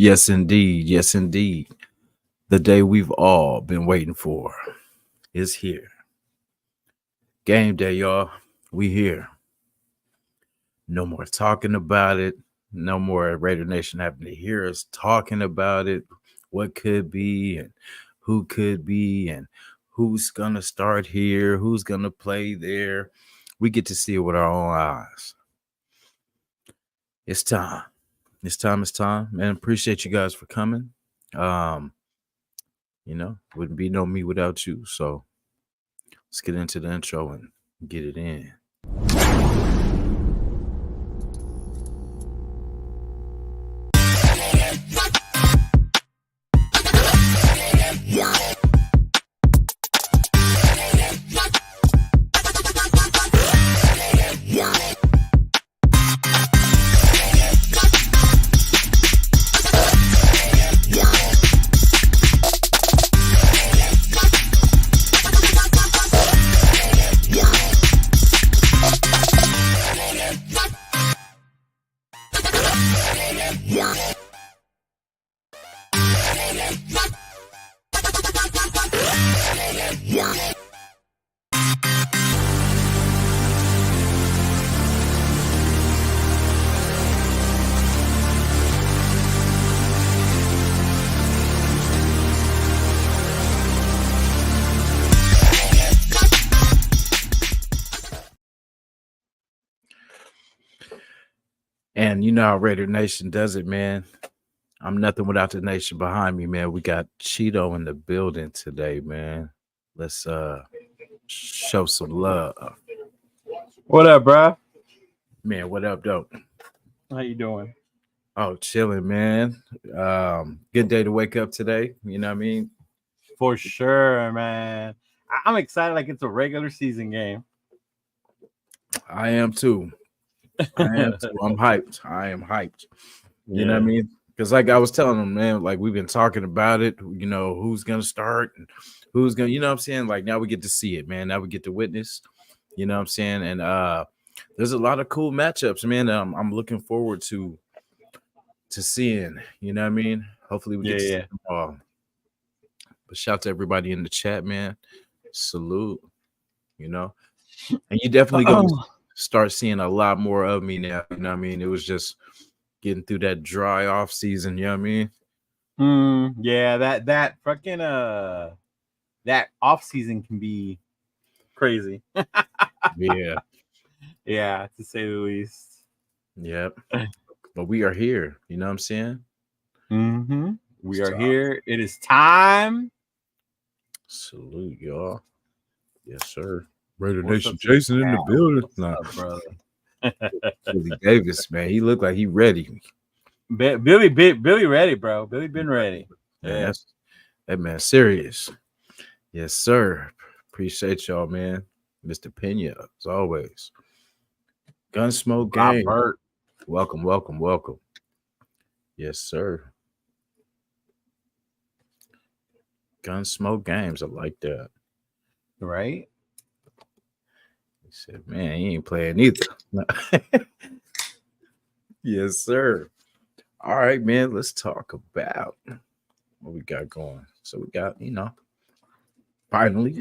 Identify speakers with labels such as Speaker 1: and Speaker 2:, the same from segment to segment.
Speaker 1: Yes, indeed. Yes, indeed. The day we've all been waiting for is here. Game day, y'all. We here. No more talking about it. No more Raider Nation having to hear us talking about it. What could be and who could be and who's going to start here, who's going to play there. We get to see it with our own eyes. It's time. It's time. It's time. Man, appreciate you guys for coming. Um, wouldn't be no me without you. So let's get into the intro and get it in. And you know how Raider Nation does it, man. I'm nothing without the nation behind me, man. We got Cheeto in the building today, man. Let's show some love.
Speaker 2: What up, bro?
Speaker 1: Man, what up, dope?
Speaker 2: How you doing?
Speaker 1: Oh, chilling, man. Good day to wake up today. You know what I mean?
Speaker 2: For sure, man. I'm excited like it's a regular season game.
Speaker 1: I am too. I'm hyped. I am hyped. You know what I mean? Because like I was telling them, man, like we've been talking about it, you know, who's going to start and who's going to, you know what I'm saying? Like now we get to see it, man. Now we get to witness, you know what I'm saying? And there's a lot of cool matchups, man. I'm looking forward to seeing, you know what I mean? Hopefully we get to see them all. But shout out to everybody in the chat, man. Salute, you know. And you definitely going to start seeing a lot more of me now, you know what I mean? It was just getting through that dry off season, you know what I
Speaker 2: mean? Yeah, that fucking that off season can be crazy. Yeah, to say the least.
Speaker 1: Yep. But we are here, you know what I'm saying?
Speaker 2: Mm-hmm. We are here. It is time.
Speaker 1: Salute, y'all. Yes, sir. Raider Nation Jason in the building.
Speaker 2: Nah, brother.
Speaker 1: Billy Davis, man. He looked like he ready.
Speaker 2: Billy ready, bro. Billy been ready.
Speaker 1: Yeah, that man serious. Yes, sir. Appreciate y'all, man. Mr. Pena, as always. Gunsmoke Game. Welcome. Yes, sir. Gunsmoke Games. I like that.
Speaker 2: Right?
Speaker 1: He said, man, he ain't playing either. Yes, sir. All right, man. Let's talk about what we got going. So we got, you know, finally,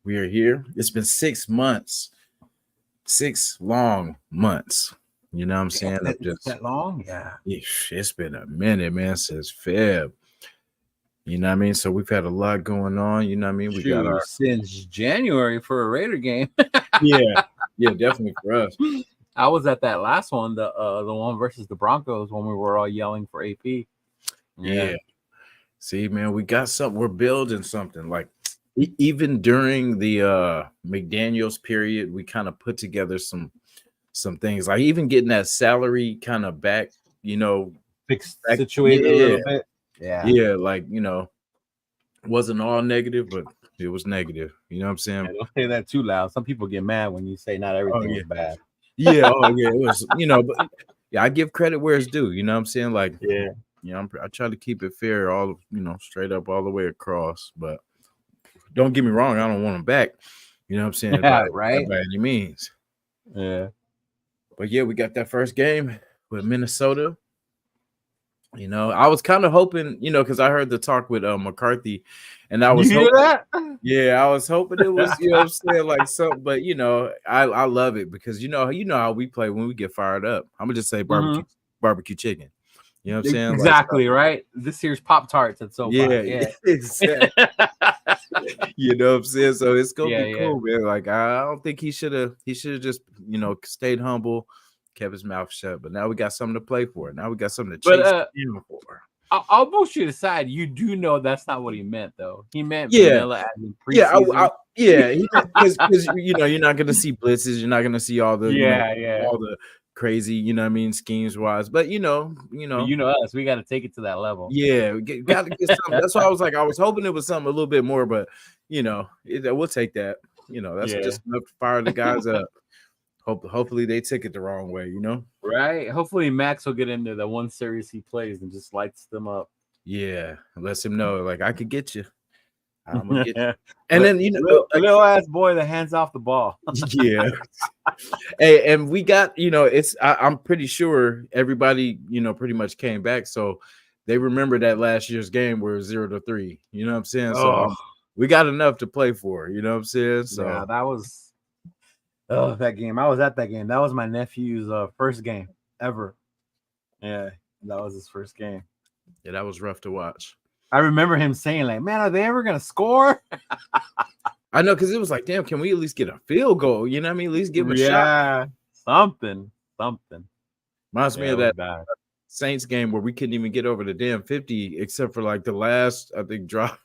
Speaker 1: we are here. It's been 6 months, 6 long months. You know what I'm saying?
Speaker 2: That long? Yeah.
Speaker 1: It's been a minute, man, since Feb. You know what I mean? So we've had a lot going on. You know what I mean? We got our
Speaker 2: since January for a Raider game.
Speaker 1: yeah, definitely for us.
Speaker 2: I was at that last one, the one versus the Broncos when we were all yelling for AP.
Speaker 1: Yeah. See, man, we got something. We're building something. Like even during the McDaniels period, we kind of put together some things. Like even getting that salary kind of back, you know,
Speaker 2: situated a little bit.
Speaker 1: Yeah, like, you know, wasn't all negative, but it was negative. You know what I'm saying?
Speaker 2: Yeah, don't say that too loud. Some people get mad when you say not everything was bad.
Speaker 1: Yeah, it was, you know, but yeah, I give credit where it's due. You know what I'm saying? Like, you know, I try to keep it fair, all, you know, straight up all the way across. But don't get me wrong, I don't want them back. You know what I'm saying?
Speaker 2: Right?
Speaker 1: By any means.
Speaker 2: Yeah.
Speaker 1: But yeah, we got that first game with Minnesota. I was kind of hoping, because I heard the talk with McCarthy, and I
Speaker 2: You
Speaker 1: was
Speaker 2: hear
Speaker 1: hoping,
Speaker 2: that?
Speaker 1: yeah, I was hoping it was, what I'm saying, like something, but I love it because you know how we play when we get fired up. I'm gonna just say
Speaker 2: Mhm.
Speaker 1: barbecue chicken. You know what I'm saying? Like,
Speaker 2: Exactly, right? This here's Pop Tarts at SoFi.
Speaker 1: yeah,
Speaker 2: Yeah.
Speaker 1: exactly. You know what I'm saying? So it's gonna
Speaker 2: Yeah,
Speaker 1: be
Speaker 2: yeah.
Speaker 1: cool, man. Like I don't think he should have just stayed humble, kept his mouth shut. But now we got something to play for. Now we got something to
Speaker 2: But
Speaker 1: chase him for.
Speaker 2: I'll bullshit aside. You do know that's not what he meant, though. He meant
Speaker 1: Yeah,
Speaker 2: vanilla as in
Speaker 1: yeah,
Speaker 2: preseason.
Speaker 1: yeah. Because you're not gonna see blitzes. You're not gonna see all the
Speaker 2: Yeah, yeah.
Speaker 1: all the crazy schemes wise. But
Speaker 2: But you know us, we got to take it to that level.
Speaker 1: yeah, got to get something. That's why I was hoping it was something a little bit more. But we'll take that. That's
Speaker 2: Yeah.
Speaker 1: just enough to fire the guys up. Hopefully they took it the wrong way.
Speaker 2: Right? Hopefully Max will get into the one series he plays and just lights them up.
Speaker 1: Yeah, lets him know like I could get you. I'm gonna get you. And
Speaker 2: But
Speaker 1: then
Speaker 2: little ass boy that hands off the ball.
Speaker 1: yeah. Hey, and we got I'm pretty sure everybody pretty much came back, so they remember that last year's game where it was 0-3. You know what I'm saying? So
Speaker 2: Oh,
Speaker 1: we got enough to play for. You know what I'm saying? So
Speaker 2: yeah, that was that game. I was at that game. That was my nephew's first game ever. Yeah, that was his first game.
Speaker 1: yeah, that was rough to watch.
Speaker 2: I remember him saying, like, man, are they ever gonna score?
Speaker 1: I know, because it was like, damn, can we at least get a field goal? You know what I mean? At least give him a shot.
Speaker 2: Yeah, something.
Speaker 1: Reminds me of
Speaker 2: it was
Speaker 1: that
Speaker 2: bad.
Speaker 1: Saints game where we couldn't even get over the damn 50 except for like the last, I think, drop.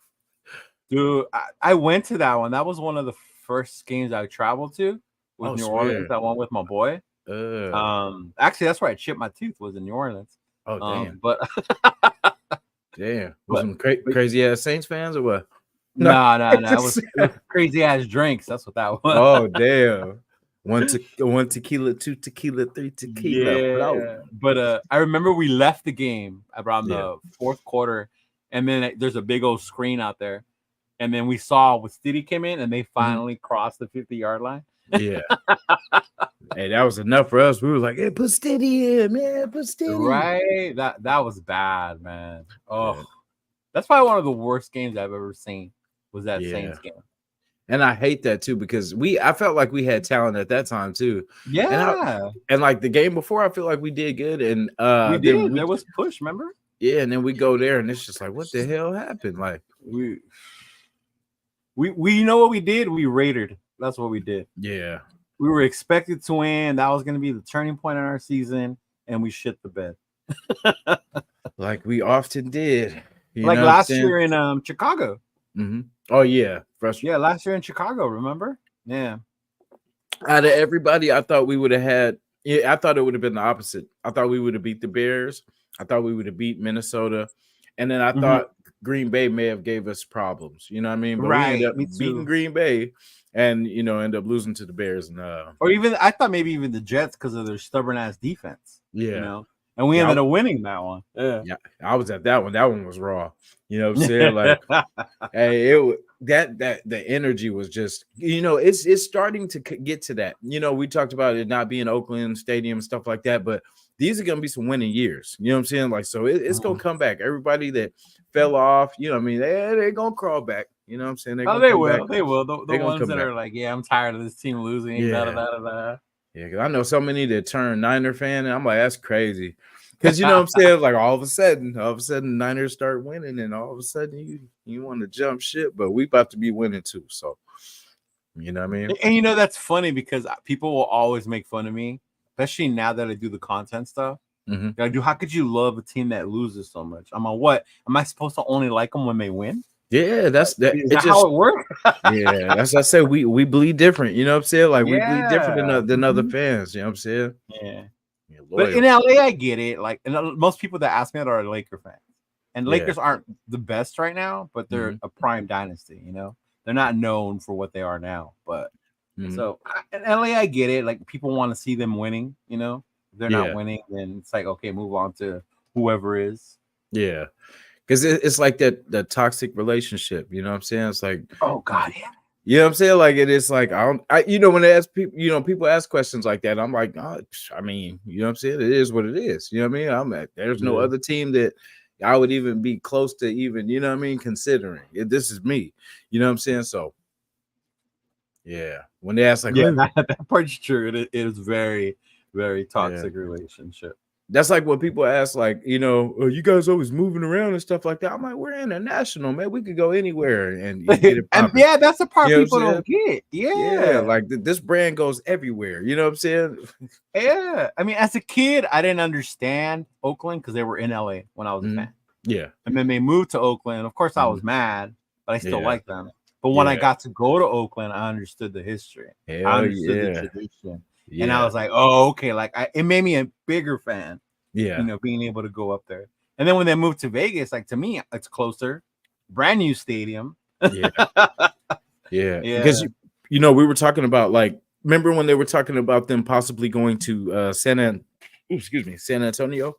Speaker 2: Dude, I went to that one. That was one of the first games I traveled to with New Orleans. I went with my boy. Actually, that's where I chipped my tooth, was in New Orleans.
Speaker 1: Oh, damn.
Speaker 2: But
Speaker 1: damn. Was some crazy ass Saints fans or what?
Speaker 2: No. It was crazy ass drinks. That's what that was.
Speaker 1: Oh, damn. One tequila, two tequila, three tequila.
Speaker 2: Yeah.
Speaker 1: Bro.
Speaker 2: But I remember we left the game around the fourth quarter, and then there's a big old screen out there. And then we saw when Stiddy came in, and they finally crossed the 50-yard line.
Speaker 1: Yeah. Hey, that was enough for us. We were like, hey, put Stiddy in, man. Put Stiddy.
Speaker 2: Right? That was bad, man. Oh, yeah. That's probably one of the worst games I've ever seen. Was that Saints game?
Speaker 1: And I hate that too because I felt like we had talent at that time too.
Speaker 2: Yeah.
Speaker 1: And like the game before, I feel like we did good. And
Speaker 2: we did. There was push, remember?
Speaker 1: Yeah, and then we go there, and it's just like, what the hell happened? Like
Speaker 2: we know what we did. We raided. That's what we did.
Speaker 1: Yeah.
Speaker 2: We were expected to win. That was going to be the turning point in our season, and we shit the bed.
Speaker 1: Like we often did.
Speaker 2: Like last year in Chicago.
Speaker 1: Mm-hmm. Oh, yeah.
Speaker 2: Yeah, last year in Chicago, remember? Yeah.
Speaker 1: Out of everybody, I thought we would have had – I thought it would have been the opposite. I thought we would have beat the Bears. I thought we would have beat Minnesota. And then I thought Green Bay may have gave us problems. You know what I mean? But we ended up beating Green Bay and, end up losing to the Bears. And,
Speaker 2: or even – I thought maybe even the Jets because of their stubborn-ass defense.
Speaker 1: Yeah.
Speaker 2: And we ended up winning that one.
Speaker 1: Yeah, I was at that one. That one was raw. You know what I'm saying? Like, hey, the energy was just, it's starting to get to that. We talked about it not being Oakland Stadium and stuff like that, but these are gonna be some winning years. You know what I'm saying? Like, so it's gonna come back. Everybody that fell off, I mean, they're gonna crawl back. You know what I'm saying?
Speaker 2: They will. They will. The ones that are like, yeah, I'm tired of this team losing. Yeah.
Speaker 1: Yeah, because I know so many that turn Niner fan, and I'm like, that's crazy. Because you know what I'm saying? Like all of a sudden, Niners start winning, and all of a sudden you want to jump ship, but we about to be winning too. So, you know what I mean?
Speaker 2: And that's funny because people will always make fun of me, especially now that I do the content stuff. Like, how could you love a team that loses so much? I'm like, what? Am I supposed to only like them when they win?
Speaker 1: Yeah, that's that.
Speaker 2: Is that how it works?
Speaker 1: Yeah, that's what I said. We bleed different. You know what I'm saying? Like we bleed different than other fans. You know what I'm saying?
Speaker 2: Yeah. But in LA, I get it. Like, and most people that ask me that are Laker fans, and Lakers aren't the best right now, but they're a prime dynasty. They're not known for what they are now. But so in LA, I get it. Like, people want to see them winning. If they're not winning, then it's like, okay, move on to whoever is.
Speaker 1: Yeah. Because it's like that toxic relationship, you know what I'm saying? It's like,
Speaker 2: oh God, yeah.
Speaker 1: You know what I'm saying? Like it is like when they ask people, people ask questions like that. I'm like, oh, I mean, you know what I'm saying? It is what it is. You know what I mean? There's no other team that I would even be close to even, you know what I mean, considering. This is me. You know what I'm saying? So yeah. When they ask like,
Speaker 2: that part's true. It is very, very toxic relationship.
Speaker 1: That's like when people ask, like, oh, you guys always moving around and stuff like that. I'm like, we're international, man. We could go anywhere and get it popping.
Speaker 2: And that's the part people don't get. Yeah.
Speaker 1: Like this brand goes everywhere. You know what I'm saying?
Speaker 2: Yeah. I mean, as a kid, I didn't understand Oakland because they were in LA when I was a fan.
Speaker 1: Yeah.
Speaker 2: And then they moved to Oakland. Of course, I was mad, but I still liked them. But when I got to go to Oakland, I understood the history. I understood the tradition. Yeah. And I was like, oh, okay. Like it made me a bigger fan.
Speaker 1: Yeah.
Speaker 2: Being able to go up there. And then when they moved to Vegas, like to me, it's closer. Brand new stadium.
Speaker 1: Yeah. Yeah. Because we were talking about, like, remember when they were talking about them possibly going to San Antonio?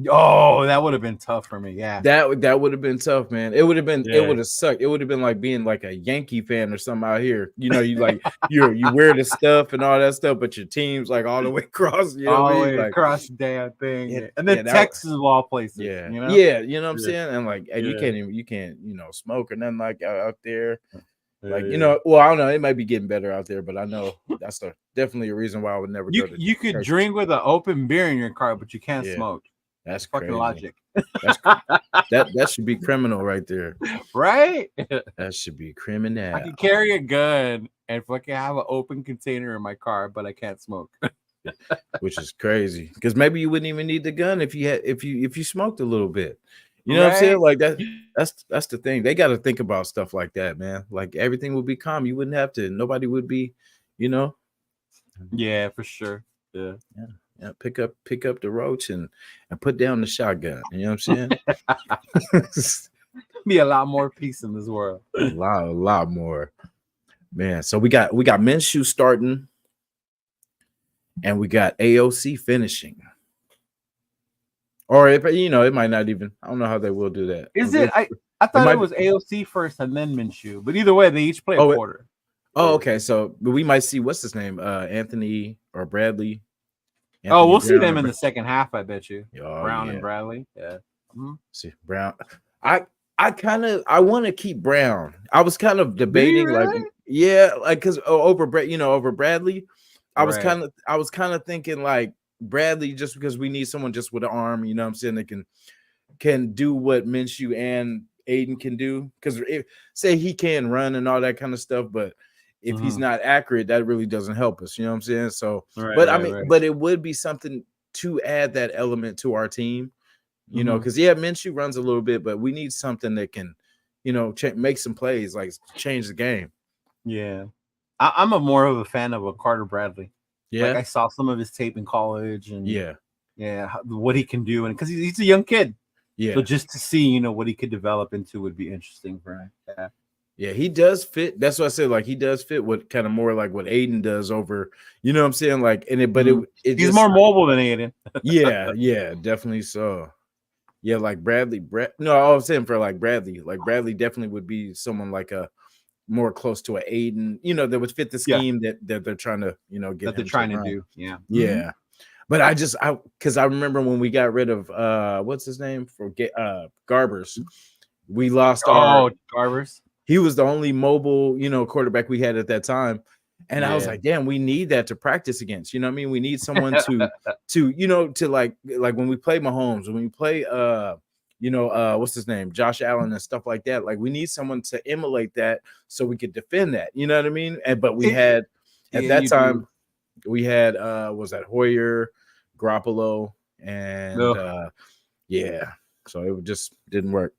Speaker 2: Oh, that would have been tough for me. Yeah,
Speaker 1: that would have been tough, man. It would have been. It would have sucked. It would have been like being like a Yankee fan or something out here. You like you wear the stuff and all that stuff, but your team's like all the way across. You know
Speaker 2: all
Speaker 1: what
Speaker 2: the
Speaker 1: I mean?
Speaker 2: way across the damn thing. And then Texas of all places.
Speaker 1: Yeah,
Speaker 2: you know
Speaker 1: what I'm saying. And like, and you can't smoke or nothing like out there. Like, well, I don't know. It might be getting better out there, but I know that's definitely a reason why I would never go to.
Speaker 2: You could drink with an open beer in your car, but you can't smoke.
Speaker 1: That's
Speaker 2: fucking
Speaker 1: crazy.
Speaker 2: Logic.
Speaker 1: That should be criminal right there.
Speaker 2: Right?
Speaker 1: That should be criminal.
Speaker 2: I can carry a gun and fucking have an open container in my car, but I can't smoke.
Speaker 1: Which is crazy. Because maybe you wouldn't even need the gun if you smoked a little bit. You know what I'm saying? Like that's the thing. They got to think about stuff like that, man. Like everything would be calm. You wouldn't have to. Nobody would be,
Speaker 2: Yeah, for sure. Yeah.
Speaker 1: Pick up the roach and put down the shotgun. You know what I'm saying?
Speaker 2: Be a lot more peace in this world.
Speaker 1: A lot more, man. So we got Minshew starting, and we got AOC finishing. Or if it might not even. I don't know how they will do that.
Speaker 2: Is it? I thought it was AOC first and then Minshew, but either way, they each play a quarter.
Speaker 1: Oh, okay. So we might see what's his name, Anthony or Bradley.
Speaker 2: Anthony we'll see them in the second half, I bet you. Brown and Bradley. Yeah.
Speaker 1: Mm-hmm. See, Brown. I want to keep Brown. I was kind of debating,
Speaker 2: really?
Speaker 1: because over Bradley. I was kind of thinking like Bradley, just because we need someone just with an arm, you know what I'm saying, that can do what Minshew and Aiden can do. Because say he can run and all that kind of stuff, but if he's not accurate, that really doesn't help us. You know what I'm saying? So, but it would be something to add that element to our team, because Minshew runs a little bit, but we need something that can, make some plays, like change the game.
Speaker 2: Yeah. I'm more of a fan of a Carter Bradley.
Speaker 1: Yeah.
Speaker 2: Like I saw some of his tape in college and what he can do. And because he's a young kid.
Speaker 1: Yeah.
Speaker 2: So just to see, what he could develop into would be interesting for him. Yeah.
Speaker 1: Yeah, he does fit. That's what I said. Like he does fit what kind of more like what Aiden does over, you know what I'm saying? Like, he's
Speaker 2: just more mobile than Aiden.
Speaker 1: yeah, definitely so. Yeah, like Bradley. No, I was saying for like Bradley definitely would be someone like a more close to an Aiden, that would fit the scheme that they're trying to, get
Speaker 2: that they're trying to do. Yeah.
Speaker 1: Yeah. But because I remember when we got rid of what's his name for Garbers, we lost
Speaker 2: Garbers.
Speaker 1: He was the only mobile, quarterback we had at that time. And I was like, damn, we need that to practice against. You know what I mean? We need someone to like when we play Mahomes, when we play what's his name? Josh Allen and stuff like that. Like we need someone to emulate that so we could defend that. You know what I mean? But we had at that time, we had was that Hoyer, Garoppolo, and so it just didn't work.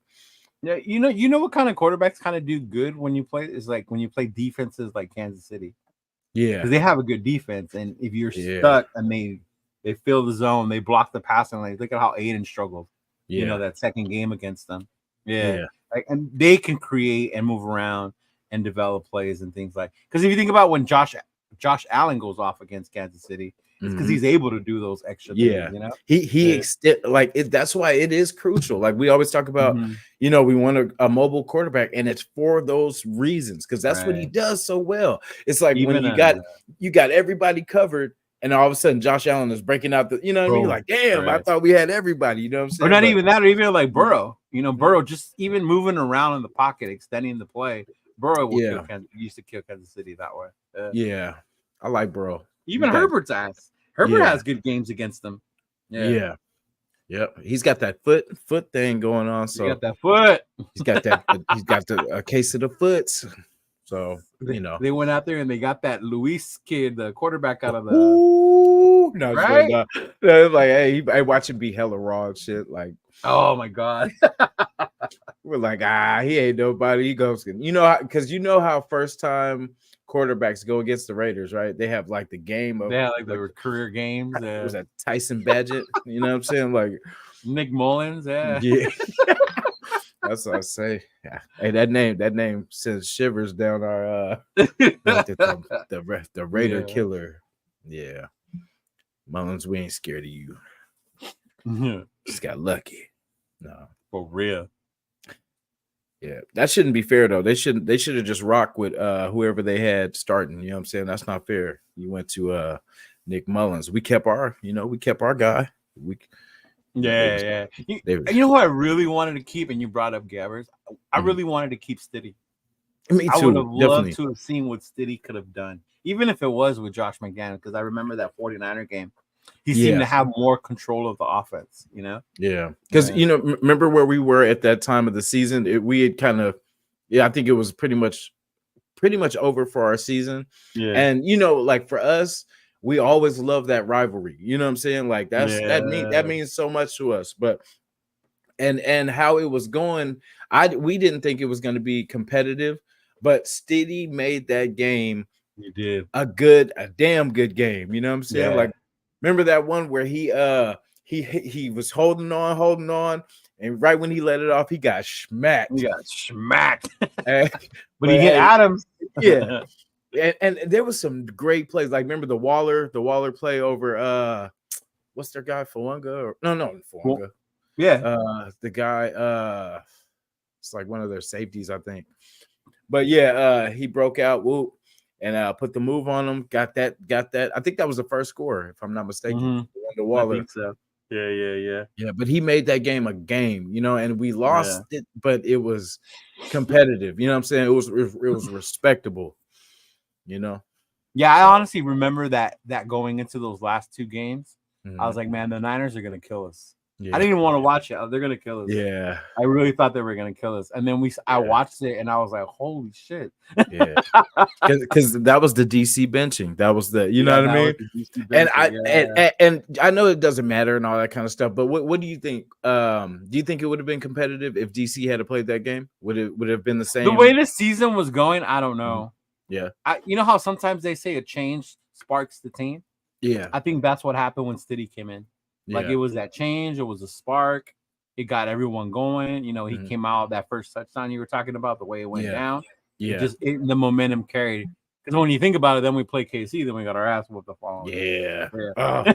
Speaker 2: Yeah, you know what kind of quarterbacks kind of do good when you play is like when you play defenses like Kansas City.
Speaker 1: Yeah,
Speaker 2: because they have a good defense, and if you're stuck and they fill the zone, they block the passing lane. Look at how Aiden struggled.
Speaker 1: Yeah,
Speaker 2: that second game against them. Yeah. Like, and they can create and move around and develop plays and things like. Because if you think about when Josh Allen goes off against Kansas City, because he's able to do those extra things, you know.
Speaker 1: That's why it is crucial. Like we always talk about, we want a mobile quarterback, and it's for those reasons, because that's what he does so well. It's like even when you got everybody covered, and all of a sudden Josh Allen is breaking out the, what I mean? Like, damn, I thought we had everybody, you know what I'm saying?
Speaker 2: Or not even that, or even like Burrow. Burrow just even moving around in the pocket, extending the play. Burrow used to kill Kansas City that way.
Speaker 1: Yeah. I like Burrow.
Speaker 2: Even Herbert's ass. Herbert has good games against them.
Speaker 1: Yeah. Yep. He's got that foot thing going on. So
Speaker 2: he got that foot.
Speaker 1: He's got a case of the foots. So
Speaker 2: they went out there and they got that Luis kid, the quarterback, out of the.
Speaker 1: Ooh, no, right? Like, hey, watch him be hella raw and shit. Like,
Speaker 2: oh my god.
Speaker 1: We're like, he ain't nobody. He goes, because how first time quarterbacks go against the Raiders, right? They have like the game of
Speaker 2: the career games.
Speaker 1: Was that Tyson Badgett? You know what I'm saying? Like
Speaker 2: Nick Mullins, yeah.
Speaker 1: That's what I say. Yeah. Hey, that name sends shivers down our the Raider killer. Yeah. Mullins, we ain't scared of you. Just got lucky. No.
Speaker 2: For real.
Speaker 1: Yeah, that shouldn't be fair though. They should have just rocked with whoever they had starting. You know what I'm saying? That's not fair. You went to Nick Mullins. We kept our guy.
Speaker 2: Yeah. You know who I really wanted to keep, and you brought up Gabbers. I really wanted to keep Stiddy.
Speaker 1: Me too.
Speaker 2: I would have loved to have seen what Stiddy could have done, even if it was with Josh McDaniels, because I remember that 49er game. He seemed to have more control of the offense,
Speaker 1: Yeah, because remember where we were at that time of the season? We had kind of, I think it was pretty much over for our season. Yeah, and like for us, we always love that rivalry. You know what I'm saying? Like that means so much to us. But and how it was going, we didn't think it was going to be competitive, but Stiddy made that game.
Speaker 2: He did
Speaker 1: a damn good game. You know what I'm saying? Yeah. Like. Remember that one where he was holding on, and right when he let it off, he got smacked.
Speaker 2: But he hit Adams.
Speaker 1: Yeah. And there was some great plays. Like remember the Waller play over what's their guy, Fuanga? No, Fuanga.
Speaker 2: Yeah.
Speaker 1: The guy, it's like one of their safeties, I think. But he broke out. Whoop. And put the move on him. Got that. I think that was the first score, if I'm not mistaken. The Waller.
Speaker 2: I think so. Yeah.
Speaker 1: Yeah, but he made that game a game, and we lost it, but it was competitive. You know what I'm saying? It was respectable.
Speaker 2: Yeah, I honestly remember that going into those last two games. I was like, man, the Niners are gonna kill us. Yeah. I didn't even want to watch it. They're gonna kill us.
Speaker 1: Yeah,
Speaker 2: I really thought they were gonna kill us. And then I watched it, and I was like, "Holy shit!"
Speaker 1: Yeah, because that was the DC benching. That was the, you know what I mean. And I know it doesn't matter and all that kind of stuff. But what do you think? Do you think it would have been competitive if DC had played that game? Would it have been the same?
Speaker 2: The way the season was going, I don't know.
Speaker 1: Yeah,
Speaker 2: you know how sometimes they say a change sparks the team.
Speaker 1: Yeah,
Speaker 2: I think that's what happened when Stiddy came in. Like it was that change, it was a spark. It got everyone going. He came out that first touchdown you were talking about, the way it went down. Yeah, the momentum carried. Because when you think about it, then we play KC, then we got our ass whooped the following.
Speaker 1: Yeah. Oh,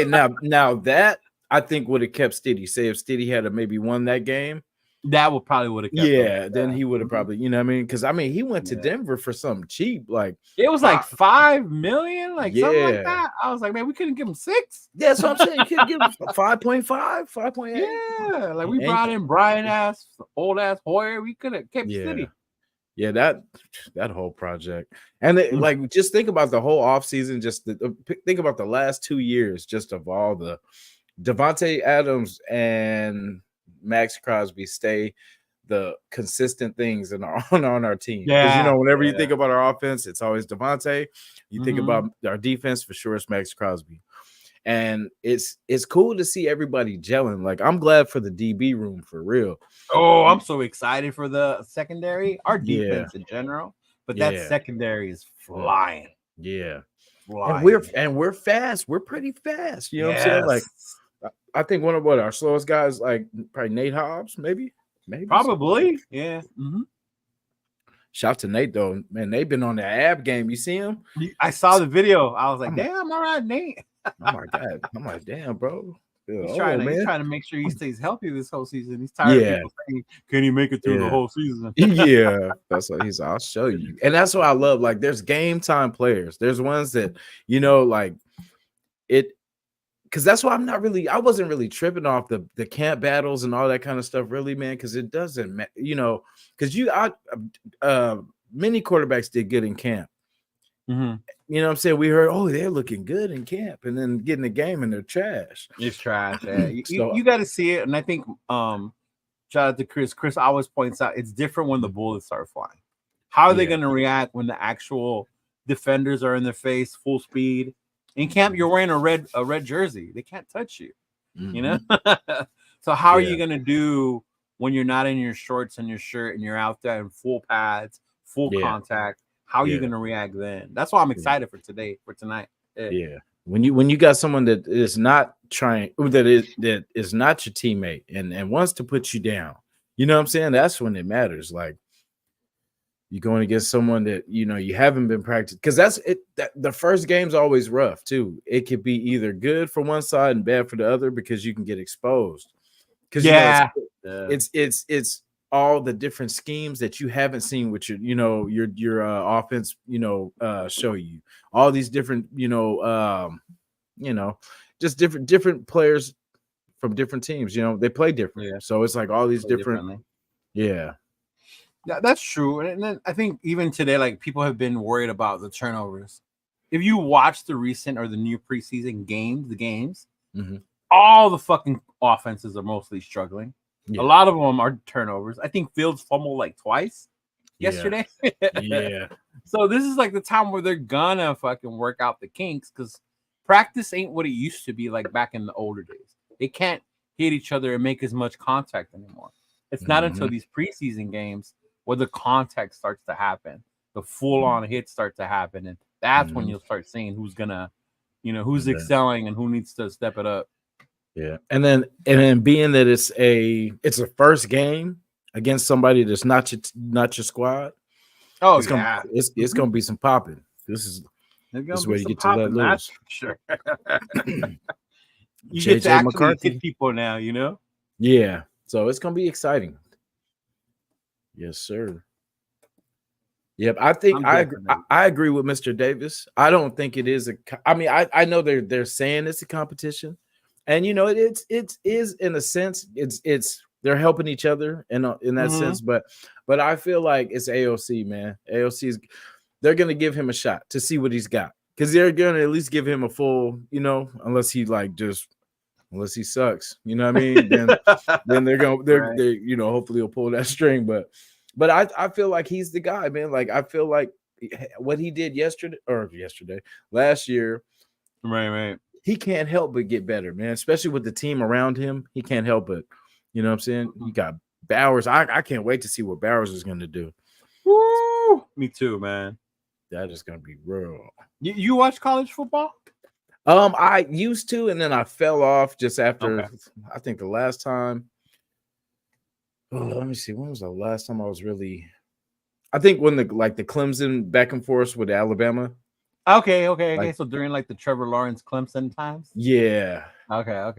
Speaker 1: now that I think would have kept Stiddy. Say if Stiddy had maybe won that game,
Speaker 2: that would have kept him.
Speaker 1: Then he would have probably, you know what I mean? Because he went to Denver for something cheap. Like
Speaker 2: it was like $5 million, something like that. I was like, man, we couldn't give him 6.
Speaker 1: Yeah, that's what I'm saying. You could give him 5.5, 5.8.
Speaker 2: Yeah, like we brought in Brian old ass Hoyer. We could have kept Stiddy.
Speaker 1: Yeah, that whole project. And like just think about the whole offseason, think about the last 2 years just of all the Davante Adams and Max Crosby stay the consistent things on our team. Because whenever you think about our offense, it's always Davante. You think about our defense, for sure it's Max Crosby. And it's cool to see everybody gelling. Like I'm glad for the DB room for real.
Speaker 2: Oh, I'm so excited for the secondary, our defense in general. But that secondary is flying.
Speaker 1: Yeah.
Speaker 2: Flying.
Speaker 1: And we're fast. We're pretty fast. You know what I'm saying? Like I think one of our slowest guys, like probably Nate Hobbs, maybe.
Speaker 2: Probably. Yeah.
Speaker 1: Shout to Nate though, man. They've been on the ab game. You see him?
Speaker 2: I saw the video. I was like, damn, all right, Nate.
Speaker 1: Oh my god. I'm like, damn, bro.
Speaker 2: He's trying to make sure he stays healthy this whole season. He's tired of people saying, "Can he make it through the whole season?"
Speaker 1: Yeah, that's what he's. I'll show you, and that's what I love. Like, there's game time players. There's ones that like it, because that's why I wasn't really tripping off the camp battles and all that kind of stuff, really, man. Because it doesn't matter, because many quarterbacks did good in camp.
Speaker 2: Mm-hmm.
Speaker 1: You know what I'm saying? We heard, they're looking good in camp, and then get in the game and they're trash.
Speaker 2: It's trash. Yeah. You got to see it, and I think shout out to Chris. Chris always points out it's different when the bullets start flying. How are they going to react when the actual defenders are in their face, full speed? In camp, you're wearing a red jersey. They can't touch you. Mm-hmm. You know. So how are you going to do when you're not in your shorts and your shirt and you're out there in full pads, full contact? How are you going to react then? That's why I'm excited for tonight.
Speaker 1: Yeah. When you got someone that is not trying, that is not your teammate and wants to put you down, you know what I'm saying? That's when it matters. Like, you're going against someone that you haven't been practicing, because that's it. The first game's always rough too. It could be either good for one side and bad for the other, because you can get exposed. Because it's all the different schemes that you haven't seen with your offense, show you all these different, just different players from different teams, they play different. Yeah. So it's like all these different. Yeah,
Speaker 2: that's true. And then I think even today, like, people have been worried about the turnovers. If you watch the recent or the new preseason games, mm-hmm. all the fucking offenses are mostly struggling. Yeah. A lot of them are turnovers. I think Fields fumbled like twice yesterday.
Speaker 1: Yeah.
Speaker 2: So this is like the time where they're gonna fucking work out the kinks, because practice ain't what it used to be like back in the older days. They can't hit each other and make as much contact anymore. It's not until these preseason games where the contact starts to happen, the full-on hits start to happen, and that's when you'll start seeing who's gonna, who's excelling and who needs to step it up.
Speaker 1: Yeah, and then being that it's a first game against somebody that's not your squad.
Speaker 2: Oh,
Speaker 1: it's gonna be some popping. This is where you get to let loose.
Speaker 2: Sure. You get to actually hit people now,
Speaker 1: Yeah, so it's gonna be exciting. Yes, sir. Yep, I think I agree with Mr. Davis. I don't think it is I know they're saying it's a competition. And it is in a sense, it's they're helping each other in that sense, but I feel like it's AOC, man. AOC they're gonna give him a shot to see what he's got, because they're gonna at least give him a full, unless he unless he sucks, you know what I mean? then they're hopefully he'll pull that string, but I feel like he's the guy, man. Like, I feel like what he did last year,
Speaker 2: right.
Speaker 1: He can't help but get better, man, especially with the team around him. He can't help but, you know what I'm saying? You got Bowers. I can't wait to see what Bowers is going to do.
Speaker 2: Woo! Me too, man.
Speaker 1: That is going to be real.
Speaker 2: You watch college football?
Speaker 1: I used to, and then I fell off just after, I think the last time. Oh, let me see. When was the last time I was really? I think when the Clemson back and forth with Alabama.
Speaker 2: Okay. So during like the Trevor Lawrence Clemson times?
Speaker 1: Yeah.
Speaker 2: Okay.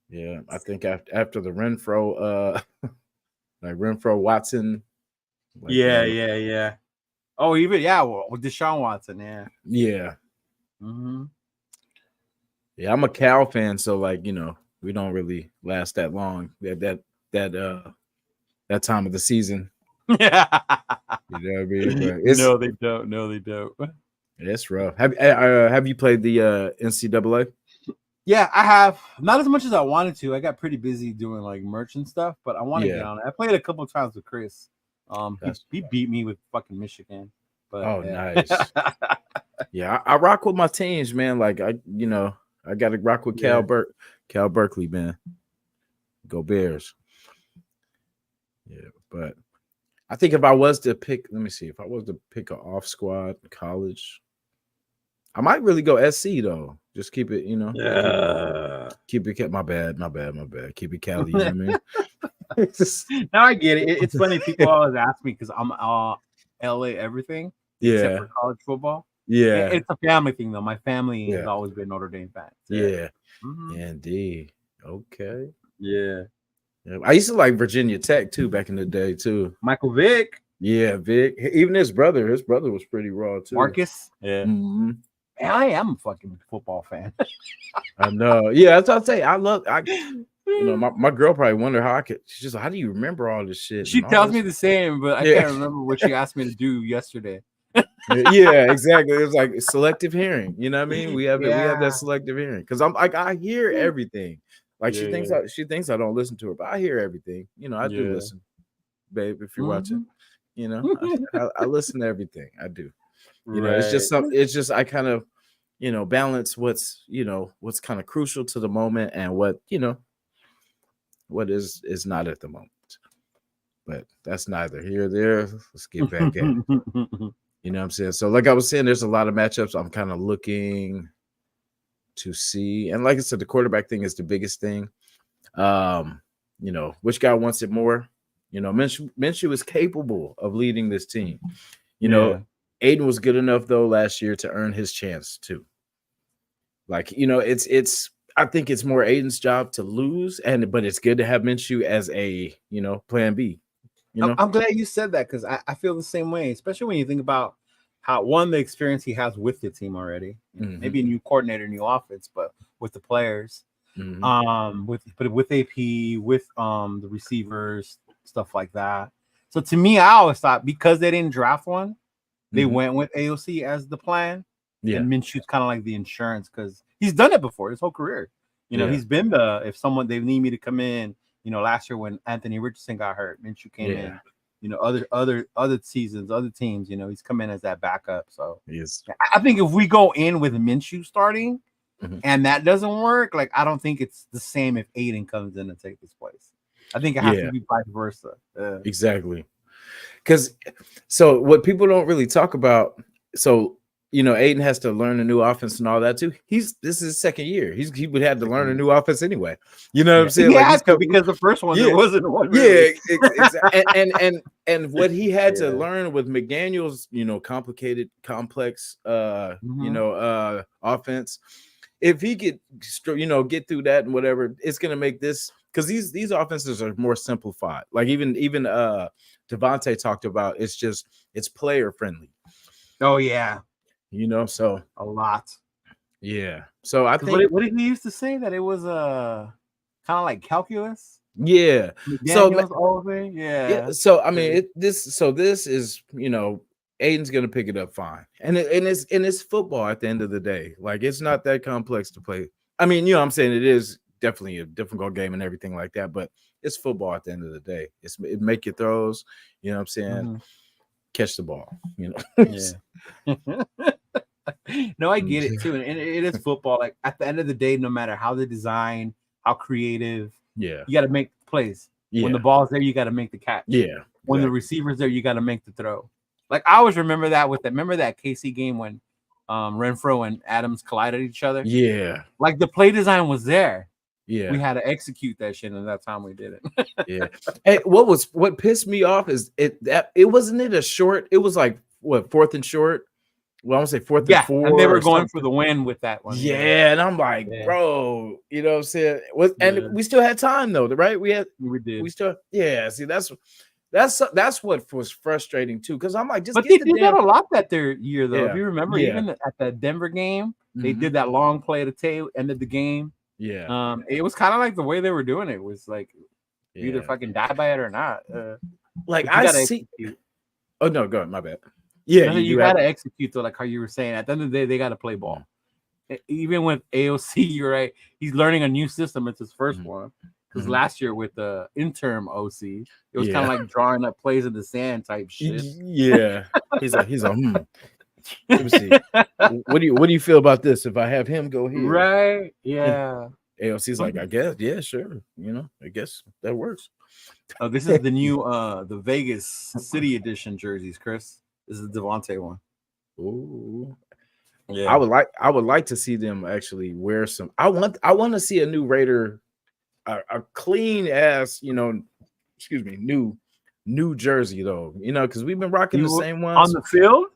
Speaker 1: Yeah, I think after the Renfro, Renfro Watson.
Speaker 2: Yeah. Oh, even with Deshaun Watson, yeah.
Speaker 1: Yeah.
Speaker 2: Mm-hmm.
Speaker 1: Yeah, I'm a Cal fan, so we don't really last that long. That time of the season.
Speaker 2: Yeah.
Speaker 1: You know what I mean?
Speaker 2: But no, they don't.
Speaker 1: It's rough. Have you played the NCAA?
Speaker 2: Yeah, I have. Not as much as I wanted to. I got pretty busy doing like merch and stuff, but I want to get on it. I played a couple of times with Chris. He beat me with fucking Michigan. But,
Speaker 1: nice. Yeah, I rock with my teams, man. Like I got to rock with Cal Berkeley, man. Go Bears. Yeah, but I think if I was to pick, let me see, if I was to pick an off squad college, I might really go SC though. Just keep it,
Speaker 2: Yeah.
Speaker 1: Keep it. My bad. Keep it Cali. You know what I mean?
Speaker 2: Now I get it. It's funny. People always ask me because I'm LA everything except for college football.
Speaker 1: Yeah.
Speaker 2: It's a family thing though. My family has always been Notre Dame fans.
Speaker 1: Yeah. Indeed. Okay.
Speaker 2: Yeah.
Speaker 1: I used to like Virginia Tech too back in the day too.
Speaker 2: Michael Vick.
Speaker 1: Yeah, Vic. Even his brother was pretty raw too.
Speaker 2: Marcus. Yeah. Man, I am a fucking football fan.
Speaker 1: I know. Yeah, that's what I say. My girl probably wonder how I could. She's just like, how do you remember all this shit?
Speaker 2: She tells me the same, but I can't remember what she asked me to do yesterday.
Speaker 1: Yeah, exactly. It's like selective hearing. You know what I mean? We have that selective hearing because I'm like I hear everything. Like she thinks I don't listen to her, but I hear everything. You know, I do listen, babe. If you're watching, you know, I listen to everything. I do. You know, it's just I kind of, you know, balance what's kind of crucial to the moment and what is not at the moment. But that's neither here or there. Let's get back at it. You know what I'm saying? So like I was saying, there's a lot of matchups I'm kind of looking to see. And like I said, the quarterback thing is the biggest thing. You know, which guy wants it more? You know, Minshew is capable of leading this team. You know, Aiden was good enough though last year to earn his chance too. Like, you know, I think it's more Aiden's job to lose, but it's good to have Minshew as a, you know, plan B. You know?
Speaker 2: I'm glad you said that because I feel the same way, especially when you think about how the experience he has with the team already. Maybe a new coordinator, new offense, but with the players, with AP, with the receivers, stuff like that. So to me, I always thought because they didn't draft one, they went with AOC as the plan. Yeah. And Minshew's kind of like the insurance because he's done it before his whole career. You know, he's been if they need me to come in. You know, last year when Anthony Richardson got hurt, Minshew came in. You know, other seasons, other teams. You know, he's come in as that backup. So I think if we go in with Minshew starting, and that doesn't work, like I don't think it's the same if Aiden comes in and take his place. I think it has to be vice versa.
Speaker 1: Exactly. Because so what people don't really talk about. So you know, Aiden has to learn a new offense and all that too. This is his second year. He would have to learn a new offense anyway. You know what I'm saying?
Speaker 2: Like because the first one there wasn't one. Really.
Speaker 1: Exactly. and what he had to learn with McDaniel's, you know, complex, you know, offense. If he could, you know, get through that and whatever, it's gonna make this because these offenses are more simplified. Like even Davante talked about it's player friendly.
Speaker 2: Oh yeah.
Speaker 1: You know, so
Speaker 2: a lot.
Speaker 1: Yeah. So I think
Speaker 2: what did he used to say that it was kind of like calculus?
Speaker 1: Yeah.
Speaker 2: McDaniel's all thing. Yeah.
Speaker 1: So I mean, this is, you know, Aiden's gonna pick it up fine, and it's football at the end of the day. Like it's not that complex to play. I mean, you know, what I'm saying it is definitely a difficult game and everything like that, but it's football at the end of the day. It make your throws. You know what I'm saying? Catch the ball. You know.
Speaker 2: Yeah. No, I get it too, and it is football. Like at the end of the day, no matter how they design, how creative, you got to make plays. When the ball's there, you got to make the catch.
Speaker 1: Yeah.
Speaker 2: When the receiver's there, you got to make the throw. Like I always remember that remember that KC game when Renfro and Adams collided each other.
Speaker 1: Yeah.
Speaker 2: Like the play design was there.
Speaker 1: Yeah.
Speaker 2: We had to execute that shit, and that time we did it.
Speaker 1: Yeah. Hey, what pissed me off is it wasn't a short. It was like what, 4th and short. Well, I want to say 4th and 4.
Speaker 2: And they were going for the win with that one.
Speaker 1: Yeah, and I'm like, bro, you know what I'm saying? And we still had time though, right? We did. We still, see, that's what was frustrating too, because I'm like,
Speaker 2: but they did that a lot that year though. If you remember, even at the Denver game, they did that long play at the tail end of the game.
Speaker 1: Yeah.
Speaker 2: It was kind of like the way they were doing it was like either fucking die by it or not.
Speaker 1: Like I see. Execute. Oh no, go ahead. My bad. Yeah,
Speaker 2: you got to execute though, like how you were saying. At the end of the day, they got to play ball. Even with AOC, you're right. He's learning a new system. It's his first one. Because last year with the interim OC, it was kind of like drawing up plays in the sand type shit.
Speaker 1: Yeah, he's a Let me see. What do you feel about this? If I have him go here,
Speaker 2: right? Yeah.
Speaker 1: AOC's like, I guess, yeah, sure. You know, I guess that works.
Speaker 2: Oh, this is the new the Vegas City Edition jerseys, Chris. This is the Davante one.
Speaker 1: Ooh. Yeah. I would like to see them actually wear some. I want to see a new Raider, a clean ass, you know, excuse me, new jersey though. You know, because we've been rocking the same
Speaker 2: on
Speaker 1: ones
Speaker 2: the field.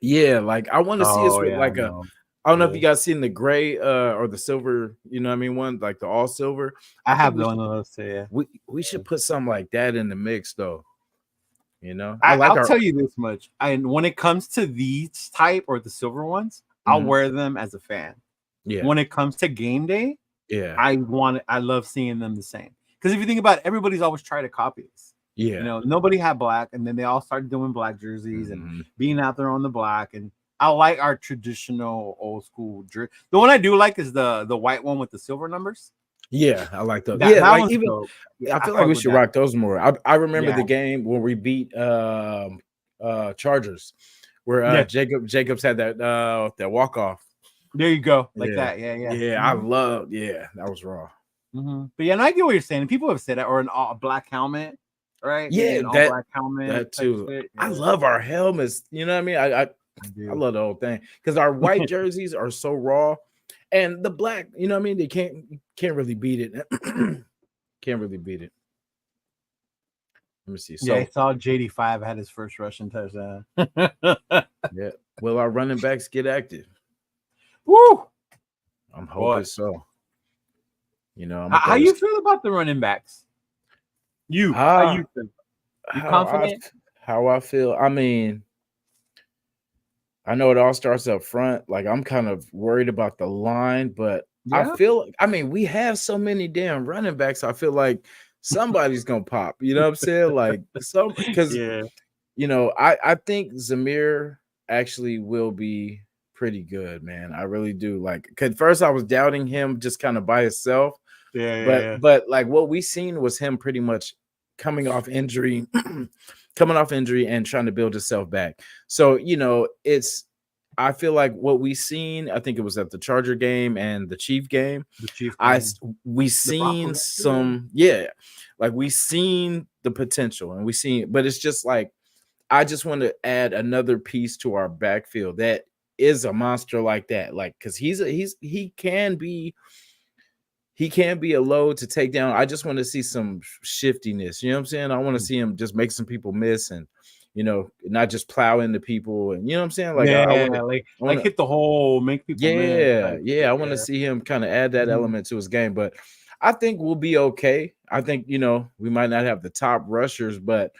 Speaker 1: Yeah, like I want to see us
Speaker 2: Oh
Speaker 1: with
Speaker 2: yeah, I
Speaker 1: like a.
Speaker 2: know.
Speaker 1: I don't know if
Speaker 2: Yeah.
Speaker 1: you guys seen the gray or the silver. You know what I mean? One like the all silver.
Speaker 2: I
Speaker 1: I think
Speaker 2: have
Speaker 1: we
Speaker 2: one
Speaker 1: should
Speaker 2: of those too. Yeah.
Speaker 1: we should put something like that in the mix though. You know, I like
Speaker 2: I'll
Speaker 1: our.
Speaker 2: tell you this much. And when it comes to these type or the silver ones, I'll
Speaker 1: Mhm.
Speaker 2: wear them as a fan.
Speaker 1: Yeah,
Speaker 2: When it comes to game day,
Speaker 1: yeah,
Speaker 2: I love seeing them the same. Because if you think about it, everybody's always tried to copy this. You
Speaker 1: yeah.
Speaker 2: know, nobody had black, and then they all started doing black jerseys and
Speaker 1: Mhm.
Speaker 2: being out there on the black. And I like our traditional old school jersey. The one I do like is the white one with the silver numbers.
Speaker 1: Yeah, I like those.
Speaker 2: That
Speaker 1: Yeah,
Speaker 2: that
Speaker 1: like
Speaker 2: one's
Speaker 1: even
Speaker 2: dope. Yeah,
Speaker 1: I
Speaker 2: I
Speaker 1: feel like
Speaker 2: fuck
Speaker 1: we
Speaker 2: with
Speaker 1: should
Speaker 2: that.
Speaker 1: rock those more. I remember
Speaker 2: Yeah,
Speaker 1: the game where we beat Chargers, where
Speaker 2: yeah.
Speaker 1: Jacobs had that walk off.
Speaker 2: There you go, like
Speaker 1: Yeah,
Speaker 2: that. Yeah, yeah.
Speaker 1: yeah, I love. Yeah, that was raw.
Speaker 2: But yeah, and I get what you're saying. People have said that, or a black helmet, right? Maybe
Speaker 1: Yeah,
Speaker 2: an all black helmet
Speaker 1: that
Speaker 2: type
Speaker 1: too.
Speaker 2: shit.
Speaker 1: I
Speaker 2: Yeah,
Speaker 1: love our helmets. You know what I mean?
Speaker 2: I
Speaker 1: I
Speaker 2: do.
Speaker 1: love the whole thing because our white jerseys are so raw, and the black. You know what I mean? They can't really beat it. Can't really beat it. Let me see.
Speaker 2: Yeah, I
Speaker 1: So
Speaker 2: saw JD5 had his first rushing touchdown.
Speaker 1: yeah, will our running backs get active?
Speaker 2: Woo!
Speaker 1: I'm
Speaker 2: Boy,
Speaker 1: hoping so. You know, I'm gonna
Speaker 2: how
Speaker 1: throw
Speaker 2: you
Speaker 1: this.
Speaker 2: feel about the running backs? How
Speaker 1: Ah,
Speaker 2: you feel? You
Speaker 1: how
Speaker 2: confident?
Speaker 1: how I feel. I mean, I know it all starts up front. Like I'm kind of worried about the line, but I
Speaker 2: Yeah.
Speaker 1: feel. I mean, we have so many damn running backs. I feel like somebody's gonna pop. You know what I'm saying? Like some because
Speaker 2: Yeah.
Speaker 1: I think Zamir actually will be pretty good, man. I really do. Like, cause first I was doubting him just kind of by himself,
Speaker 2: Yeah, yeah,
Speaker 1: but
Speaker 2: yeah.
Speaker 1: like what we seen was him pretty much coming off injury, coming off injury and trying to build himself back. So it's. I feel like what we seen. I think it was at the Charger game and the Chief game.
Speaker 2: The Chief game.
Speaker 1: We
Speaker 2: The Bronco
Speaker 1: seen
Speaker 2: game too,
Speaker 1: some like we seen the potential and we seen, but it's just like I just want to add another piece to our backfield that is a monster like that. Like, because he can be a load to take down. I just want to see some shiftiness. You know what I'm saying? I want to see him just make some people miss and not just plow into people. And you know what I'm saying? Like I
Speaker 2: yeah.
Speaker 1: want to I want
Speaker 2: Like
Speaker 1: to
Speaker 2: hit the hole, make people miss.
Speaker 1: yeah,
Speaker 2: Type
Speaker 1: yeah.
Speaker 2: shit,
Speaker 1: I want to
Speaker 2: yeah.
Speaker 1: see him kind of add that
Speaker 2: Mhm.
Speaker 1: element to his game. But I think we'll be okay. I think, we might not have the top rushers, but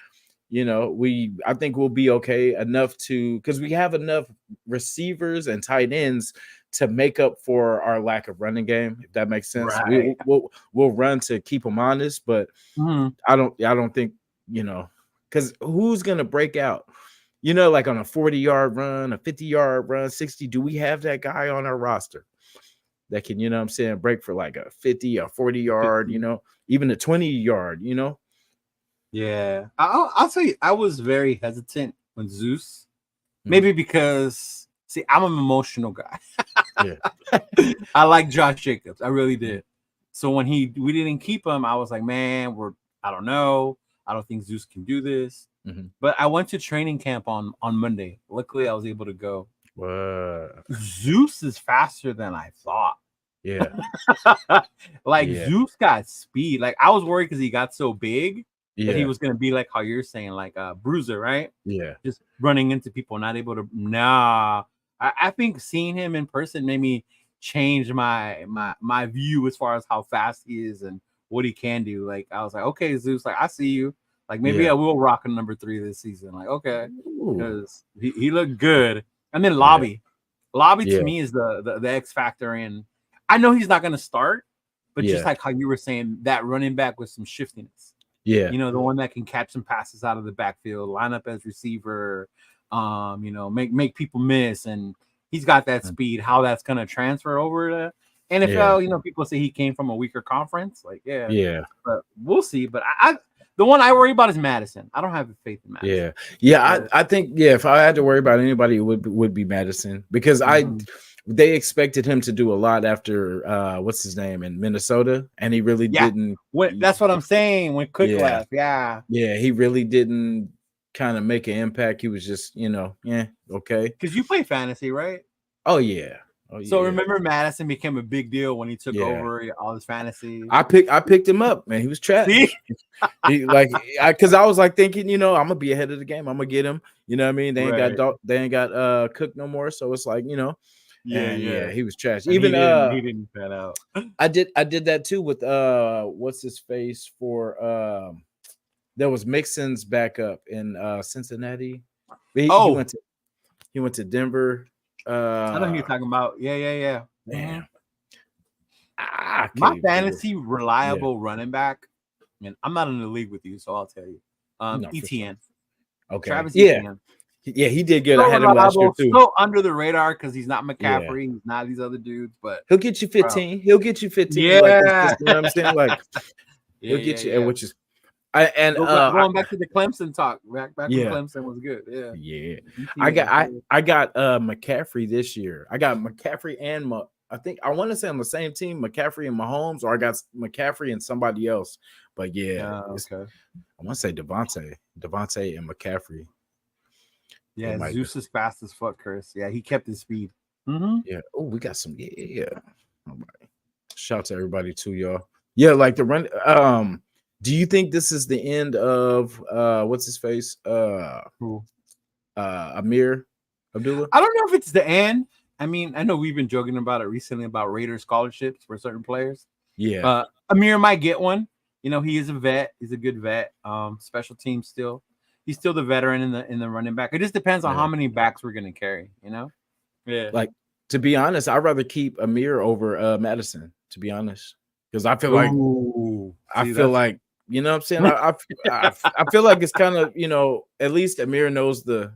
Speaker 1: I think we'll be okay enough because we have enough receivers and tight ends to make up for our lack of running game, if that makes sense.
Speaker 2: Right.
Speaker 1: We'll run to keep them honest, but
Speaker 2: Mhm.
Speaker 1: I don't think, because who's gonna break out? Like on a 40-yard run, a 50-yard run, 60. Do we have that guy on our roster that can, what I'm saying, break for like a 50 or 40-yard,
Speaker 2: 50.
Speaker 1: even a 20-yard,
Speaker 2: Yeah. I'll tell you, I was very hesitant when Zeus.
Speaker 1: Mhm.
Speaker 2: Maybe because I'm an emotional guy.
Speaker 1: Yeah.
Speaker 2: I like Josh Jacobs. I really
Speaker 1: Mhm.
Speaker 2: did. So when we didn't keep him, I was like, man, I don't know. I don't think Zeus can do this.
Speaker 1: Mhm.
Speaker 2: But I went to training camp on Monday. Luckily, I was able to go.
Speaker 1: What?
Speaker 2: Zeus is faster than I thought.
Speaker 1: Yeah.
Speaker 2: Like
Speaker 1: Yeah.
Speaker 2: Zeus got speed. Like I was worried because he got so big that he
Speaker 1: Yeah.
Speaker 2: was gonna be like how you're saying, like a bruiser, right?
Speaker 1: Yeah.
Speaker 2: Just running into people, not able to. Nah, I think seeing him in person made me change my view as far as how fast he is and what he can do. Like I was like, okay, Zeus, like I see you. Like maybe
Speaker 1: Yeah.
Speaker 2: I will rock a number 3 this season. Like okay,
Speaker 1: Ooh.
Speaker 2: because he looked good. And then
Speaker 1: Yeah.
Speaker 2: Lobby
Speaker 1: Yeah.
Speaker 2: to me is the X factor. And I know he's not gonna start, but just
Speaker 1: Yeah.
Speaker 2: like how you were saying, that running back with some shiftiness.
Speaker 1: Yeah.
Speaker 2: The one that can catch some passes out of the backfield, line up as receiver, make people miss, and he's got that speed. How that's gonna transfer over to NFL? People say he came from a weaker conference, like
Speaker 1: Yeah.
Speaker 2: but we'll see. But the one I worry about is Madison. I don't have faith in Madison.
Speaker 1: Yeah. I think if I had to worry about anybody, it would be Madison because they expected him to do a lot after what's his name in Minnesota, and he really didn't.
Speaker 2: That's what I'm saying. When Cook left,
Speaker 1: he really didn't kind of make an impact. He was just, okay.
Speaker 2: Because you play fantasy, right?
Speaker 1: Oh yeah. Oh
Speaker 2: So
Speaker 1: yeah.
Speaker 2: remember, Madison became a big deal when he took over all his fantasy.
Speaker 1: I picked him up, man. He was trash. He because I was like thinking, I'm gonna be ahead of the game. I'm gonna get him. You know what I mean? They ain't got Cook no more, so it's like yeah, he was trash.
Speaker 2: And
Speaker 1: even
Speaker 2: he didn't pan out.
Speaker 1: I did that too with what's his face for there was Mixon's backup in Cincinnati. He went to Denver.
Speaker 2: I know who you're talking about. Yeah.
Speaker 1: Man.
Speaker 2: My fantasy reliable running back. I mean, I'm not in the league with you, so I'll tell you. ETN.
Speaker 1: Okay.
Speaker 2: Travis Etienne.
Speaker 1: Yeah, he did good.
Speaker 2: So
Speaker 1: I had him last year too.
Speaker 2: Still under the radar because he's not McCaffrey. He's not these other dudes, but
Speaker 1: he'll get you 15. He'll get you 15.
Speaker 2: Yeah,
Speaker 1: like, you know what I'm saying? Like he'll get you, which is
Speaker 2: going back to the Clemson talk. Back when Clemson was good. Yeah.
Speaker 1: I got McCaffrey this year. I got McCaffrey and I want to say on the same team, McCaffrey and Mahomes, or I got McCaffrey and somebody else. But I want to say Davante and McCaffrey.
Speaker 2: Yeah, Zeus is fast as fuck, Chris. Yeah, he kept his speed.
Speaker 1: Yeah. Oh, we got some. Yeah. All right. Shout out to everybody too, y'all. Yeah, like the run. Do you think this is the end of what's his face? Amir Abdullah?
Speaker 2: I don't know if it's the end. I mean, I know we've been joking about it recently about Raiders scholarships for certain players.
Speaker 1: Yeah.
Speaker 2: Amir might get one. He is a vet. He's a good vet. Special team still. He's still the veteran in the running back. It just depends on how many backs we're gonna carry, Yeah.
Speaker 1: Like, to be honest, I'd rather keep Amir over Madison, to be honest. Because I feel like you know what I'm saying? I feel like it's kind of, at least Amir knows the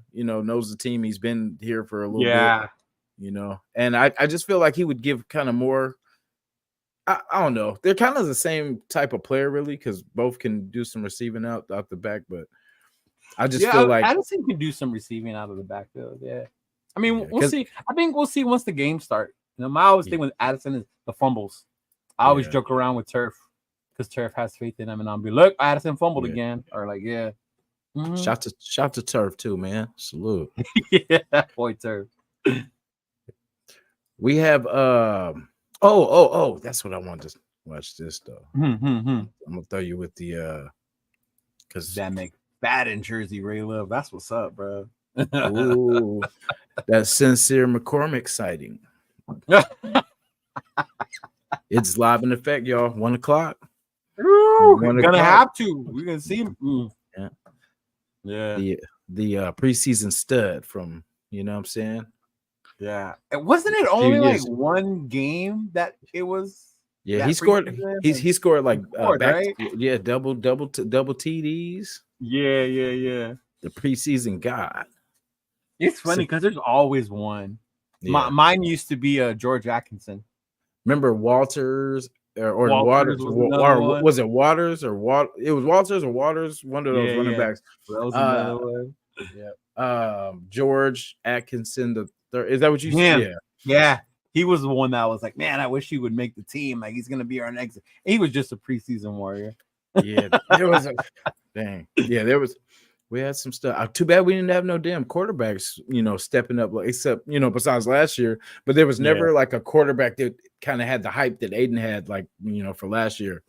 Speaker 1: team. He's been here for a little bit, and I just feel like he would give kind of more. I don't know. They're kind of the same type of player, really, because both can do some receiving out the back, but I just feel like
Speaker 2: Addison can do some receiving out of the backfield. Yeah. I mean, we'll see. I think we'll see once the game starts. My always thing with Addison is the fumbles. I always joke around with Turf because Turf has faith in him, and I'll be, look, Addison fumbled again, or like,
Speaker 1: Shout to Turf too, man. Salute.
Speaker 2: Yeah, boy, Turf.
Speaker 1: We have that's what I wanted to watch this though. I'm gonna throw you with the because
Speaker 2: that make bad in Jersey, Ray Love. That's what's up, bro.
Speaker 1: Ooh, that Sincere McCormick sighting. It's live in effect, y'all. 1 o'clock.
Speaker 2: We're gonna have to. We're gonna see him. Yeah.
Speaker 1: The preseason stud from, you know what I'm saying?
Speaker 2: Yeah. Wasn't it only like one game that it was?
Speaker 1: Yeah, he scored. He scored like right? Double TDs.
Speaker 2: Yeah.
Speaker 1: The preseason god.
Speaker 2: It's funny because there's always one. Yeah. Mine used to be George Atkinson.
Speaker 1: Remember Walters or Waters? Was it Waters or Wat? It was Walters or Waters. One of those running backs.
Speaker 2: That was another one.
Speaker 1: Yeah. George Atkinson the third. Is that what you said?
Speaker 2: Yeah. He was the one that was like, man, I wish he would make the team. Like, he's gonna be our next. He was just a preseason warrior.
Speaker 1: Yeah, there was a dang. Yeah, there was. We had some stuff. Too bad we didn't have no damn quarterbacks, stepping up, except, besides last year. But there was never like a quarterback that kind of had the hype that Aiden had, like, for last year.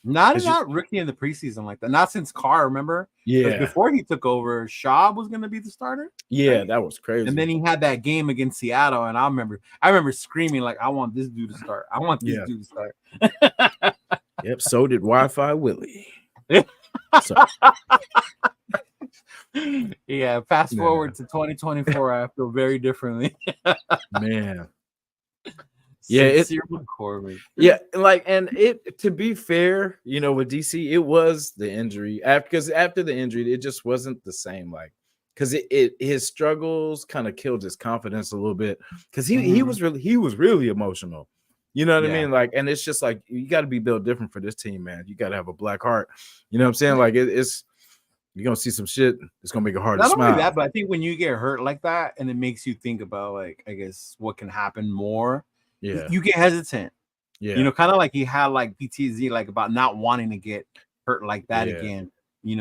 Speaker 2: Not rookie in the preseason like that. Not since Carr, remember?
Speaker 1: Yeah.
Speaker 2: Before he took over, Shaw was going to be the starter.
Speaker 1: Yeah, right? That was crazy.
Speaker 2: And then he had that game against Seattle, and I remember screaming like, I want this dude to start. I want this dude to start.
Speaker 1: Yep. So did Wi-Fi Willie.
Speaker 2: Yeah, fast forward to 2024, I feel very differently.
Speaker 1: Man. Yeah, it's
Speaker 2: McCormick.
Speaker 1: Yeah, and it, to be fair, with DC, it was the injury. Because after the injury, it just wasn't the same. Like, because his struggles kind of killed his confidence a little bit. Because he was really emotional. You know what I mean? Like, and it's just like, you got to be built different for this team, man. You got to have a black heart. You know what I'm saying? Like, it's you're gonna see some shit. It's gonna make it hard to smile.
Speaker 2: Not only that, but I think when you get hurt like that, and it makes you think about, like, I guess what can happen more.
Speaker 1: Yeah,
Speaker 2: you get hesitant.
Speaker 1: Yeah,
Speaker 2: kind of like he had like PTSD, like about not wanting to get hurt like that again.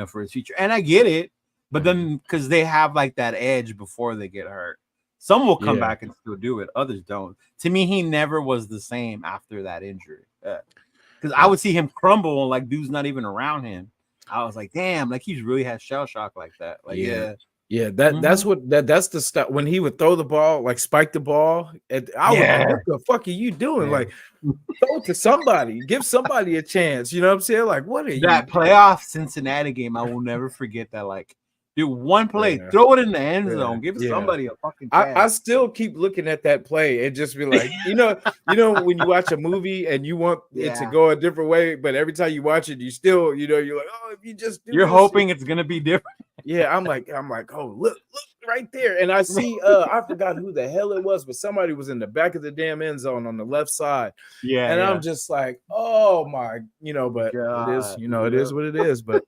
Speaker 2: For his future, and I get it. But then because they have like that edge before they get hurt, Some will come back and still do it. Others don't. To me, he never was the same after that injury. Because I would see him crumble and like dude's not even around him. I was like, damn, like he's really had shell shock like that. Like,
Speaker 1: that's the stuff when he would throw the ball, like spike the ball. And I would like, what the fuck are you doing? Like, throw it to somebody, give somebody a chance. You know what I'm saying? Like, what are you?
Speaker 2: That playoff Cincinnati game, I will never forget that. Like, dude, one play, throw it in the end zone, give somebody a fucking chance.
Speaker 1: I still keep looking at that play and just be like, you know, when you watch a movie and you want it to go a different way, but every time you watch it, you still, you're like, oh, if you just do
Speaker 2: you're hoping it's gonna be different.
Speaker 1: Yeah, I'm like, oh, look right there. And I see I forgot who the hell it was, but somebody was in the back of the damn end zone on the left side.
Speaker 2: Yeah.
Speaker 1: And I'm just like, oh my, but
Speaker 2: God,
Speaker 1: it is, it is what it is. But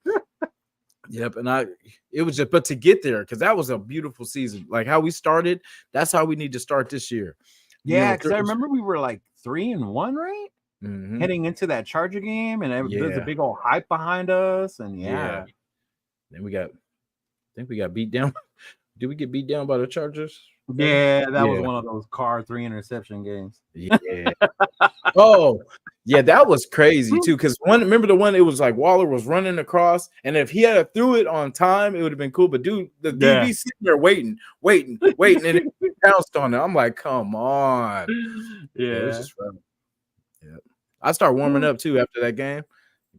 Speaker 1: yep, and it was just, but to get there, because that was a beautiful season. Like how we started, that's how we need to start this year.
Speaker 2: Yeah, because I remember we were like 3-1, right? Mm-hmm. Heading into that Charger game, and there's a big old hype behind us, and
Speaker 1: then I think we got beat down. Did we get beat down by the Chargers?
Speaker 2: Yeah, that was one of those 3 interception games.
Speaker 1: Yeah. Oh, yeah, that was crazy too. Because remember the one, it was like Waller was running across, and if he had threw it on time, it would have been cool. But dude, the DB sitting there waiting, and it pounced on it. I'm like, come on.
Speaker 2: Yeah,
Speaker 1: it was just fun. Yeah, I start warming up too after that game,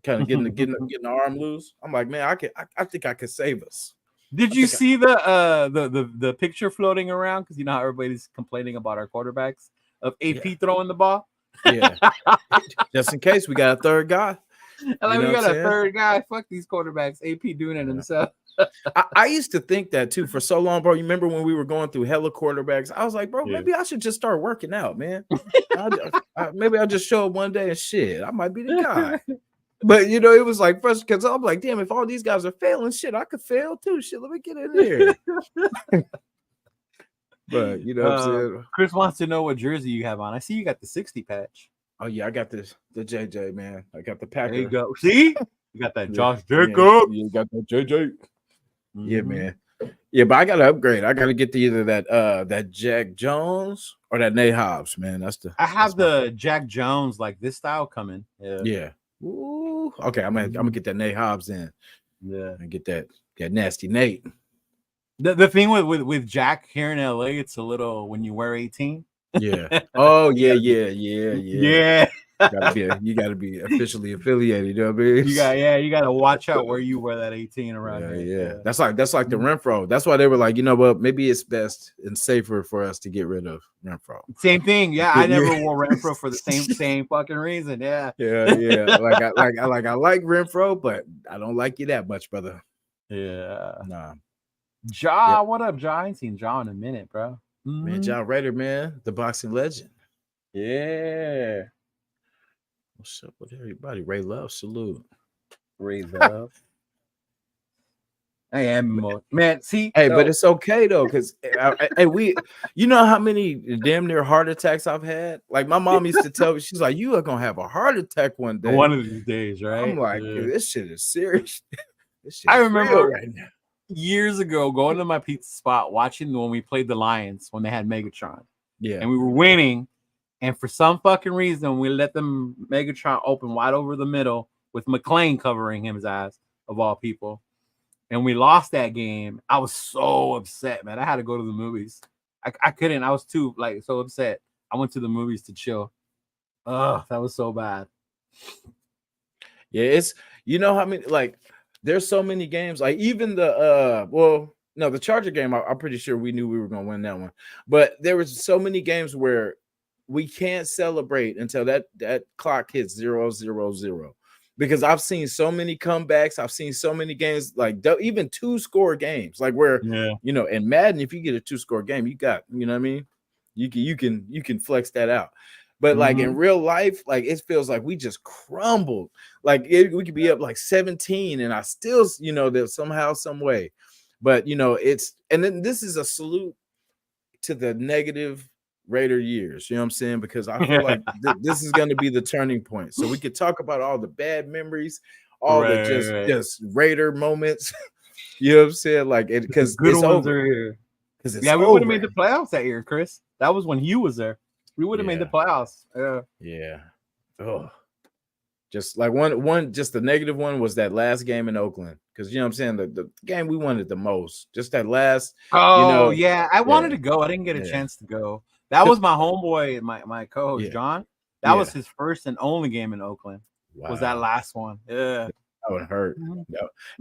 Speaker 1: kind of getting the arm loose. I'm like, man, I think I could save us.
Speaker 2: Did you see the picture floating around? Because you know how everybody's complaining about our quarterbacks of AP throwing the ball.
Speaker 1: Yeah, just in case we got a third guy.
Speaker 2: Like we got a third guy. Fuck these quarterbacks. AP doing it himself.
Speaker 1: I used to think that too for so long, bro. You remember when we were going through hella quarterbacks? I was like, bro, maybe I should just start working out, man. Maybe I'll just show up one day and shit. I might be the guy. But it was like first because I'm like, damn, if all these guys are failing, shit, I could fail too. Shit, let me get in there. But what I'm saying?
Speaker 2: Chris wants to know what jersey you have on. I see you got the 60 patch.
Speaker 1: Oh yeah, I got the JJ, man. I got the Packer.
Speaker 2: There you go. See, you got that Josh Jacob.
Speaker 1: Yeah, you got that JJ. Mm-hmm. Yeah, man. Yeah, but I gotta upgrade. I gotta get to either that Jack Jones or that Nate Hobbs, man.
Speaker 2: I have the Jack Jones like this style coming.
Speaker 1: Yeah. Ooh, okay, I'm gonna get that Nate Hobbs in.
Speaker 2: Yeah,
Speaker 1: and get that nasty Nate.
Speaker 2: The thing with Jack here in LA, it's a little when you wear 18.
Speaker 1: Yeah. Oh yeah. You gotta be officially affiliated. You know what I mean?
Speaker 2: You gotta watch out where you wear that 18 around here.
Speaker 1: Yeah. That's like the Renfro. That's why they were like, maybe it's best and safer for us to get rid of Renfro.
Speaker 2: Same thing. Yeah, I never wore Renfro for the same fucking reason. Yeah.
Speaker 1: Like I like Renfro, but I don't like you that much, brother.
Speaker 2: Yeah.
Speaker 1: Nah.
Speaker 2: What up, Ja? I ain't seen Ja in a minute, bro.
Speaker 1: Man, Ja Rader, man, the boxing legend.
Speaker 2: Yeah.
Speaker 1: What's up with everybody? Ray Love, salute.
Speaker 2: Ray Love. I am, man. See,
Speaker 1: but it's okay though, because we, how many damn near heart attacks I've had. Like my mom used to tell me, she's like, "You are gonna have a heart attack one day,
Speaker 2: one of these days, right?"
Speaker 1: I'm like, this shit is serious.
Speaker 2: I remember right now. Years ago, going to my pizza spot, watching when we played the Lions when they had Megatron.
Speaker 1: Yeah.
Speaker 2: And we were winning. And for some fucking reason, we let them Megatron open wide over the middle with McClain covering his eyes, of all people. And we lost that game. I was so upset, man. I had to go to the movies. I couldn't. I was too, so upset. I went to the movies to chill. Ugh, that was so bad.
Speaker 1: Yeah, it's, how many, there's so many games, like even the Charger game, I'm pretty sure we knew we were going to win that one. But there was so many games where we can't celebrate until that clock hits 0-0-0. Because I've seen so many comebacks. I've seen so many games, even 2-score games, where, in Madden, if you get a 2-score game, you got, what I mean? You can flex that out. But in real life, it feels like we just crumbled. We could be up 17, and I still, there's somehow, some way. But and then this is a salute to the negative Raider years. You know what I'm saying? Because I feel like this is going to be the turning point. So we could talk about all the bad memories, all the just Raider moments. You know what I'm saying? Because
Speaker 2: it's
Speaker 1: over.
Speaker 2: Here.
Speaker 1: because it's
Speaker 2: we would
Speaker 1: over.
Speaker 2: have made the playoffs that year, Chris. That was when Hugh was there. We would have made the playoffs.
Speaker 1: Yeah. Oh, just like one, just the negative one was that last game in Oakland. Because, you know what I'm saying? The game we wanted the most. Just that last,
Speaker 2: Oh, yeah. I wanted to go. I didn't get a chance to go. That was my homeboy, my co-host, John. That was his first and only game in Oakland. Wow. Was that last one. Yeah.
Speaker 1: That would hurt. No.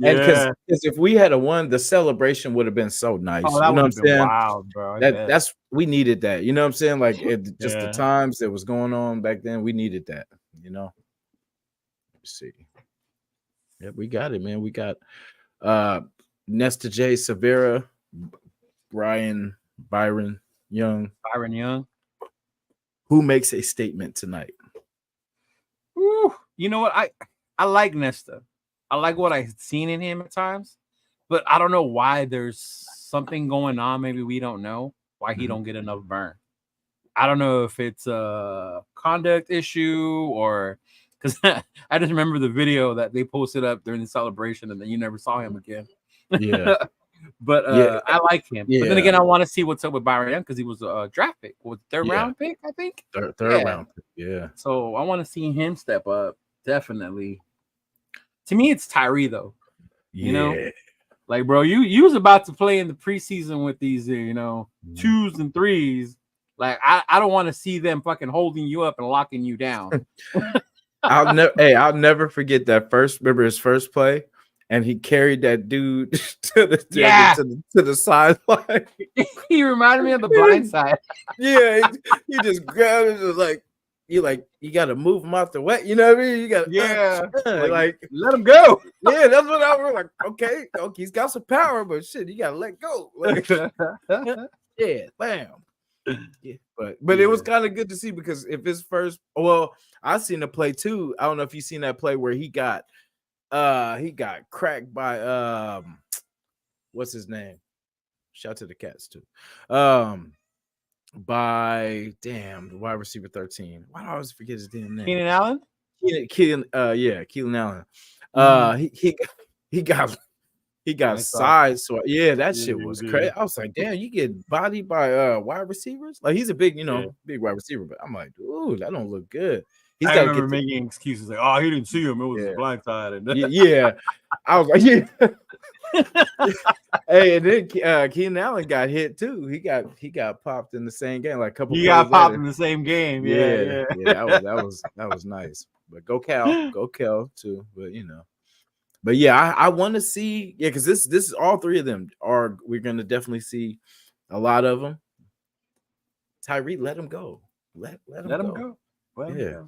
Speaker 1: And because if we had won, the celebration would have been so nice.
Speaker 2: Oh, that
Speaker 1: you know what I'm saying?
Speaker 2: Wild, bro.
Speaker 1: That's we needed that. You know what I'm saying? Like just the times that was going on back then, we needed that. You know. Let's see. Yeah, we got it, man. We got Nesta J, Severa, Byron Young.
Speaker 2: Byron Young.
Speaker 1: Who makes a statement tonight?
Speaker 2: Woo. You know what? I like Nesta. I like what I've seen in him at times, but I don't know why there's something going on. Maybe we don't know why he don't get enough burn. I don't know if it's a conduct issue or because I just remember the video that they posted up during the celebration and then you never saw him again.
Speaker 1: Yeah.
Speaker 2: But I like him. Yeah. But then again, I want to see what's up with Byron Young because he was a draft pick, third round pick, I think.
Speaker 1: Third round pick, yeah.
Speaker 2: So I want to see him step up, definitely. To me, it's Tyree though. You know, like bro, you was about to play in the preseason with these, 2s and 3s. Like I don't want to see them fucking holding you up and locking you down.
Speaker 1: I'll never forget that remember his first play, and he carried that dude to the sideline.
Speaker 2: He reminded me of the Blind Side.
Speaker 1: Yeah, he just grabbed it, like you got to move him off the way. You know what I mean? You got
Speaker 2: like let him go.
Speaker 1: Yeah, that's what I was like. Okay, he's got some power, but shit, you got to let go. Like, bam. Yeah, but it was kind of good to see because if his first, I seen the play too. I don't know if you seen that play where he got cracked by what's his name? Shout out to the Cats too. By the wide receiver 13. Why do I always forget his damn name?
Speaker 2: Keenan Allen.
Speaker 1: Keelan Allen. He got size. So that shit was crazy. I was like, damn, you get bodied by wide receivers. Like he's a big, big wide receiver, but I'm like, ooh, that don't look good.
Speaker 2: I remember making excuses like, oh, he didn't see him. It was his blind side. And
Speaker 1: I was like, Hey, and then Keenan Allen got hit too. He got popped in the same game, like a couple.
Speaker 2: He got popped in the same game. Yeah.
Speaker 1: That was nice. But go Cal too. But I want to see because this is all three of them we're gonna definitely see a lot of them. Tyree, let him go. Let him go.
Speaker 2: Well,
Speaker 1: yeah.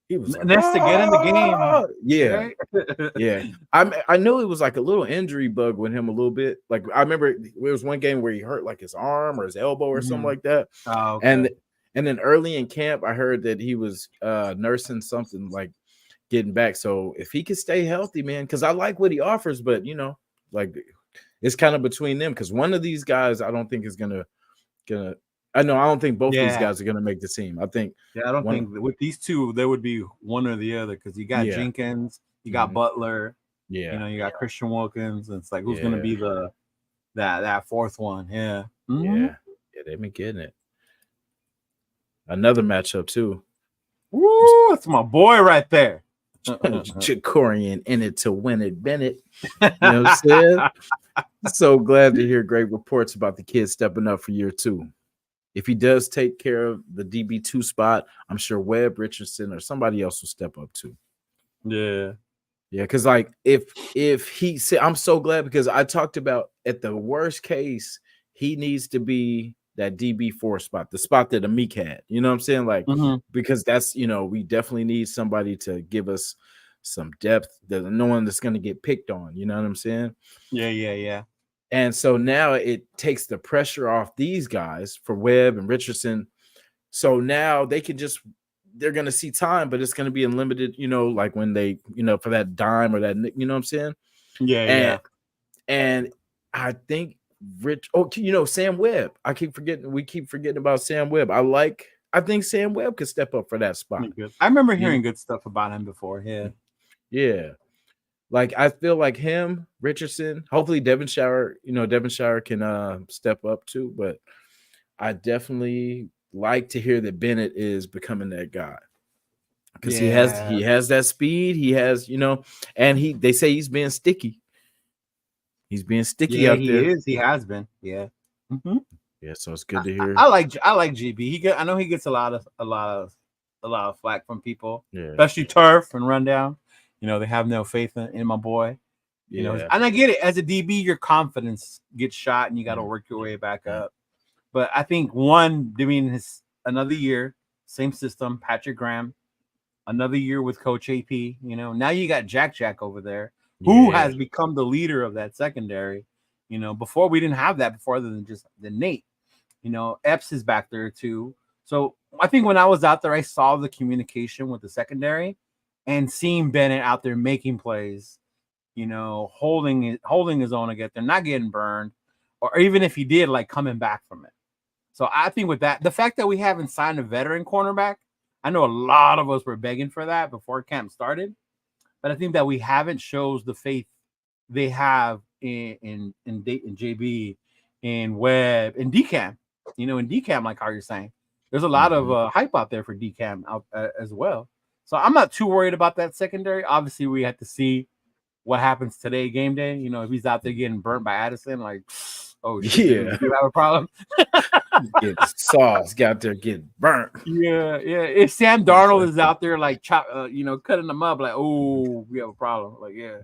Speaker 1: He was like,
Speaker 2: to get in the game.
Speaker 1: Yeah. I know it was like a little injury bug with him a little bit. Like I remember there was one game where he hurt like his arm or his elbow or something like that.
Speaker 2: Oh, okay.
Speaker 1: And then early in camp, I heard that he was nursing something like getting back. So if he could stay healthy, man, because I like what he offers, but like it's kind of between them because one of these guys I don't think is gonna. I don't think both these guys are gonna make the team. I think.
Speaker 2: Yeah, I don't think with these two there would be one or the other because you got Jenkins, you got Butler, you got Christian Wilkins, and it's like who's gonna be that fourth one? Yeah,
Speaker 1: they've been getting it. Another matchup too.
Speaker 2: Woo, that's my boy right there.
Speaker 1: Chikorian in it to win it, Bennett. You know what I'm saying? So glad to hear great reports about the kid stepping up for year 2. If he does take care of the DB2 spot, I'm sure Webb, Richardson, or somebody else will step up too.
Speaker 2: Yeah.
Speaker 1: Because like if he said, I'm so glad because I talked about at the worst case, he needs to be that DB4 spot, the spot that Amik had. You know what I'm saying? Like because that's we definitely need somebody to give us some depth that no one that's going to get picked on. You know what I'm saying?
Speaker 2: Yeah.
Speaker 1: And so now it takes the pressure off these guys for Webb and Richardson. So now they can they're going to see time, but it's going to be unlimited, like when they, for that dime or that, you know what I'm saying?
Speaker 2: Yeah.
Speaker 1: And I think Sam Webb. We keep forgetting about Sam Webb. I think Sam Webb could step up for that spot.
Speaker 2: I remember hearing good stuff about him before. Yeah.
Speaker 1: like I feel like him, Richardson, hopefully Devonshire can step up too, but I definitely like to hear that Bennett is becoming that guy. Because he has that speed, he has, and they say he's being sticky. He's being sticky out there.
Speaker 2: He is. He has been. Yeah. Mm-hmm.
Speaker 1: Yeah, so it's good to hear.
Speaker 2: I like GB. I know he gets a lot of flack from people, especially Turf and Rundown. They have no faith in my boy. And I get it. As a DB, your confidence gets shot, and you got to work your way back up. But I think another year, same system, Patrick Graham, another year with Coach AP. Now you got Jack over there, who has become the leader of that secondary. Before we didn't have that before, other than just the Nate. Epps is back there too. So I think when I was out there, I saw the communication with the secondary, and seeing Bennett out there making plays, holding his own against them, not getting burned, or even if he did, like coming back from it. So I think with that, the fact that we haven't signed a veteran cornerback, I know a lot of us were begging for that before camp started, but I think that we haven't shows the faith they have in JB, in Webb, in DCAM. In DCAM, like how you're saying, there's a lot of hype out there for DCAM out as well. So I'm not too worried about that secondary. Obviously, we have to see what happens today, game day. If he's out there getting burnt by Addison, like, oh shit, you have a problem.
Speaker 1: Get sauce, got there getting burnt.
Speaker 2: Yeah. If Sam Darnold is out there like cutting them up, like, oh, we have a problem. Like, yeah.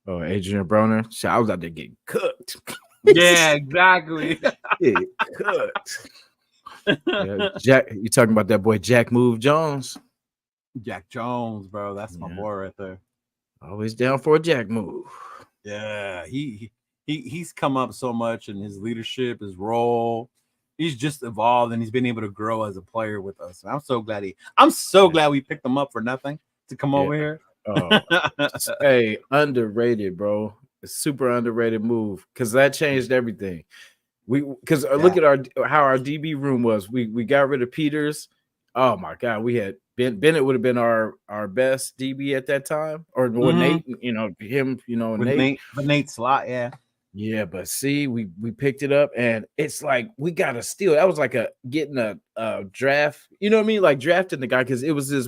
Speaker 1: Oh, Adrian Broner, I was out there getting cooked.
Speaker 2: Yeah, exactly.
Speaker 1: Cooked. Jack, you talking about that boy Jack Move Jones?
Speaker 2: Jack Jones, bro, that's my boy right there.
Speaker 1: Always down for a Jack move.
Speaker 2: Yeah, he's come up so much in his leadership, his role. He's just evolved, and he's been able to grow as a player with us. And I'm so glad we picked him up for nothing to come over here.
Speaker 1: Hey, underrated, bro. It's super underrated move because that changed everything. Look at how our DB room was. We got rid of Peters. Oh my God, we had Bennett would have been our best DB at that time, or Nate, him, and Nate.
Speaker 2: But Nate Slot, yeah.
Speaker 1: Yeah, but see, we picked it up, and it's like we got a steal. That was like getting a draft. You know what I mean? Like drafting the guy because it was his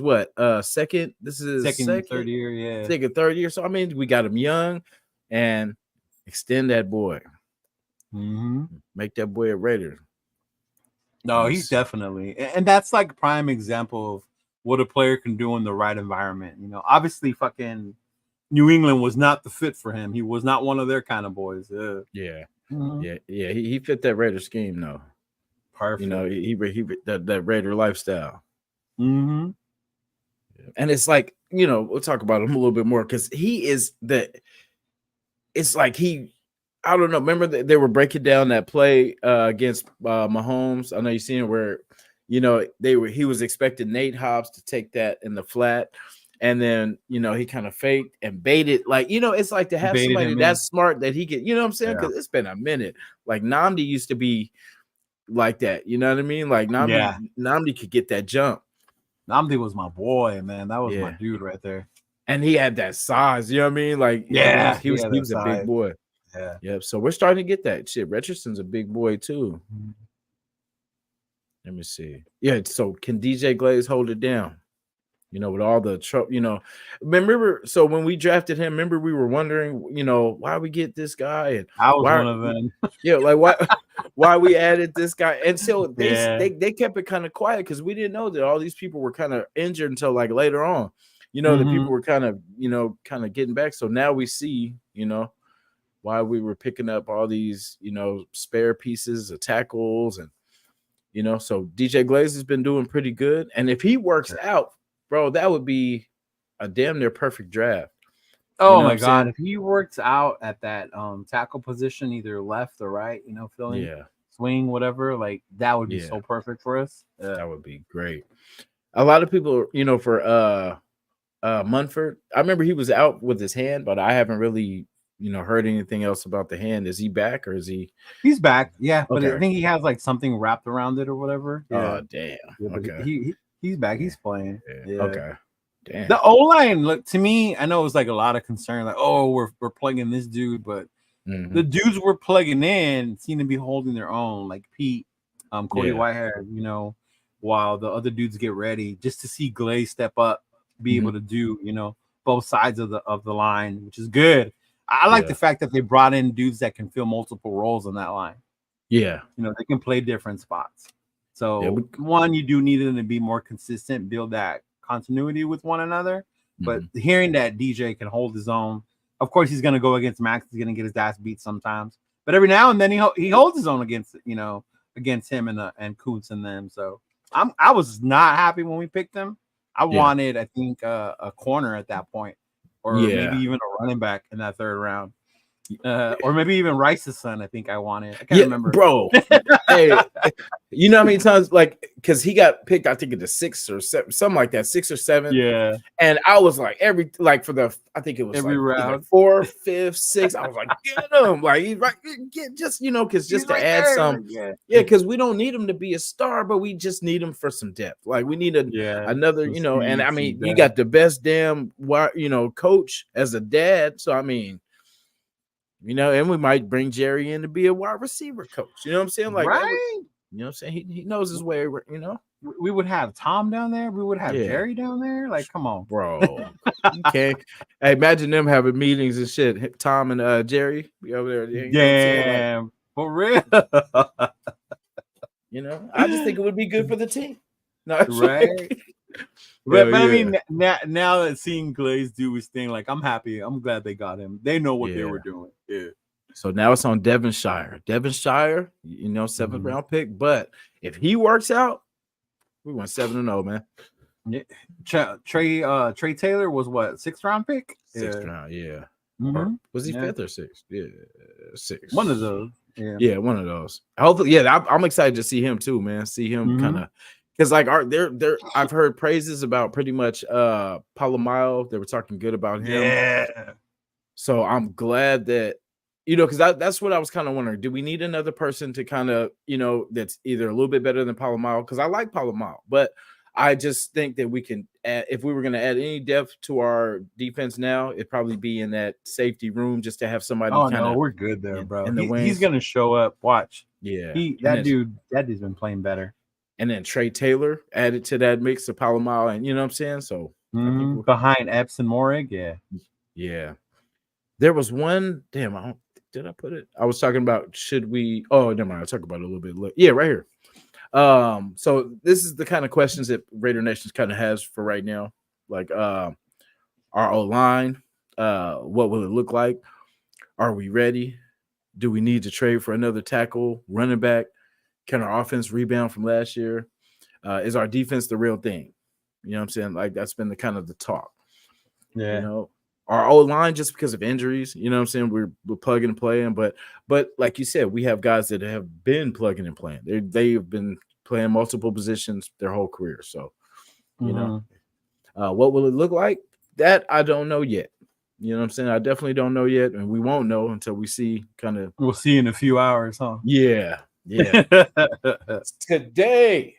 Speaker 1: second. This is his second,
Speaker 2: third year, yeah.
Speaker 1: Second, third year. So I mean, we got him young, and extend that boy.
Speaker 2: Mm-hmm.
Speaker 1: Make that boy a Raider.
Speaker 2: No, he's definitely, and that's like prime example of what a player can do in the right environment. Obviously, fucking New England was not the fit for him. He was not one of their kind of boys.
Speaker 1: Yeah. He fit that Raider scheme though.
Speaker 2: Perfect.
Speaker 1: He that Raider lifestyle.
Speaker 2: Mm-hmm.
Speaker 1: And it's like, we'll talk about him a little bit more because he is it's like I don't know. Remember they were breaking down that play against Mahomes. I know you've seen it where, he was expecting Nate Hobbs to take that in the flat. And then, he kind of faked and baited. Like, it's like to have somebody that's smart that he could, you know what I'm saying? Because it's been a minute. Like Nnamdi used to be like that. You know what I mean? Like Nnamdi could get that jump.
Speaker 2: Nnamdi was my boy, man. That was my dude right there.
Speaker 1: And he had that size. You know what I mean? Like, he was a big boy.
Speaker 2: Yeah.
Speaker 1: Yep. So we're starting to get that shit. Richardson's a big boy too.
Speaker 2: Mm-hmm.
Speaker 1: Let me see. Yeah. So can DJ Glaze hold it down? With all the trouble, remember, so when we drafted him, remember we were wondering, why we get this guy, and
Speaker 2: I was one of them.
Speaker 1: Yeah, like why we added this guy, and so they kept it kind of quiet because we didn't know that all these people were kind of injured until like later on, that people were kind of getting back. So now we see, why we were picking up all these, spare pieces of tackles, and so DJ Glaze has been doing pretty good, and if he works out, bro, that would be a damn near perfect draft.
Speaker 2: Oh my God. If he works out at that tackle position, either left or right, filling swing, whatever, like that would be so perfect for us.
Speaker 1: That would be great. A lot of people, for Munford, I remember he was out with his hand, but I haven't really, heard anything else about the hand. Is he back or is he?
Speaker 2: He's back. Yeah. But I think he has like something wrapped around it or whatever.
Speaker 1: Yeah. Oh, damn.
Speaker 2: Yeah, okay. He's back. He's playing.
Speaker 1: Yeah. Okay. Damn.
Speaker 2: The O line, look to me, I know it was like a lot of concern, like, oh, we're plugging this dude, but the dudes we're plugging in seem to be holding their own, like Pete, Cody Whitehair, you know, while the other dudes get ready, just to see Glaze step up, be able to do, you know, both sides of the line, which is good. I like the fact that they brought in dudes that can fill multiple roles on that line.
Speaker 1: Yeah,
Speaker 2: you know, they can play different spots. So one, you do need them to be more consistent, build that continuity with one another. But hearing that DJ can hold his own, of course he's going to go against Max. He's going to get his ass beat sometimes, but every now and then he holds his own against him and Kuntz and them. So I was not happy when we picked him. I wanted, I think, a corner at that point, or maybe even a running back in that third round. Or maybe even Rice's son. I think I wanted. I can't remember,
Speaker 1: bro. Hey, you know how many times, like, because he got picked, I think in the 6th or 7, something like that, 6th or 7th.
Speaker 2: Yeah,
Speaker 1: and I was like, I think it was
Speaker 2: every round,
Speaker 1: 4th, 5th, 6th. I was like, get him, like he's right, just because just to add some, because we don't need him to be a star, but we just need him for some depth. Like we need another, and I mean, you got the best damn, coach as a dad, so I mean. And we might bring Jerry in to be a wide receiver coach. You know what I'm saying? Like,
Speaker 2: right?
Speaker 1: You know what I'm saying? He knows his way,
Speaker 2: We would have Tom down there. We would have Jerry down there. Like, come on,
Speaker 1: bro. Okay. Hey, imagine them having meetings and shit. Tom and Jerry be over there.
Speaker 2: Yeah, for real.
Speaker 1: I just think it would be good for the team. No,
Speaker 2: right? But I mean, now that seeing Glaze do his thing, like I'm happy. I'm glad they got him. They know what they were doing. Yeah.
Speaker 1: So now it's on Devonshire. 7th round pick. But if he works out, we went 7-0, man.
Speaker 2: Yeah. Trey Taylor was what, 6th round pick?
Speaker 1: 6th round, yeah. Or was he 5th or 6th? Yeah, 6th.
Speaker 2: One of those.
Speaker 1: Yeah, one of those. Hopefully, I'm excited to see him too, man. See him kind of. Because like I've heard praises about pretty much Palomino. They were talking good about him.
Speaker 2: Yeah.
Speaker 1: So I'm glad that because that's what I was kind of wondering. Do we need another person to kind of that's either a little bit better than Palomino? Because I like Palomino, but I just think that we can add, if we were going to add any depth to our defense now, it'd probably be in that safety room just to have somebody.
Speaker 2: Oh no, we're good there, bro. He's going to show up. Watch.
Speaker 1: Yeah,
Speaker 2: that dude's been playing better.
Speaker 1: And then Trey Taylor added to that mix of Palomino, and you know what I'm saying? So
Speaker 2: behind Epps and Morig,
Speaker 1: yeah. There was one. Damn, did I put it? I was talking about should we? Oh, never mind. I'll talk about it a little bit. Yeah, right here. So this is the kind of questions that Raider Nation kind of has for right now. Like, our O-line, what will it look like? Are we ready? Do we need to trade for another tackle, running back? Can our offense rebound from last year? Is our defense the real thing? You know what I'm saying? Like that's been the kind of the talk.
Speaker 2: Yeah.
Speaker 1: Our O-line just because of injuries, you know what I'm saying? We're plugging and playing, but like you said, we have guys that have been plugging and playing. They've been playing multiple positions their whole career. So, what will it look like? That I don't know yet. You know what I'm saying? I definitely don't know yet, and we won't know until we see
Speaker 2: We'll see in a few hours, huh?
Speaker 1: Yeah. Today.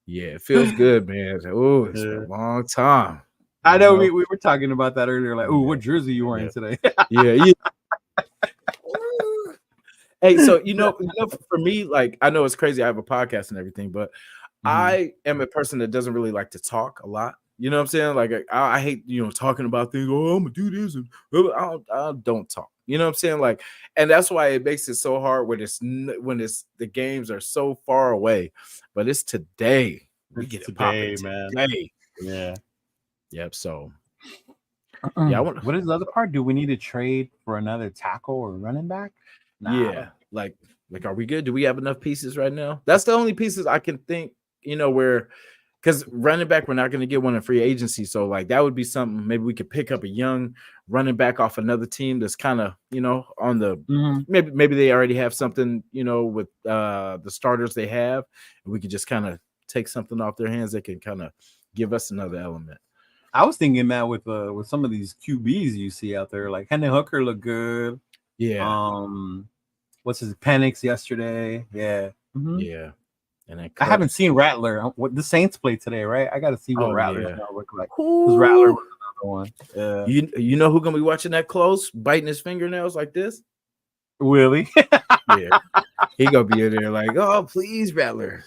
Speaker 1: Yeah, it feels good, man. It's been a long time.
Speaker 2: I know we were talking about that earlier. Like, what jersey you wearing today?
Speaker 1: Yeah. Hey, so for me, like I know it's crazy. I have a podcast and everything, but I am a person that doesn't really like to talk a lot. You know what I'm saying? Like I hate talking about things. Oh, I'm gonna do this, and I don't talk. You know what I'm saying? Like, and that's why it makes it so hard when the games are so far away. But it's today. We get it popping
Speaker 2: man.
Speaker 1: Today.
Speaker 2: Yeah.
Speaker 1: Yep. So,
Speaker 2: what is the other part? Do we need to trade for another tackle or running back?
Speaker 1: Nah, yeah. Like, are we good? Do we have enough pieces right now? That's the only pieces I can think. Where. Because running back, we're not going to get one in free agency. So, like, that would be something. Maybe we could pick up a young running back off another team that's kind of, on the maybe they already have something, with the starters they have. And we could just kind of take something off their hands that can kind of give us another element.
Speaker 2: I was thinking that with some of these QBs you see out there, like Hendon Hooker looked good.
Speaker 1: Yeah.
Speaker 2: What's his Penix yesterday? Yeah.
Speaker 1: Yeah. And then
Speaker 2: I haven't seen Rattler. What the Saints play today, right? I got to see what Rattler's gonna look like. Because Rattler was another one.
Speaker 1: You know who gonna be watching that close, biting his fingernails like this?
Speaker 2: Willie.
Speaker 1: Yeah, he gonna be in there like, oh please, Rattler.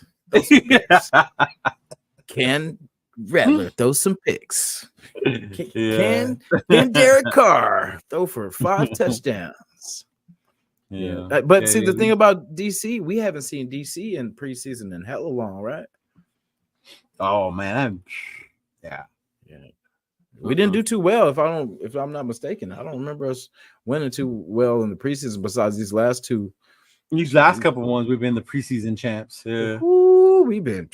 Speaker 1: Can Rattler throw some picks? Can Derek Carr throw for 5 touchdowns? Yeah. But see, the thing about DC, we haven't seen DC in preseason in hella long, right?
Speaker 2: Oh man,
Speaker 1: yeah. We didn't do too well, if I'm not mistaken. I don't remember us winning too well in the preseason. Besides these last two,
Speaker 2: couple of ones, we've been the preseason champs. Yeah,
Speaker 1: we've been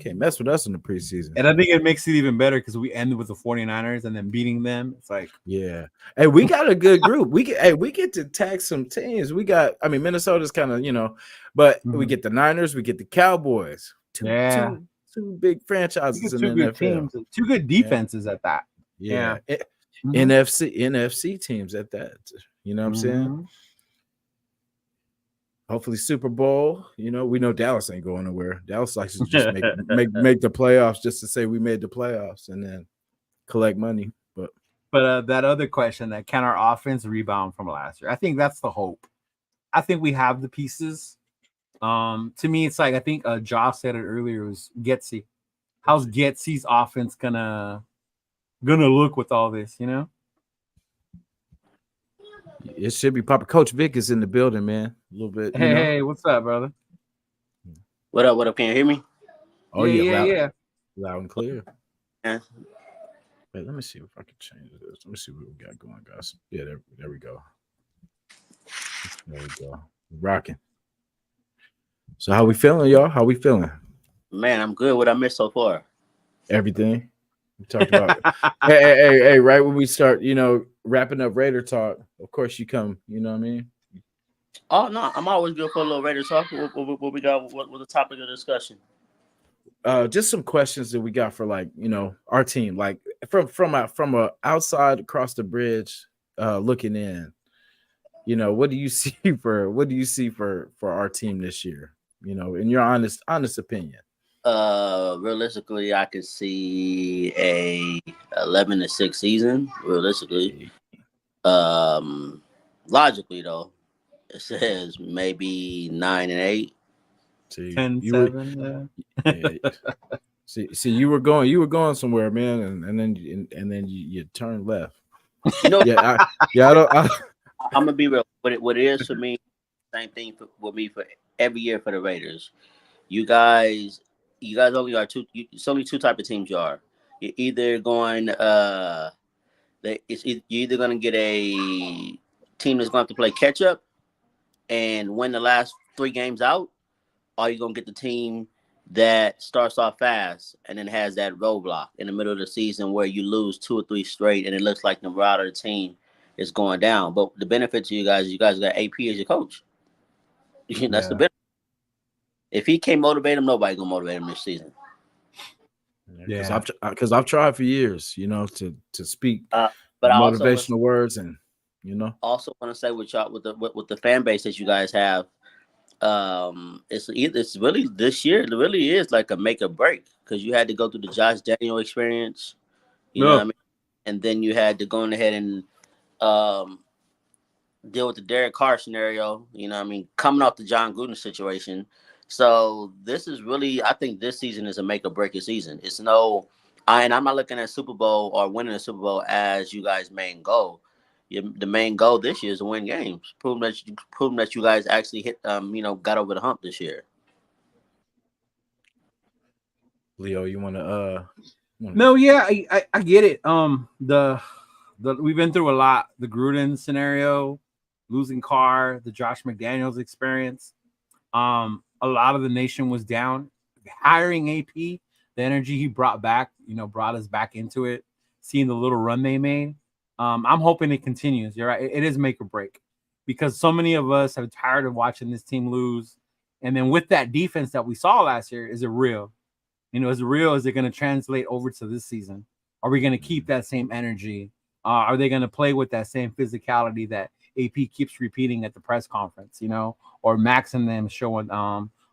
Speaker 1: can't mess with us in the preseason.
Speaker 2: And I think it makes it even better because we ended with the 49ers and then beating them. It's like,
Speaker 1: yeah, hey, we got a good group. We get to tag some teams. We got, I mean, Minnesota's kind of but we get the Niners, we get the Cowboys. Two big franchises in the NFL.
Speaker 2: Teams, 2 good defenses at that.
Speaker 1: Yeah. NFC teams at that. You know what I'm saying? Hopefully Super Bowl. We know Dallas ain't going nowhere. Dallas likes to just make the playoffs just to say we made the playoffs and then collect money. But
Speaker 2: that other question, that can our offense rebound from last year? I think that's the hope. I think we have the pieces. To me, it's like, I think Josh said it earlier, was Getsy. How's Getsy's offense gonna look with all this,
Speaker 1: It should be proper. Coach Vic is in the building, man. A little bit.
Speaker 2: Hey, what's up, brother?
Speaker 3: What up? Can you hear me?
Speaker 1: Oh yeah. Loud and clear.
Speaker 3: Yeah.
Speaker 1: Wait, let me see if I can change this. Let me see what we got going, guys. Yeah, there we go. There we go. Rocking. So how we feeling, y'all? How we feeling?
Speaker 3: Man, I'm good. What I missed so far?
Speaker 1: Everything. We talked about hey, right when we start, wrapping up Raider talk, of course you come, you know what I mean?
Speaker 3: Oh no, I'm always good for a little Raider talk. What we got? What was the topic of discussion?
Speaker 1: Just some questions that we got for our team, like from a outside across the bridge, looking in. What do you see for our team this year? In your honest opinion.
Speaker 3: Realistically, I could see a 11-6 season. Realistically, logically though, it says maybe 9-8.
Speaker 2: 10-7.
Speaker 1: See, you were going somewhere, man, and then you turned left. I don't.
Speaker 3: I'm gonna be real. What it is for me, same thing with me for every year for the Raiders. You guys only are two. It's only 2 type of teams you are. You're either going. You're either going to get a team that's going to have to play catch up and win the last 3 games out, or you're going to get the team that starts off fast and then has that roadblock in the middle of the season where you lose 2 or 3 straight and it looks like the route of the team is going down. But the benefit to you guys got AP as your coach. That's the benefit. If he can't motivate him, nobody gonna motivate him this season.
Speaker 1: Yeah, because I've tried for years, to speak
Speaker 3: but
Speaker 1: motivational words, and
Speaker 3: Also want to say with y'all, with the fan base that you guys have, it's really this year. It really is like a make or break because you had to go through the Josh Daniel experience, you know what I mean, and then you had to go ahead and deal with the Derek Carr scenario. You know what I mean, coming off the John Gruden situation. So this is really, I think this season is a make or break season. It's and I'm not looking at Super Bowl or winning a Super Bowl as you guys' main goal. The main goal this year is to win games, proving that you guys actually hit, got over the hump this year.
Speaker 1: Leo, you want to?
Speaker 2: No, yeah, I get it. We've been through a lot. The Gruden scenario, losing Carr, the Josh McDaniels experience. A lot of the nation was down. Hiring AP, the energy he brought back, brought us back into it. Seeing the little run they made, I'm hoping it continues. You're right. It is make or break because so many of us are tired of watching this team lose. And then with that defense that we saw last year, is it real? Is it real? Is it going to translate over to this season? Are we going to keep that same energy? Are they going to play with that same physicality that AP keeps repeating at the press conference, or Max and them showing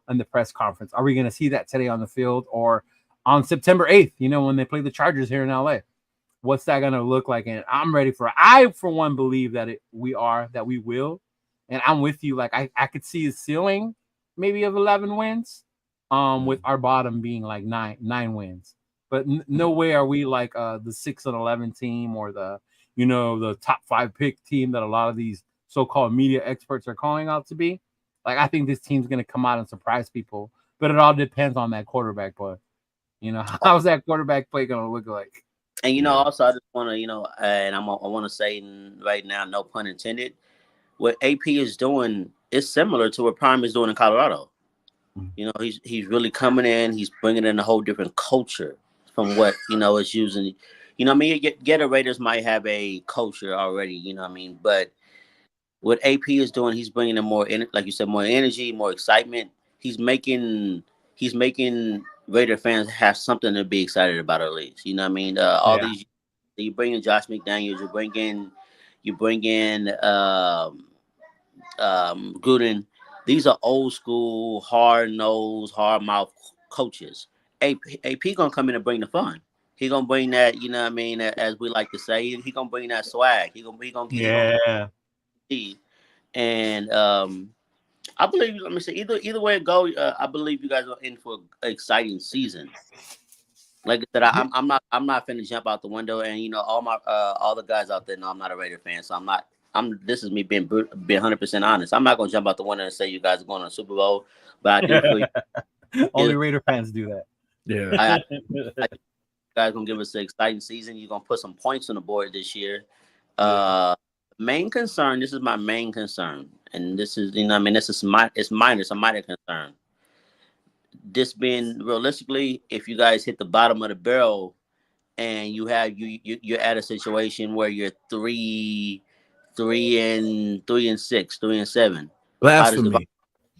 Speaker 2: in the press conference. Are we going to see that today on the field or on September 8th, when they play the Chargers here in LA? What's that going to look like? And I'm ready for it. I, for one, believe that we will. And I'm with you. Like, I could see a ceiling maybe of 11 wins with our bottom being like nine wins. But no way are we like the 6-11 team or the top 5 pick team that a lot of these so-called media experts are calling out to be. Like, I think this team's going to come out and surprise people, but it all depends on that quarterback play. How's that quarterback play going to look like?
Speaker 3: And also I just want to, and I want to say right now, no pun intended, what AP is doing is similar to what Prime is doing in Colorado. He's really coming in. He's bringing in a whole different culture from what is using. Gator Raiders might have a culture already. But what AP is doing, he's bringing in more, like you said, more energy, more excitement. He's making Raider fans have something to be excited about, at least. All these, you bring in Josh McDaniels, you bring in Gruden. These are old school, hard nosed, hard mouth coaches. AP gonna come in and bring the fun. He gonna bring that, as we like to say, he gonna bring that swag. He gonna get and I believe. Let me say, either way it goes, I believe you guys are in for an exciting season. Like I said, I'm not finna jump out the window, and all the guys out there know I'm not a Raider fan, so I'm not. This is me being 100% honest. I'm not gonna jump out the window and say you guys are going to the Super Bowl, but I do feel
Speaker 2: only Raider fans do that.
Speaker 1: Yeah,
Speaker 3: you guys gonna give us an exciting season. You're gonna put some points on the board this year. Main concern. This is my main concern, and this is this is it's minor. It's a minor concern. This being realistically, if you guys hit the bottom of the barrel, and you're at a situation where you're 3-6, 3-7.
Speaker 1: blasphemy.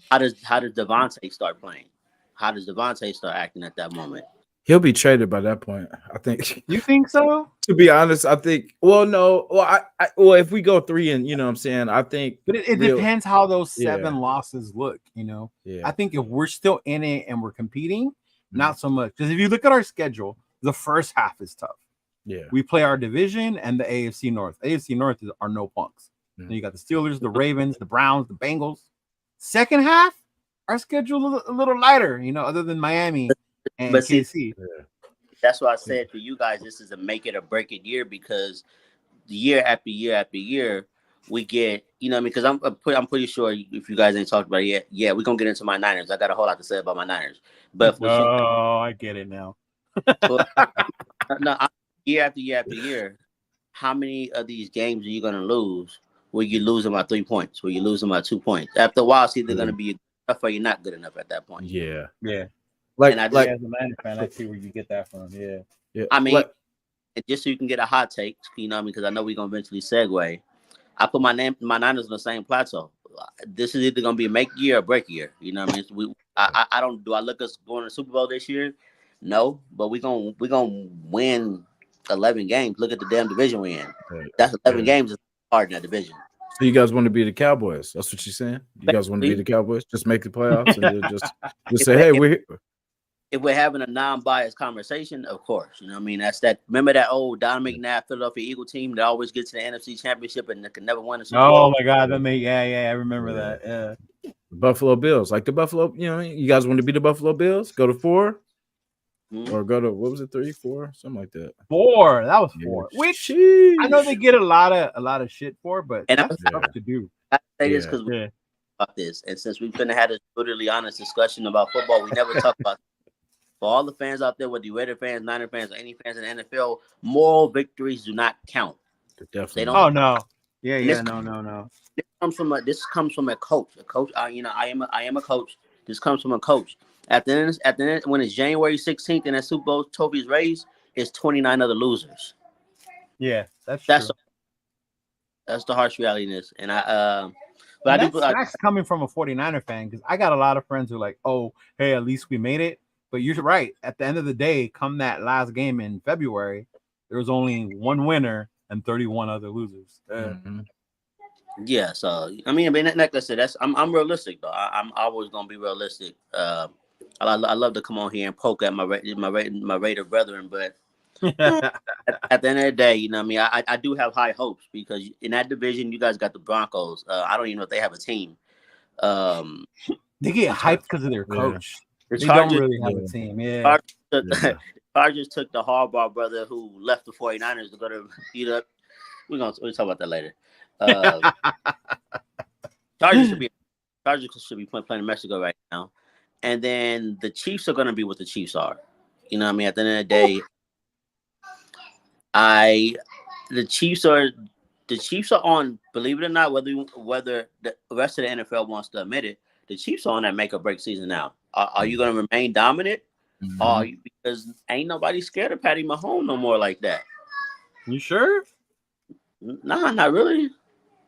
Speaker 3: How does Davante start playing? How does Davante start acting at that moment?
Speaker 1: He'll be traded by that point, I think.
Speaker 2: You think so?
Speaker 1: To be honest, I think. Well, no. Well, if we go 3 and I'm saying, I think.
Speaker 2: But it depends how those 7
Speaker 1: Yeah.
Speaker 2: losses look.
Speaker 1: Yeah.
Speaker 2: I think if we're still in it and we're competing, not so much. Because if you look at our schedule, the first half is tough.
Speaker 1: Yeah.
Speaker 2: We play our division and the AFC North. AFC North are no punks. Then you got the Steelers, the Ravens, the Browns, the Bengals. Second half, our schedule a little lighter, other than Miami and KC.
Speaker 3: That's why I said for you guys, this is a make it or break it year, because year after year after year, we get, because I'm pretty sure if you guys ain't talked about it yet, we're gonna get into my Niners. I got a whole lot to say about my Niners. But
Speaker 2: I get it now.
Speaker 3: Year after year after year, how many of these games are you gonna lose where you lose them by 3 points, where you lose them by 2 points? After a while, it's either gonna be good enough or you're not good enough at that point.
Speaker 1: Yeah.
Speaker 2: Like as a Niner fan, I see where you get that from. Yeah.
Speaker 3: I mean, just so you can get a hot take, because I know we're gonna eventually segue. I put my Niners on the same plateau. This is either gonna be a make year or break year. I don't. Do I look us going to the Super Bowl this year? No, but we gonna win 11 games. Look at the damn division we're in. That's 11 games is hard in that division.
Speaker 1: So you guys want to be the Cowboys? That's what you're saying? You guys want to be the Cowboys? Just make the playoffs and just say, hey, we're.
Speaker 3: If we're having a non-biased conversation, of course, that's that. Remember that old Don McNabb Philadelphia Eagle team that always gets to the NFC Championship and can never win a Super Bowl?
Speaker 2: Oh my God, I remember that. Yeah,
Speaker 1: Buffalo Bills, like the Buffalo. You guys want to be the Buffalo Bills? Go to 4, or go to what was it, 3, 4, something like that.
Speaker 2: 4. That was 4. Which I know they get a lot of shit for, but that's tough to do.
Speaker 3: I say this because we about this, and since we've been had a brutally honest discussion about football, we never talk about. For all the fans out there, whether you Raider fans, Niner fans, or any fans in the NFL, moral victories do not count.
Speaker 1: Definitely.
Speaker 3: They don't.
Speaker 2: Oh no. Yeah. No.
Speaker 3: This comes from a coach. A coach. I am a coach. This comes from a coach. At the end, when it's January 16th and that Super Bowl trophy is raised, it's 29 other losers.
Speaker 2: Yeah, that's true.
Speaker 3: That's the harsh reality in this. And
Speaker 2: that's coming from a 49er fan, because I got a lot of friends who are like, oh, hey, at least we made it. But you're right. At the end of the day, come that last game in February, there was only one winner and 31 other losers.
Speaker 3: Yeah, so I mean, like I said, I'm realistic though. I'm always gonna be realistic. I love to come on here and poke at my Raider brethren, but at the end of the day, you know what I mean. I do have high hopes because in that division, you guys got the Broncos. I don't even know if they have a team. Um,
Speaker 2: They get hyped because of their coach.
Speaker 3: The
Speaker 2: they don't
Speaker 3: Chargers
Speaker 2: really have a team. Yeah.
Speaker 3: Chargers took the Harbaugh brother who left the 49ers to go to beat up. We'll talk about that later. Chargers should be playing in Mexico right now, and then the Chiefs are going to be what the Chiefs are. You know what I mean? At the end of the day, the Chiefs are on. Believe it or not, whether the rest of the NFL wants to admit it, the Chiefs are on that make or break season now. Are you going to remain dominant? Mm-hmm. Because ain't nobody scared of Patty Mahomes no more like that.
Speaker 2: You sure?
Speaker 3: Nah, not really.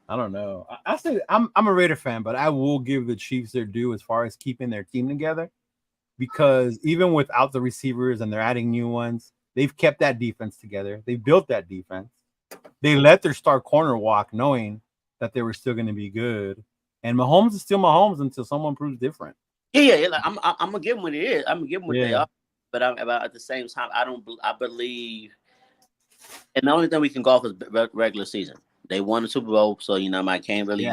Speaker 2: I don't know. I say I'm a Raider fan, but I will give the Chiefs their due as far as keeping their team together, because even without the receivers and they're adding new ones, they've kept that defense together. They built that defense. They let their star corner walk, knowing that they were still going to be good. And Mahomes is still Mahomes until someone proves different.
Speaker 3: Yeah. Like, I'm gonna give them what it is. I'm gonna give them what they are. But at the same time, I believe, and the only thing we can go off is regular season. They won the Super Bowl, so I can't really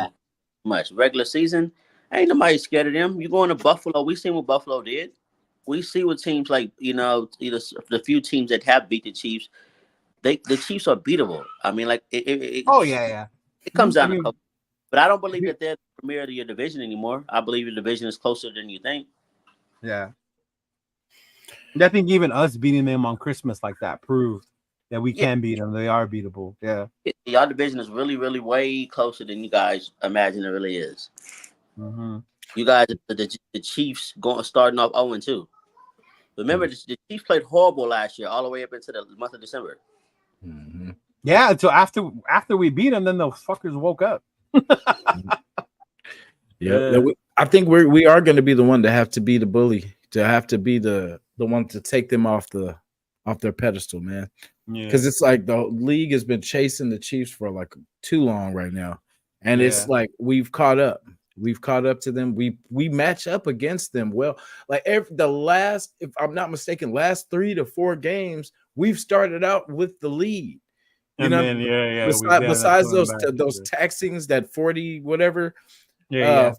Speaker 3: much. Regular season, ain't nobody scared of them. You going to Buffalo? We seen what Buffalo did. We see what teams like either the few teams that have beat the Chiefs. The Chiefs are beatable. I mean, like it comes down to coach. But I don't believe that they're the premier of your division anymore. I believe your division is closer than you think.
Speaker 2: Yeah. I think even us beating them on Christmas like that proved that we can beat them. They are beatable. Yeah.
Speaker 3: Y'all division is really, really way closer than you guys imagine it really is.
Speaker 2: Mm-hmm.
Speaker 3: You guys, the Chiefs starting off 0-2. Remember, the Chiefs played horrible last year, all the way up into the month of December.
Speaker 2: Mm-hmm. Yeah, until after we beat them, then those fuckers woke up.
Speaker 1: I think we are going to be the one to have to be the bully, to have to be the one to take them off their pedestal, man. Because it's like the league has been chasing the Chiefs for like too long right now, and it's like we've caught up. We've caught up to them. We match up against them well. Like if I'm not mistaken, last 3 to 4 games, we've started out with the lead. You know, besides those taxings, that 40 whatever. But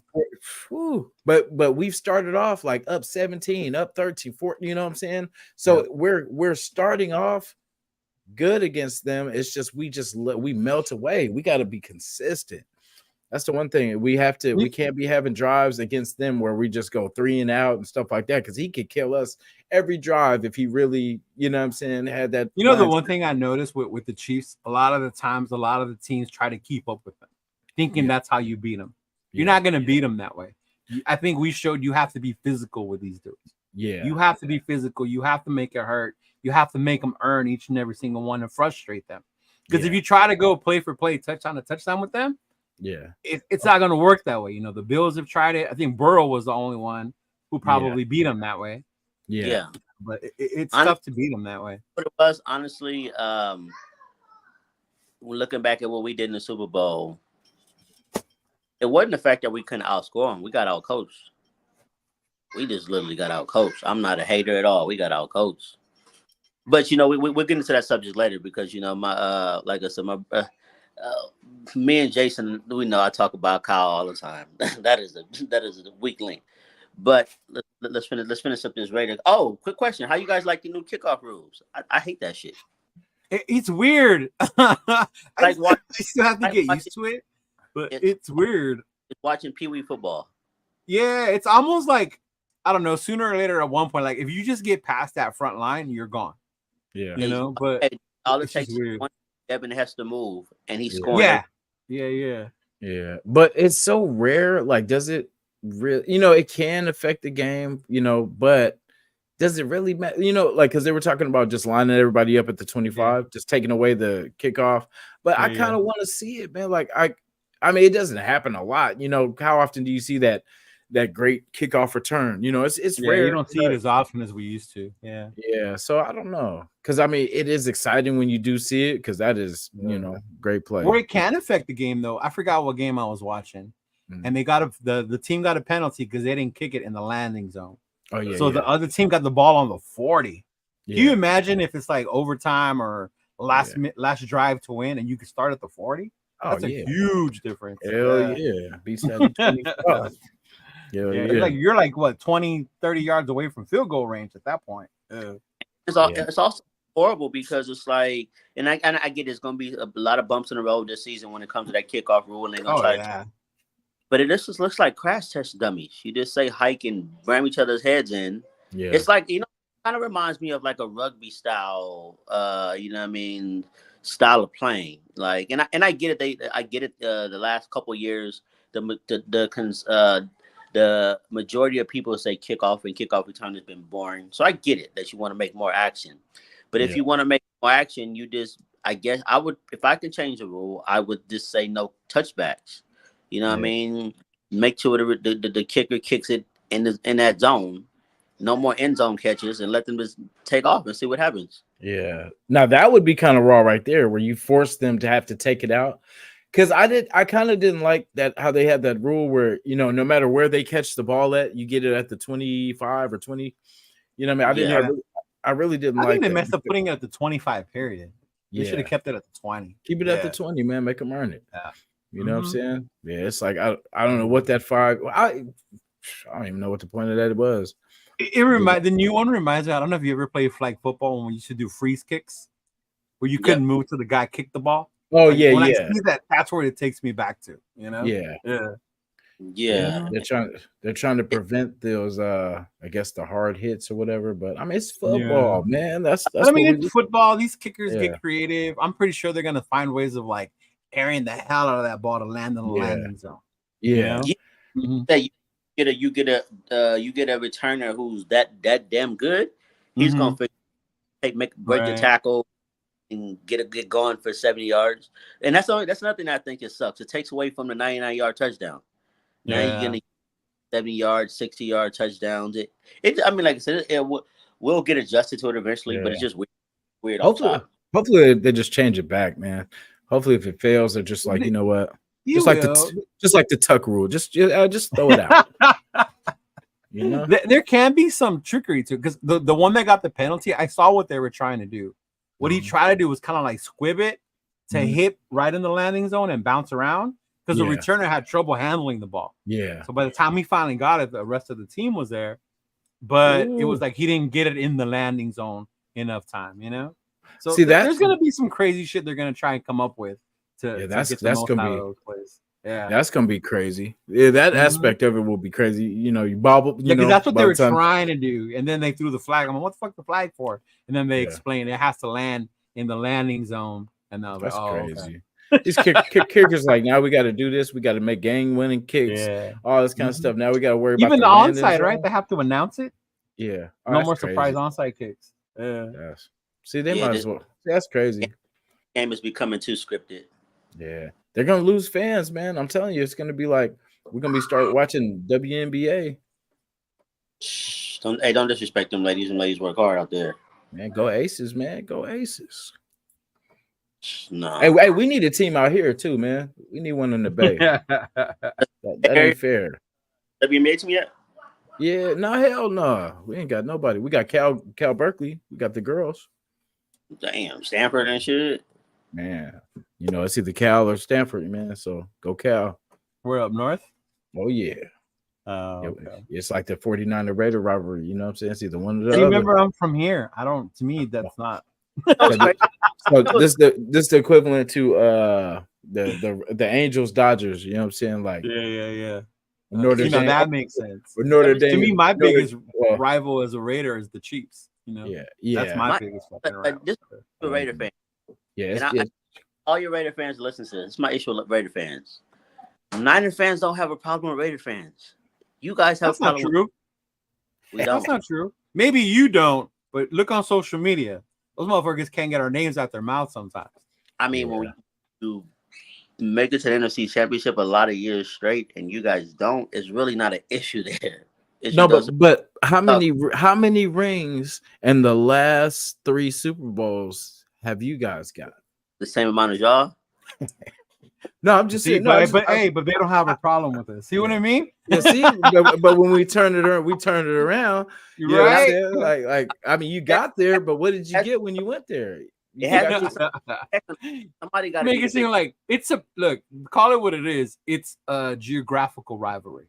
Speaker 1: we've started off like up 17, up 13, 14. You know what I'm saying? So we're starting off good against them. It's just we melt away. We got to be consistent. That's the one thing we can't be having drives against them where we just go 3 and out and stuff like that, because he could kill us every drive if he really, you know what I'm saying, had that.
Speaker 2: The one thing I noticed with the Chiefs, a lot of the times, a lot of the teams try to keep up with them, thinking that's how you beat them. You're not going to beat them that way. I think we showed you have to be physical with these dudes.
Speaker 1: Yeah.
Speaker 2: You have to be physical. You have to make it hurt. You have to make them earn each and every single one and frustrate them. Because if you try to go play for play, touchdown to touchdown with them, it's not going to work that way. The Bills have tried it. I think Burrow was the only one who probably beat them that way.
Speaker 1: Yeah.
Speaker 2: But it's tough to beat them that way.
Speaker 3: But it was, honestly, looking back at what we did in the Super Bowl, it wasn't the fact that we couldn't outscore them. We got outcoached. We just literally got outcoached. I'm not a hater at all. We got outcoached. But we're getting into that subject later because my like I said, me and Jason, we know I talk about Kyle all the time. that is a weak link. But let's finish up this Raiders. Oh, quick question: how you guys like the new kickoff rules? I hate that shit.
Speaker 2: It's weird. I still have to get used to it, but it's weird.
Speaker 3: It's watching Pee Wee football.
Speaker 2: Yeah, it's almost like, I don't know, sooner or later at one point, like if you just get past that front line, you're gone.
Speaker 1: Yeah.
Speaker 2: But
Speaker 3: all it takes is one Evan has to move and he's scoring.
Speaker 1: Yeah. But it's so rare. Like, does it really, it can affect the game, but does it really matter? Like, because they were talking about just lining everybody up at the 25, just taking away the kickoff. But I kind of want to see it, man. Like, I mean, it doesn't happen a lot. How often do you see that that great kickoff return. You know, it's rare.
Speaker 2: You don't see it as often as we used to. Yeah.
Speaker 1: Yeah. So I don't know. Because I mean, it is exciting when you do see it, because that is, great play.
Speaker 2: Where it can affect the game, though. I forgot what game I was watching. And they got the team got a penalty because they didn't kick it in the landing zone.
Speaker 1: Oh yeah.
Speaker 2: So the other team got the ball on the 40.
Speaker 1: Yeah.
Speaker 2: Can you imagine if it's like overtime or last drive to win, and you could start at the 40? That's a huge difference.
Speaker 1: Hell yeah. Beats that 25.
Speaker 2: It's like you're like what 20, 30 yards away from field goal range at that point.
Speaker 3: It's also horrible because it's like, and I get it's gonna be a lot of bumps in the road this season when it comes to that kickoff rule, and they're gonna try but it just looks like crash test dummies. You just say hike and ram each other's heads in. Yeah. It's like, kind of reminds me of like a rugby style, style of playing. Like, and I get it. I get it. The last couple of years, the majority of people say kickoff and kickoff return has been boring. So I get it that you want to make more action. But if you want to make more action, I guess I would, if I could change the rule, I would just say no touchbacks. You know what I mean? Make sure the kicker kicks it in that zone. No more end zone catches, and let them just take off and see what happens.
Speaker 1: Yeah. Now that would be kind of raw right there, where you force them to have to take it out. Because I kind of didn't like that, how they had that rule where, no matter where they catch the ball at, you get it at the 25 or 20. You know what I mean? I really didn't like it. I think
Speaker 2: they messed up putting it at the 25 period. They should have kept it at the 20.
Speaker 1: Keep it at the 20, man. Make them earn it. Yeah. You know what I'm saying? Yeah, it's like I don't know what that 5. I don't even know what the point of that was.
Speaker 2: The new one reminds me. I don't know if you ever played flag football when we used to do freeze kicks, where you couldn't move till the guy kicked the ball.
Speaker 1: Oh when
Speaker 2: I see that, that's where it takes me back to.
Speaker 3: Yeah.
Speaker 1: They're trying to prevent those I guess the hard hits or whatever. But I mean, it's football, man. That's
Speaker 2: I mean, it's football. These kickers get creative. I'm pretty sure they're gonna find ways of like airing the hell out of that ball to land in the landing zone.
Speaker 1: Yeah.
Speaker 3: You get a returner who's that damn good. He's gonna break the tackle and get going for 70 yards. And that's another thing I think it sucks. It takes away from the 99-yard touchdown. Now you're getting 70-yard, 60-yard touchdowns. I mean, like I said, we'll get adjusted to it eventually, but it's just weird.
Speaker 1: Hopefully they just change it back, man. Hopefully, if it fails, they're just like, you know what? Just like the tuck rule. Just throw it out.
Speaker 2: There can be some trickery too, because the one that got the penalty, I saw what they were trying to do. What he tried to do was kind of like squib it to hit right in the landing zone and bounce around, because the returner had trouble handling the ball. Yeah. So by the time he finally got it, the rest of the team was there, but it was like he didn't get it in the landing zone enough time. So there's gonna be some crazy shit they're gonna try and come up with to get the most out of those plays. Yeah,
Speaker 1: that's gonna be crazy. Yeah, that aspect of it will be crazy. You bobble.
Speaker 2: Because that's what they were trying to do, and then they threw the flag. I'm like, what the fuck the flag for? And then they explained it has to land in the landing zone. And I was
Speaker 1: that's
Speaker 2: like,
Speaker 1: crazy. Okay. These kickers like, now we got to do this. We got to make game-winning kicks. All this kind of stuff. Now we got to worry about
Speaker 2: even the onside, right? They have to announce it.
Speaker 1: Yeah,
Speaker 2: no more surprise onside kicks. Yeah.
Speaker 1: Yes. See, they might as well. That's crazy.
Speaker 3: Game is becoming too scripted.
Speaker 1: Yeah, they're gonna lose fans, man. I'm telling you, it's gonna be like we're gonna be start watching WNBA.
Speaker 3: Don't disrespect them ladies. And ladies work hard out there.
Speaker 1: Man, go Aces, man. Go Aces.
Speaker 3: No.
Speaker 1: Hey, we need a team out here too, man. We need one in the Bay. that ain't fair.
Speaker 3: WNBA team yet?
Speaker 1: Yeah, no, hell no. We ain't got nobody. We got Cal Berkeley. We got the girls.
Speaker 3: Damn, Stanford and shit.
Speaker 1: Man, it's either Cal or Stanford, man. So go Cal.
Speaker 2: We're up north.
Speaker 1: Oh yeah.
Speaker 2: Okay.
Speaker 1: It's like the 49er Raider rivalry. You know what I'm saying? It's either one or the other.
Speaker 2: Remember, I'm from here. To me, that's not.
Speaker 1: So this the equivalent to the Angels Dodgers. You know what I'm saying? Like
Speaker 2: yeah.
Speaker 1: Notre Dame,
Speaker 2: that makes sense.
Speaker 1: Notre Dame.
Speaker 2: To me, my biggest rival as a Raider is the Chiefs.
Speaker 1: Yeah.
Speaker 2: That's my biggest fucking rival.
Speaker 3: This is a Raider fan.
Speaker 1: Yeah,
Speaker 3: all your Raider fans listen to this. It's my issue with Raider fans. Niner fans don't have a problem with Raider fans. You guys have
Speaker 2: a problem. That's not true.
Speaker 3: We don't.
Speaker 2: That's not true. Maybe you don't, but look on social media. Those motherfuckers can't get our names out their mouth sometimes.
Speaker 3: I mean, when we do make it to the NFC Championship a lot of years straight, and you guys don't, it's really not an issue there.
Speaker 1: No, but how many rings in the last 3 Super Bowls have you guys got?
Speaker 3: The same amount as y'all.
Speaker 1: No, I'm just saying.
Speaker 2: But they don't have a problem with it. See what I mean?
Speaker 1: Yeah, see, but when we turned it around. You know
Speaker 2: right?
Speaker 1: what I'm saying? Like, I mean, you got there, but what did you get when you went there?
Speaker 3: Somebody got to
Speaker 2: make it seem like it's a look. Call it what it is. It's a geographical rivalry.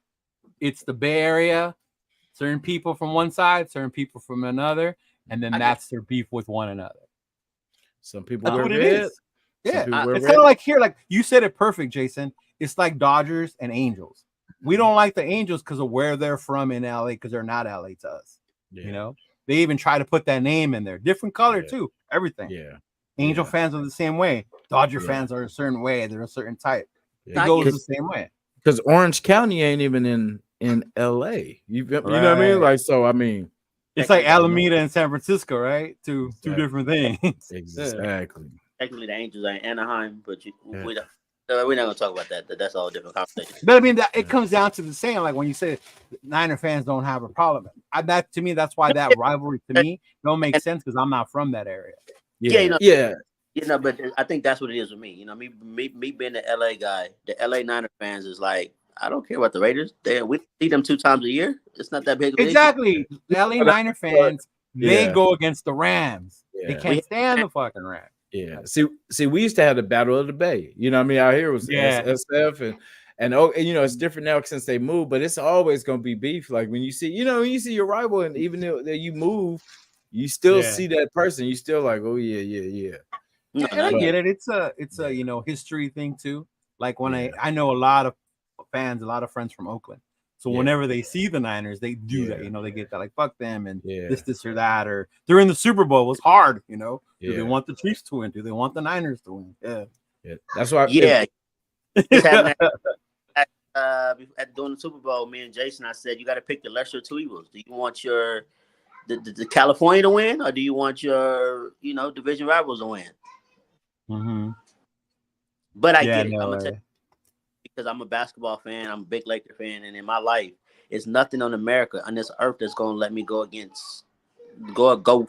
Speaker 2: It's the Bay Area. Certain people from one side, certain people from another, and then that's their beef with one another.
Speaker 1: Some people wear red.
Speaker 2: Yeah, it's kind of like here, like you said it perfect, Jason. It's like Dodgers and Angels. We don't like the Angels because of where they're from in LA, because they're not LA to us. Yeah. You know, they even try to put that name in there, different color too, everything.
Speaker 1: Yeah,
Speaker 2: Angel fans are the same way. Dodger fans are a certain way. They're a certain type. It goes the same way.
Speaker 1: Because Orange County ain't even in LA. You know what I mean? Like, so I mean,
Speaker 2: it's like Alameda and San Francisco, right? Two different things.
Speaker 1: Exactly.
Speaker 3: Technically, the Angels are in Anaheim, but we're not gonna talk about that. That's all a different conversation.
Speaker 2: But I mean, it comes down to the same. Like when you say Niner fans don't have a problem, that to me, that's why that rivalry to me don't make sense, because I'm not from that area.
Speaker 3: You know, but I think that's what it is with me. You know, me being the LA guy, the LA Niner fans is like, I don't care about the Raiders. We see them 2 times a year. It's not that big of an
Speaker 2: issue. LA Niner fans, they go against the Rams. They can't stand the fucking Rams.
Speaker 1: Yeah. See, we used to have the Battle of the Bay. You know what I mean? Out here was SF and you know, it's different now since they moved, but it's always gonna be beef. Like when you see your rival, and even though you move, you still see that person. You still like, oh yeah.
Speaker 2: And I get it. It's a history thing too. Like when I know a lot of fans, a lot of friends from Oakland. So whenever they see the Niners, they do that. You know, they get that like fuck them and this or that, or they're in the Super Bowl. It's hard, you know. Do they want the Chiefs to win? Do they want the Niners to win?
Speaker 1: Yeah. That's why.
Speaker 3: At during the Super Bowl, me and Jason, I said you got to pick the lesser of 2 evils. Do you want the California to win, or do you want your division rivals to win?
Speaker 2: Mm-hmm.
Speaker 3: But I get it. I'm gonna tell you, because I'm a basketball fan, I'm a big Laker fan, and in my life, it's nothing on America on this earth that's gonna let me go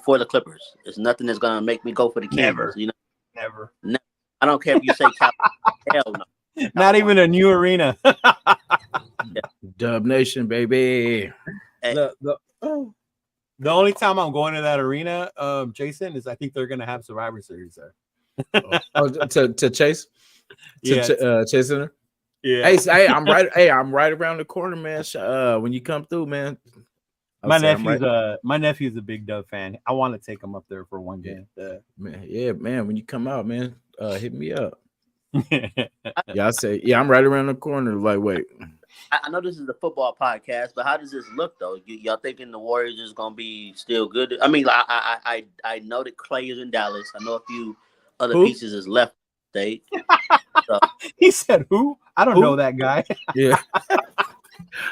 Speaker 3: for the Clippers. It's nothing that's gonna make me go for the Kings.
Speaker 2: Never.
Speaker 3: I don't care if you say hell no.
Speaker 2: Not even a new arena.
Speaker 1: Dub Nation, baby.
Speaker 2: The only time I'm going to that arena, Jason, is I think they're gonna have Survivor Series there.
Speaker 1: To Chase, Chase Center.
Speaker 2: Yeah.
Speaker 1: Hey, I'm right around the corner, man. When you come through, man.
Speaker 2: My nephew's a big Dub fan. I want to take him up there for one game.
Speaker 1: Man. When you come out, man, hit me up. I say, I'm right around the corner. Like, wait.
Speaker 3: I know this is a football podcast, but how does this look though? Y'all thinking the Warriors is gonna be still good? I mean, I know that Clay is in Dallas. I know a few other pieces is left state. So.
Speaker 2: He said, "Who? I don't know that guy."
Speaker 1: Yeah.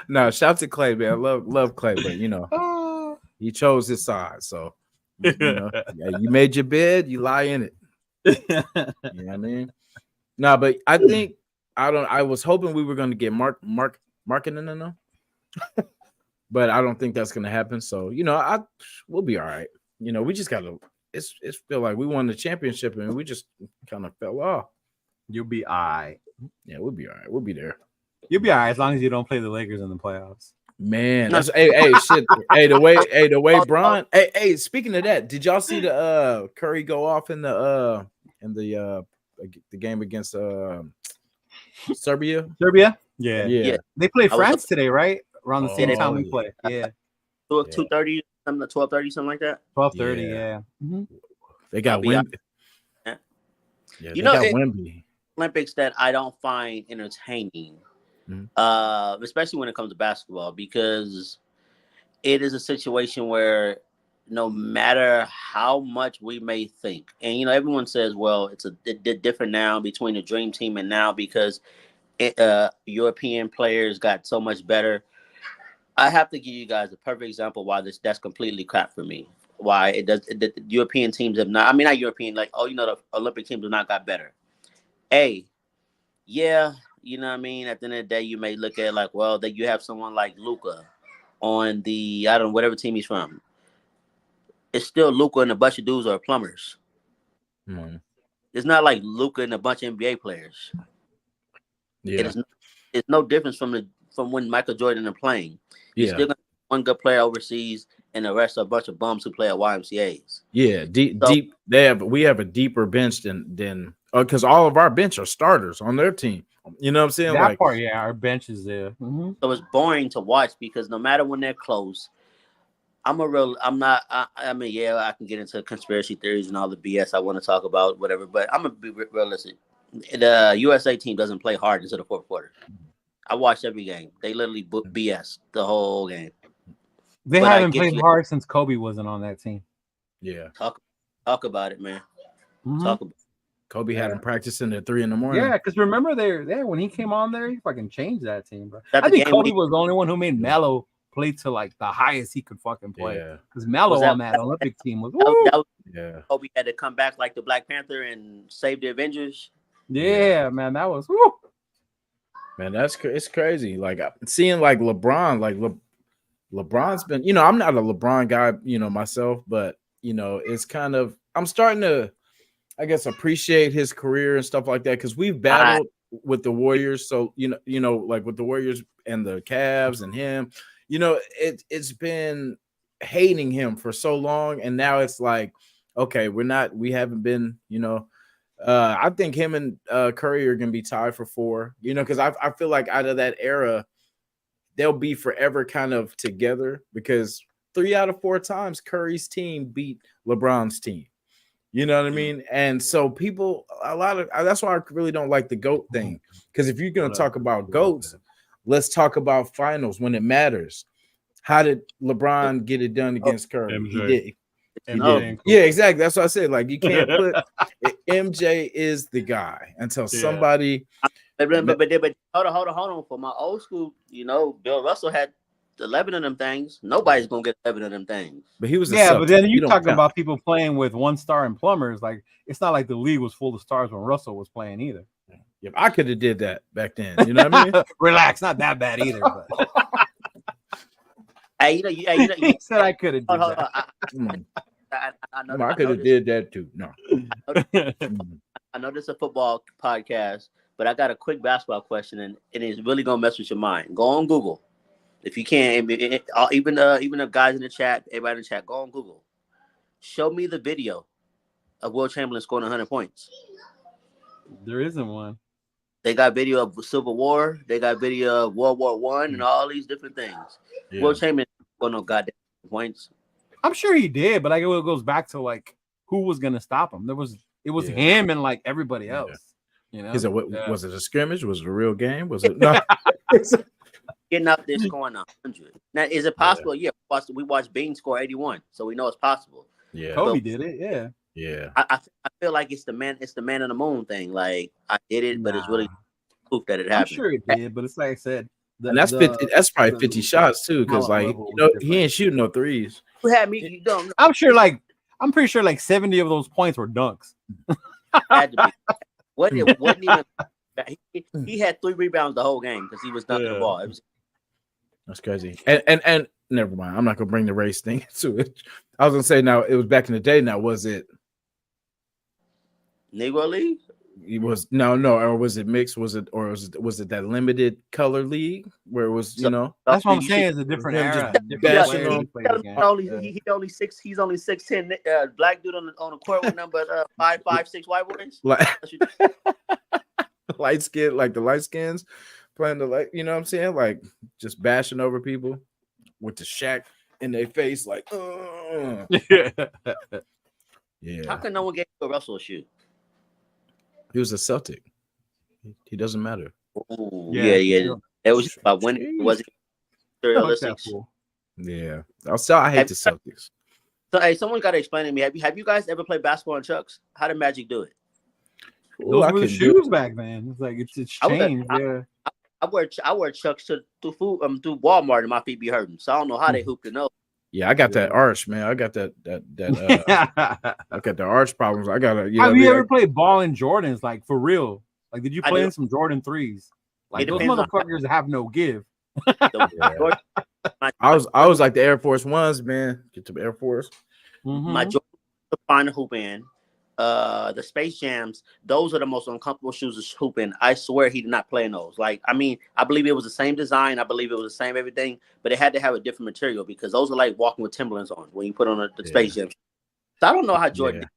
Speaker 1: No, shout to Clay, man. I love Clay, but he chose his side. So you made your bed, you lie in it. You know what I mean? No, but I think I was hoping we were going to get Markkanen, but I don't think that's going to happen. So we'll be all right. We just got to. It's feel like we won the championship and we just kind of fell off.
Speaker 2: You'll be all right.
Speaker 1: Yeah, we'll be all right. We'll be there.
Speaker 2: You'll be all right as long as you don't play the Lakers in the playoffs.
Speaker 1: Man, that's shit. The way Bron. Hey, speaking of that, did y'all see the Curry go off in the game against Serbia?
Speaker 2: Yeah. They play France today, right? Around the same time we play. Yeah.
Speaker 3: 2:30, 12:30, something like that.
Speaker 2: 12:30, yeah.
Speaker 1: Mm-hmm. They got Wemby. Yeah, they got Wemby.
Speaker 3: Olympics that I don't find entertaining, especially when it comes to basketball, because it is a situation where no matter how much we may think, and everyone says, well, it's different now between the Dream Team and now because European players got so much better. I have to give you guys a perfect example why that's completely crap for me. Why the European teams have not. I mean, not European, the Olympic teams have not got better. Yeah, you know what I mean. At the end of the day, you may look at like, well, that you have someone like Luca on the I don't know whatever team he's from. It's still Luca and a bunch of dudes are plumbers.
Speaker 1: Mm.
Speaker 3: It's not like Luca and a bunch of NBA players.
Speaker 1: Yeah,
Speaker 3: It's no difference from when Michael Jordan are playing. You
Speaker 1: yeah,
Speaker 3: still got one good player overseas, and the rest are a bunch of bums who play at YMCA's.
Speaker 1: yeah. Deep,
Speaker 3: So
Speaker 1: deep. We have a deeper bench than because all of our bench are starters on their team. You know what I'm saying?
Speaker 2: That
Speaker 1: Like,
Speaker 2: part, yeah, our bench is there. Mm-hmm.
Speaker 3: so it's boring to watch because no matter when they're close, I'm not. I mean, yeah, I can get into conspiracy theories and all the BS I want to talk about, whatever. But I'm gonna be realistic. The USA team doesn't play hard until the fourth quarter. I watched every game. They literally BS the whole game.
Speaker 2: They haven't played hard since Kobe wasn't on that team.
Speaker 1: yeah,
Speaker 3: talk about it, man.
Speaker 2: Mm-hmm.
Speaker 3: Talk about.
Speaker 1: Kobe had him practicing at 3 a.m.
Speaker 2: Yeah, because remember there when he came on there, he fucking changed that team, bro.
Speaker 3: That
Speaker 2: I think Kobe was the only one who made Melo play to like the highest he could fucking play. Because Melo on that Olympic team was
Speaker 3: yeah. Kobe had to come back like the Black Panther and save the Avengers.
Speaker 2: Yeah, man, that was
Speaker 1: man, it's crazy. Like seeing like LeBron, like LeBron's been, you know, I'm not a LeBron guy, you know, myself, but you know, it's kind of I'm starting to, I guess, appreciate his career and stuff like that because we've battled with the Warriors. So you know, like with the Warriors and the Cavs and him, you know, it's been hating him for so long, and now it's like, okay, we haven't been, you know. I think him and Curry are gonna be tied for 4, you know, because I feel like out of that era, they'll be forever kind of together because 3 out of 4 times Curry's team beat LeBron's team. You know what I mean? And so people, that's why I really don't like the GOAT thing. Because if you're going to talk about GOATs, let's talk about finals when it matters. How did LeBron get it done against Curry?
Speaker 2: MJ.
Speaker 1: He did. Yeah, exactly. That's what I said. Like, you can't put MJ is the guy until somebody.
Speaker 3: But hold on. For my old school, you know, Bill Russell had 11 of them things. Nobody's gonna get 11 of them things.
Speaker 1: But he was
Speaker 2: but then you talk about people playing with 1-star and plumbers. Like, it's not like the league was full of stars when Russell was playing either.
Speaker 1: Yeah, I could have did that back then. You know what I mean?
Speaker 2: Relax, not that bad either. But.
Speaker 3: Hey, you know,
Speaker 2: he said I could have did
Speaker 3: that.
Speaker 1: I could have did that too. No,
Speaker 3: I know this is a football podcast, but I got a quick basketball question, and it's really gonna mess with your mind. Go on Google. If you can, even the guys in the chat, everybody in the chat, go on Google. Show me the video of Will Chamberlain scoring 100 points.
Speaker 2: There isn't one.
Speaker 3: They got video of Civil War. They got video of World War I and all these different things. Yeah. Will Chamberlain scored no goddamn points.
Speaker 2: I'm sure he did, but like it goes back to like who was gonna stop him. It was him and like everybody else. You know,
Speaker 1: was it a scrimmage? Was it a real game? Was it no?
Speaker 3: Getting up there scoring 100. Now, is it possible? Yeah, we watched Bean score 81, so we know it's possible.
Speaker 1: Yeah,
Speaker 2: Kobe did it. Yeah,
Speaker 1: yeah.
Speaker 3: I feel like it's the man on the moon thing. Like I did it, but it's really proof that it happened.
Speaker 2: I'm sure it did, but it's like I said,
Speaker 1: and that's 50. That's probably 50 shots too, because like he ain't shooting no threes.
Speaker 3: Who had me? You don't know.
Speaker 2: I'm pretty sure like 70 of those points were dunks.
Speaker 3: Had to be. Wasn't even. He had 3 rebounds the whole game because he was dunking the ball.
Speaker 1: That's crazy. And never mind. I'm not gonna bring the race thing to it. I was gonna say now it was back in the day. Now was it
Speaker 3: Negro League?
Speaker 1: It was no, or was it mixed? Was it that limited color league where it was, you know?
Speaker 2: That's what I'm saying. It's a different era.
Speaker 3: He's only 6'10", black dude on the court with number 5'6" white boys.
Speaker 1: Light skin, like the light skins playing the light, you know what I'm saying? Like just bashing over people with the Shaq in their face, like yeah.
Speaker 3: How can no one get a Russell shoe?
Speaker 1: He was a Celtic. He doesn't matter.
Speaker 3: Ooh, yeah. It was about when it was realistic.
Speaker 1: Yeah. I hate the Celtics.
Speaker 3: So hey, someone got to explain to me. Have you guys ever played basketball in Chucks? How did Magic do it?
Speaker 2: Those were the shoes back then. It's like it's changed.
Speaker 3: I wear Chucks to Walmart and my feet be hurting. So I don't know how they hooped in those.
Speaker 1: Yeah, I got that arch, man. I got that I got the arch problems. I got
Speaker 2: Have you ever played ball in Jordans, like for real? Like, did you play in some Jordan 3s? Like, those motherfuckers have no give.
Speaker 1: Yeah. I was like the Air Force Ones, man. Get to the Air Force.
Speaker 3: My Jordan find a hoop in. The Space Jams, those are the most uncomfortable shoes to hoop in. I swear he did not play in those. Like, I mean, I believe it was the same design. I believe it was the same everything, but it had to have a different material because those are like walking with Timberlands on when you put on the Space Jam. So I don't know how Jordan did.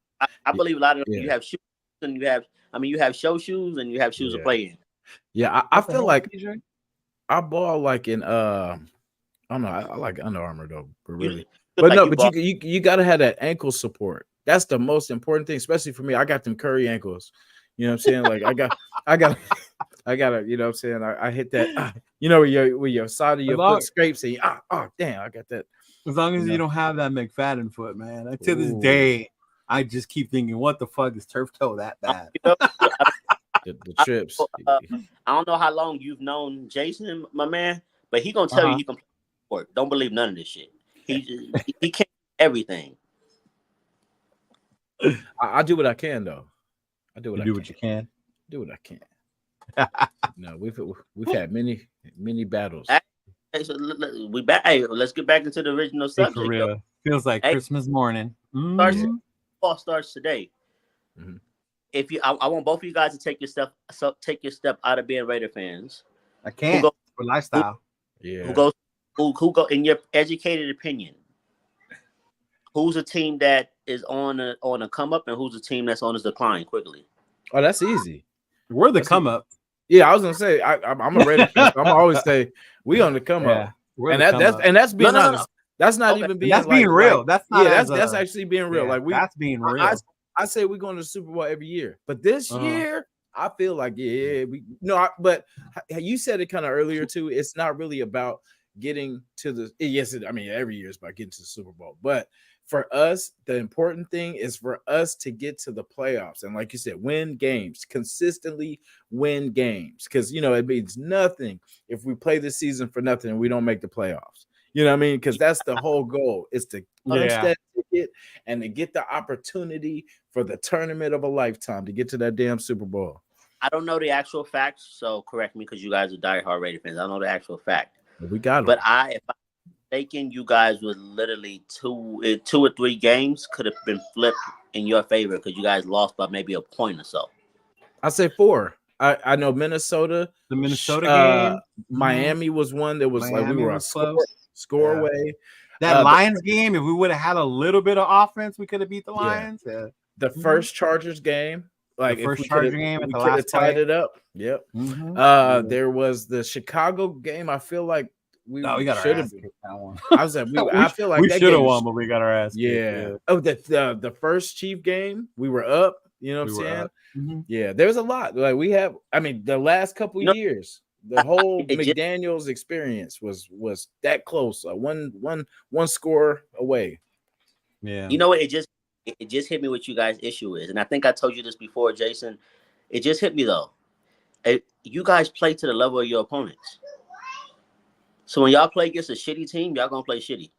Speaker 3: I believe a lot of you have shoes and you have show shoes and you have shoes to play in.
Speaker 1: Yeah, I feel like I ball like in I don't know. I like Under Armour though, but really. You gotta have that ankle support. That's the most important thing, especially for me. I got them Curry ankles. You know what I'm saying? Like I got you know what I'm saying? I hit that where your side of your foot scrapes and damn, I got that.
Speaker 2: As long as you don't have that McFadden foot, man. To this day, I just keep thinking, what the fuck is turf toe that bad?
Speaker 1: The trips.
Speaker 3: I don't know how long you've known Jason, my man, but he gonna tell you he can play sport. Don't believe none of this shit. He can't do everything.
Speaker 1: I do what I can though. I do what
Speaker 2: you can.
Speaker 1: Do what I can. No, we've had many battles.
Speaker 3: Hey, so we back. Hey, let's get back into the original subject.
Speaker 2: For real. Feels like Christmas morning.
Speaker 3: Fall starts today. Mm-hmm. If you, I want both of you guys to take your step out of being Raider fans.
Speaker 2: I can't. For lifestyle.
Speaker 3: Who go in your educated opinion? Who's a team that is on a come up and who's a team that's on a decline quickly?
Speaker 1: Oh, that's easy.
Speaker 2: We're the come up.
Speaker 1: Yeah, I was gonna say I'm a Raider fan. So I'm always say we on the come up, and that's being honest. That's not even being.
Speaker 2: That's being real. That's not.
Speaker 1: Yeah, that's actually being real. Like
Speaker 2: that's being real.
Speaker 1: I say we're going to the Super Bowl every year, but this year I feel like but you said it kind of earlier too. It's not really about getting to the. Yes, every year is about getting to the Super Bowl, but for us, the important thing is for us to get to the playoffs. And like you said, win games, consistently win games. Because, it means nothing if we play this season for nothing and we don't make the playoffs. You know what I mean? Because that's the whole goal is to punch that ticket and to get the opportunity for the tournament of a lifetime to get to that damn Super Bowl.
Speaker 3: I don't know the actual facts, so correct me because you guys are diehard Raider fans. I don't know the actual fact.
Speaker 1: We got it.
Speaker 3: But if I'm mistaken, you guys was literally two or three games could have been flipped in your favor because you guys lost by maybe a point or so.
Speaker 1: I say 4. I know Minnesota.
Speaker 2: The Minnesota game.
Speaker 1: Miami was one that was Miami like we were a score away.
Speaker 2: That Lions game, if we would have had a little bit of offense, we could have beat the Lions. Yeah.
Speaker 1: The first Chargers game. Like
Speaker 2: the first Charger game at the
Speaker 1: last tied
Speaker 2: play.
Speaker 1: It up. Yep. Mm-hmm. There was the Chicago game. I feel like we should have been that one. I was like, I feel like
Speaker 2: we should have won, but we got our ass.
Speaker 1: Yeah. Oh, the first Chief game, we were up. You know what I'm saying? Mm-hmm. Yeah. There's a lot. Like we have. The last couple years, the whole McDaniels experience was that close. One score away.
Speaker 2: Yeah.
Speaker 3: You know what? It just hit me what you guys' issue is, and I think I told you this before, Jason. It just hit me though. You guys play to the level of your opponents. So when y'all play against a shitty team, y'all gonna play shitty.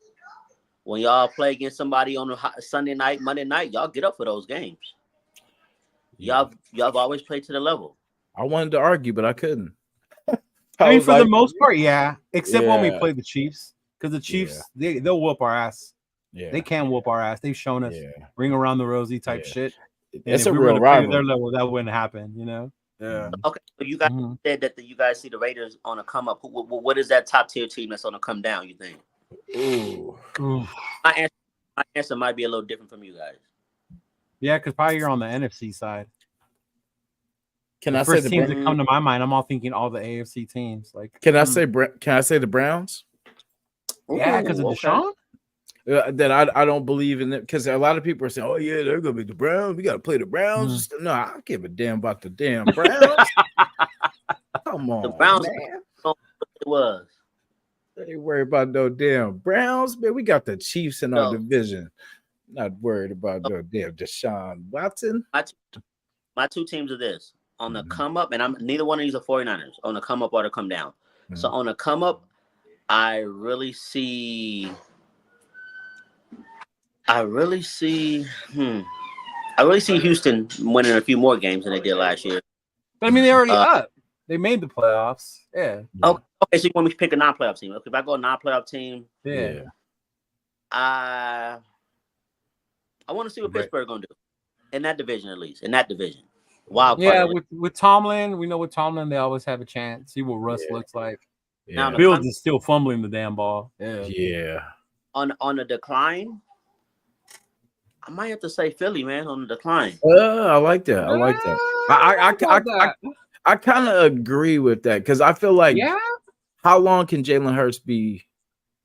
Speaker 3: When y'all play against somebody on a Sunday night, Monday night, y'all get up for those games. Y'all always play to the level.
Speaker 1: I wanted to argue, but I couldn't.
Speaker 2: For the most part, except when we play the Chiefs, because the Chiefs they'll whoop our ass. Yeah, they can whoop our ass. They've shown us ring around the rosy type shit.
Speaker 1: It's a real rival.
Speaker 2: Their level, that wouldn't happen,
Speaker 3: Yeah. Okay, so you guys said that you guys see the Raiders on a come up. What is that top tier team that's on a come down? You think?
Speaker 1: Ooh.
Speaker 3: My answer might be a little different from you guys.
Speaker 2: Yeah, because probably you're on the NFC side.
Speaker 1: Can I say the
Speaker 2: teams that come to my mind? I'm all thinking all the AFC teams. Like,
Speaker 1: can I say the Browns?
Speaker 2: Yeah, because of Deshaun.
Speaker 1: That I don't believe in it because a lot of people are saying, "Oh yeah, they're gonna be the Browns. We got to play the Browns." No, I don't give a damn about the damn Browns. Come on,
Speaker 3: the Browns.
Speaker 1: Man.
Speaker 3: It was.
Speaker 1: They worry about no damn Browns, man. We got the Chiefs in our division. Not worried about no damn Deshaun Watson.
Speaker 3: My two teams are this on the come up, and neither one of these are 49ers on the come up or the come down. So on the come up, I really see Houston winning a few more games than they did last year.
Speaker 2: But I mean, they're already up. They made the playoffs. Yeah.
Speaker 3: Okay, so you want me to pick a non-playoff team? Okay, if I go a non-playoff team, I want to see what Pittsburgh gonna do in that division, at least in that division. Wild card.
Speaker 2: Yeah, with Tomlin, we know with Tomlin they always have a chance. See what Russ looks like.
Speaker 1: Yeah.
Speaker 2: Now Fields is still fumbling the damn ball.
Speaker 1: Yeah.
Speaker 3: On the decline, I might have to say Philly, man, on the decline.
Speaker 1: I like that. I like that. I kind of agree with that because I feel like, how long can Jalen Hurts be?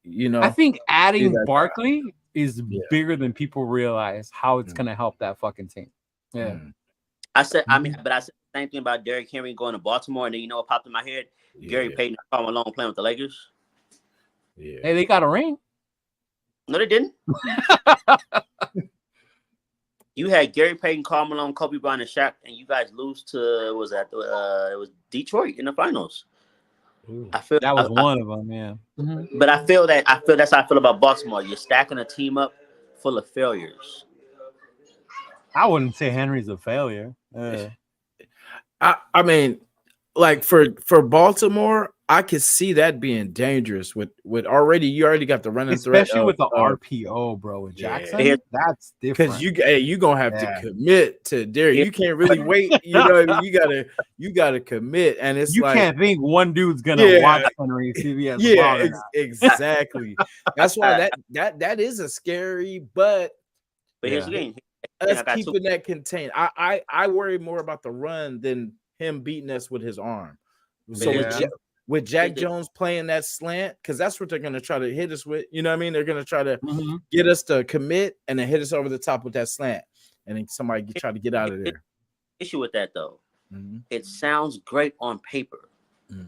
Speaker 1: You know,
Speaker 2: I think adding Barkley is bigger than people realize. How it's gonna help that fucking team. Yeah,
Speaker 3: I said the same thing about Derrick Henry going to Baltimore, and then you know what popped in my head? Gary Payton and Karl Malone playing with the Lakers.
Speaker 1: Yeah,
Speaker 2: hey, they got a ring.
Speaker 3: No, they didn't. You had Gary Payton, Karl Malone, Kobe Bryant, and Shaq, and you guys lose to it was Detroit in the finals.
Speaker 1: Ooh.
Speaker 2: I feel that was one of them, yeah. Mm-hmm.
Speaker 3: But I feel that's how I feel about Baltimore. You're stacking a team up full of failures.
Speaker 2: I wouldn't say Henry's a failure.
Speaker 1: I mean, like for Baltimore, I could see that being dangerous with you already got the running threat,
Speaker 2: especially with the RPO, bro. With Jackson, that's different.
Speaker 1: Because you gonna have to commit to Derrick. You can't really wait. You know, you gotta commit, and it's
Speaker 2: you can't think one dude's gonna watch Henry CBS.
Speaker 1: Yeah, exactly. That's why that is a scary, but
Speaker 3: here's the thing.
Speaker 1: Us keeping that contained. I worry more about the run than him beating us with his arm. So with Jack Jones playing that slant, because that's what they're going to try to hit us with. You know what I mean? They're going to try to get us to commit and then hit us over the top with that slant. And then somebody try to get out of there.
Speaker 3: Issue with that, though. It sounds great on paper.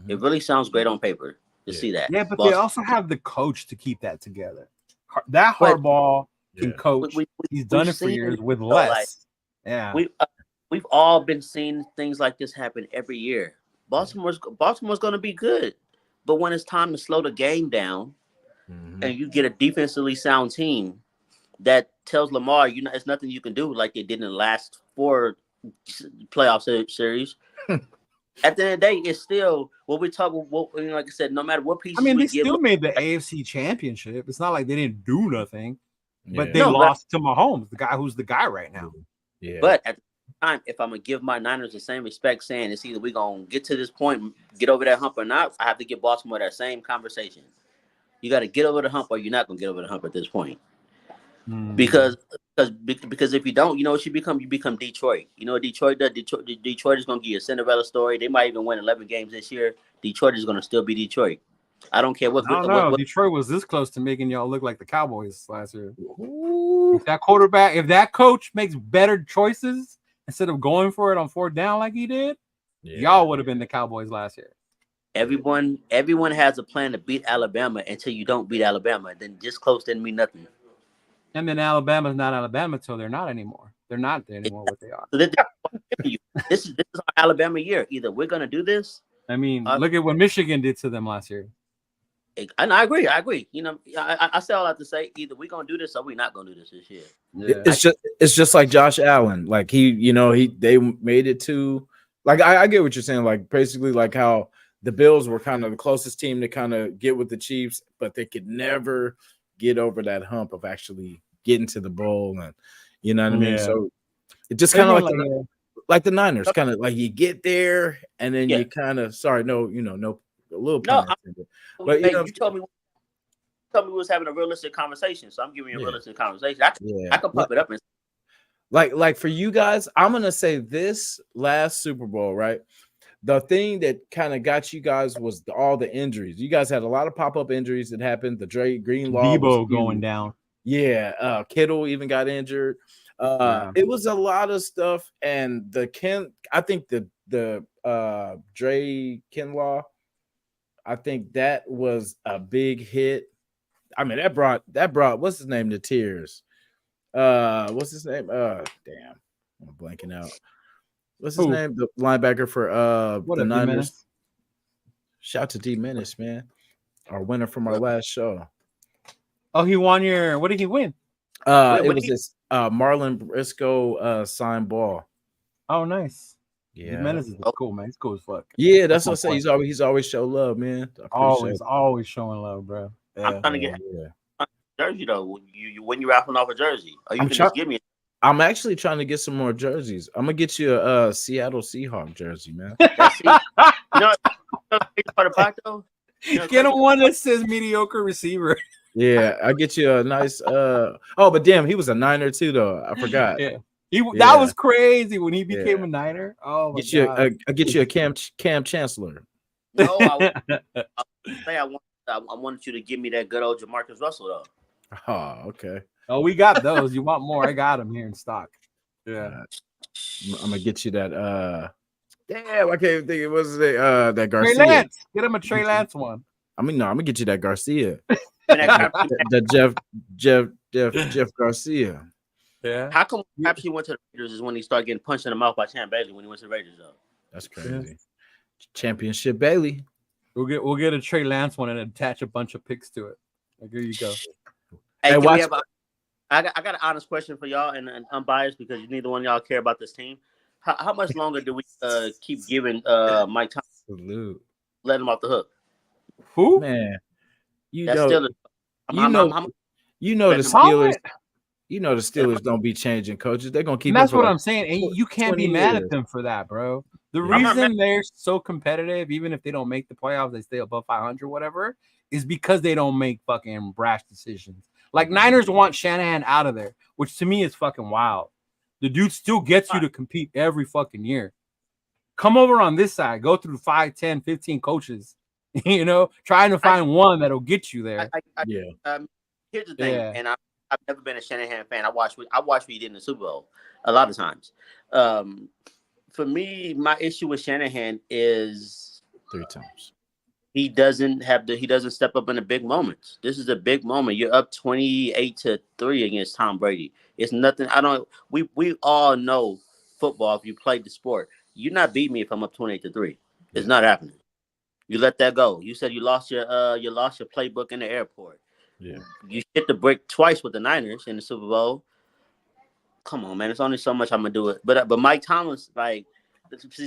Speaker 3: It really sounds great on paper to see that.
Speaker 2: Yeah, but they also have the coach to keep that together. That Harbaugh can coach. He's done it for years with less.
Speaker 3: We've all been seeing things like this happen every year. Baltimore's going to be good, but when it's time to slow the game down, and you get a defensively sound team that tells Lamar, it's nothing you can do, like they did in the last 4 playoff series. At the end of the day, it's still what we talk. Like I said, no matter what piece.
Speaker 2: I mean, they still made the AFC Championship. It's not like they didn't do nothing, but they lost to Mahomes, the guy who's the guy right now.
Speaker 1: Yeah,
Speaker 3: but at the time, if I'm gonna give my Niners the same respect, saying it's either we're gonna get to this point, get over that hump or not, I have to give Baltimore that same conversation. You got to get over the hump, or you're not gonna get over the hump at this point. Because if you don't, you know what you become? You become Detroit. You know what Detroit does? Detroit is gonna give you a Cinderella story. They might even win 11 games this year. Detroit is gonna still be Detroit. I don't care what.
Speaker 2: I don't know. Detroit was this close to making y'all look like the Cowboys last year. If that coach makes better choices instead of going for it on 4th down like he did, y'all would have been the Cowboys last year.
Speaker 3: Everyone has a plan to beat Alabama until you don't beat Alabama. Then just close didn't mean nothing.
Speaker 2: And then Alabama's not Alabama until they're not anymore. They're not anymore what they are.
Speaker 3: This is our Alabama year. Either we're gonna do this.
Speaker 2: I mean, look at what Michigan did to them last year.
Speaker 3: And I agree. You know, I say all that to say either we're gonna do this or we're not gonna do this year.
Speaker 1: Yeah. It's just like Josh Allen. Like they made it to, like, I get what you're saying. Like basically like how the Bills were kind of the closest team to kind of get with the Chiefs, but they could never get over that hump of actually getting to the bowl, and you know what I mean. So it just kind of like the Niners, kind of like you get there and then you kind of a little. But
Speaker 3: you told me we was having a realistic conversation, so I'm giving you a realistic conversation. I can pump it up and
Speaker 1: like for you guys, I'm gonna say this last Super Bowl, right? The thing that kind of got you guys was all the injuries. You guys had a lot of pop-up injuries that happened. The Dre Greenlaw,
Speaker 2: Debo going down.
Speaker 1: Yeah, Kittle even got injured. It was a lot of stuff, and I think the Dre Kinlaw, I think that was a big hit. I mean, that brought what's his name to tears. What's his name? Damn, I'm blanking out. What's his name? The linebacker for the Niners. Shout out to D Menace, man. Our winner from our last show.
Speaker 2: Oh, he won what did he win?
Speaker 1: It was this Marlon Briscoe signed ball.
Speaker 2: Oh, nice.
Speaker 1: Yeah,
Speaker 2: Jimenez is cool, man. He's cool as fuck.
Speaker 1: Yeah, that's what I say. He's always show love, man.
Speaker 2: Always showing love, bro. Yeah.
Speaker 3: I'm trying to get jersey though. You when you raffling off a jersey, or you can just give me.
Speaker 1: I'm actually trying to get some more jerseys. I'm gonna get you a Seattle Seahawks jersey, man.
Speaker 3: You know part about though.
Speaker 2: Get him one that says mediocre receiver.
Speaker 1: Yeah, I get you a nice. But damn, he was a Niner too, though. I forgot.
Speaker 2: Yeah. That was crazy when he became a Niner. Oh my god!
Speaker 1: I get you a Cam Chancellor.
Speaker 3: No, I wanted you to give me that good old Jamarcus Russell though.
Speaker 1: Oh, okay.
Speaker 2: Oh, we got those. You want more? I got them here in stock. Yeah,
Speaker 1: I'm gonna get you that. Damn, I can't think it was that Garcia.
Speaker 2: Trey Lance. Get him a Trey Lance one.
Speaker 1: I mean, no, I'm gonna get you that Garcia. that Jeff Garcia.
Speaker 3: Yeah. How come perhaps he went to the Raiders is when he started getting punched in the mouth by Champ Bailey when he went to the Raiders though?
Speaker 1: That's crazy. Yeah. Championship Bailey.
Speaker 2: We'll get a Trey Lance one and attach a bunch of picks to it. Like, here you go.
Speaker 3: Hey, I got an honest question for y'all, and unbiased because neither one of y'all care about this team. How much longer do we keep giving Mike Thomas? Let him off the hook.
Speaker 2: Who?
Speaker 1: Man, the Steelers. You know the Steelers don't be changing coaches. They're gonna keep.
Speaker 2: And that's what I'm saying. And you can't be mad at them for that, bro. The reason they're so competitive, even if they don't make the playoffs, they stay above 500, whatever, is because they don't make fucking brash decisions. Like Niners want Shanahan out of there, which to me is fucking wild. The dude still gets you to compete every fucking year. Come over on this side, go through 5, 10, 15 coaches, trying to find one that'll get you there.
Speaker 3: Here's the thing, and I've never been a Shanahan fan. I watched what he did in the Super Bowl a lot of times. For me, my issue with Shanahan is
Speaker 1: 3 times.
Speaker 3: He doesn't step up in the big moments. This is a big moment. You're up 28-3 against Tom Brady. It's nothing. We all know football. If you played the sport, you're not beating me if I'm up 28-3. It's not happening. You let that go. You said you lost your playbook in the airport.
Speaker 1: Yeah. You
Speaker 3: hit the brick twice with the Niners in the Super Bowl. Come on, man. It's only so much I'm gonna do it. But Mike Thomas, like,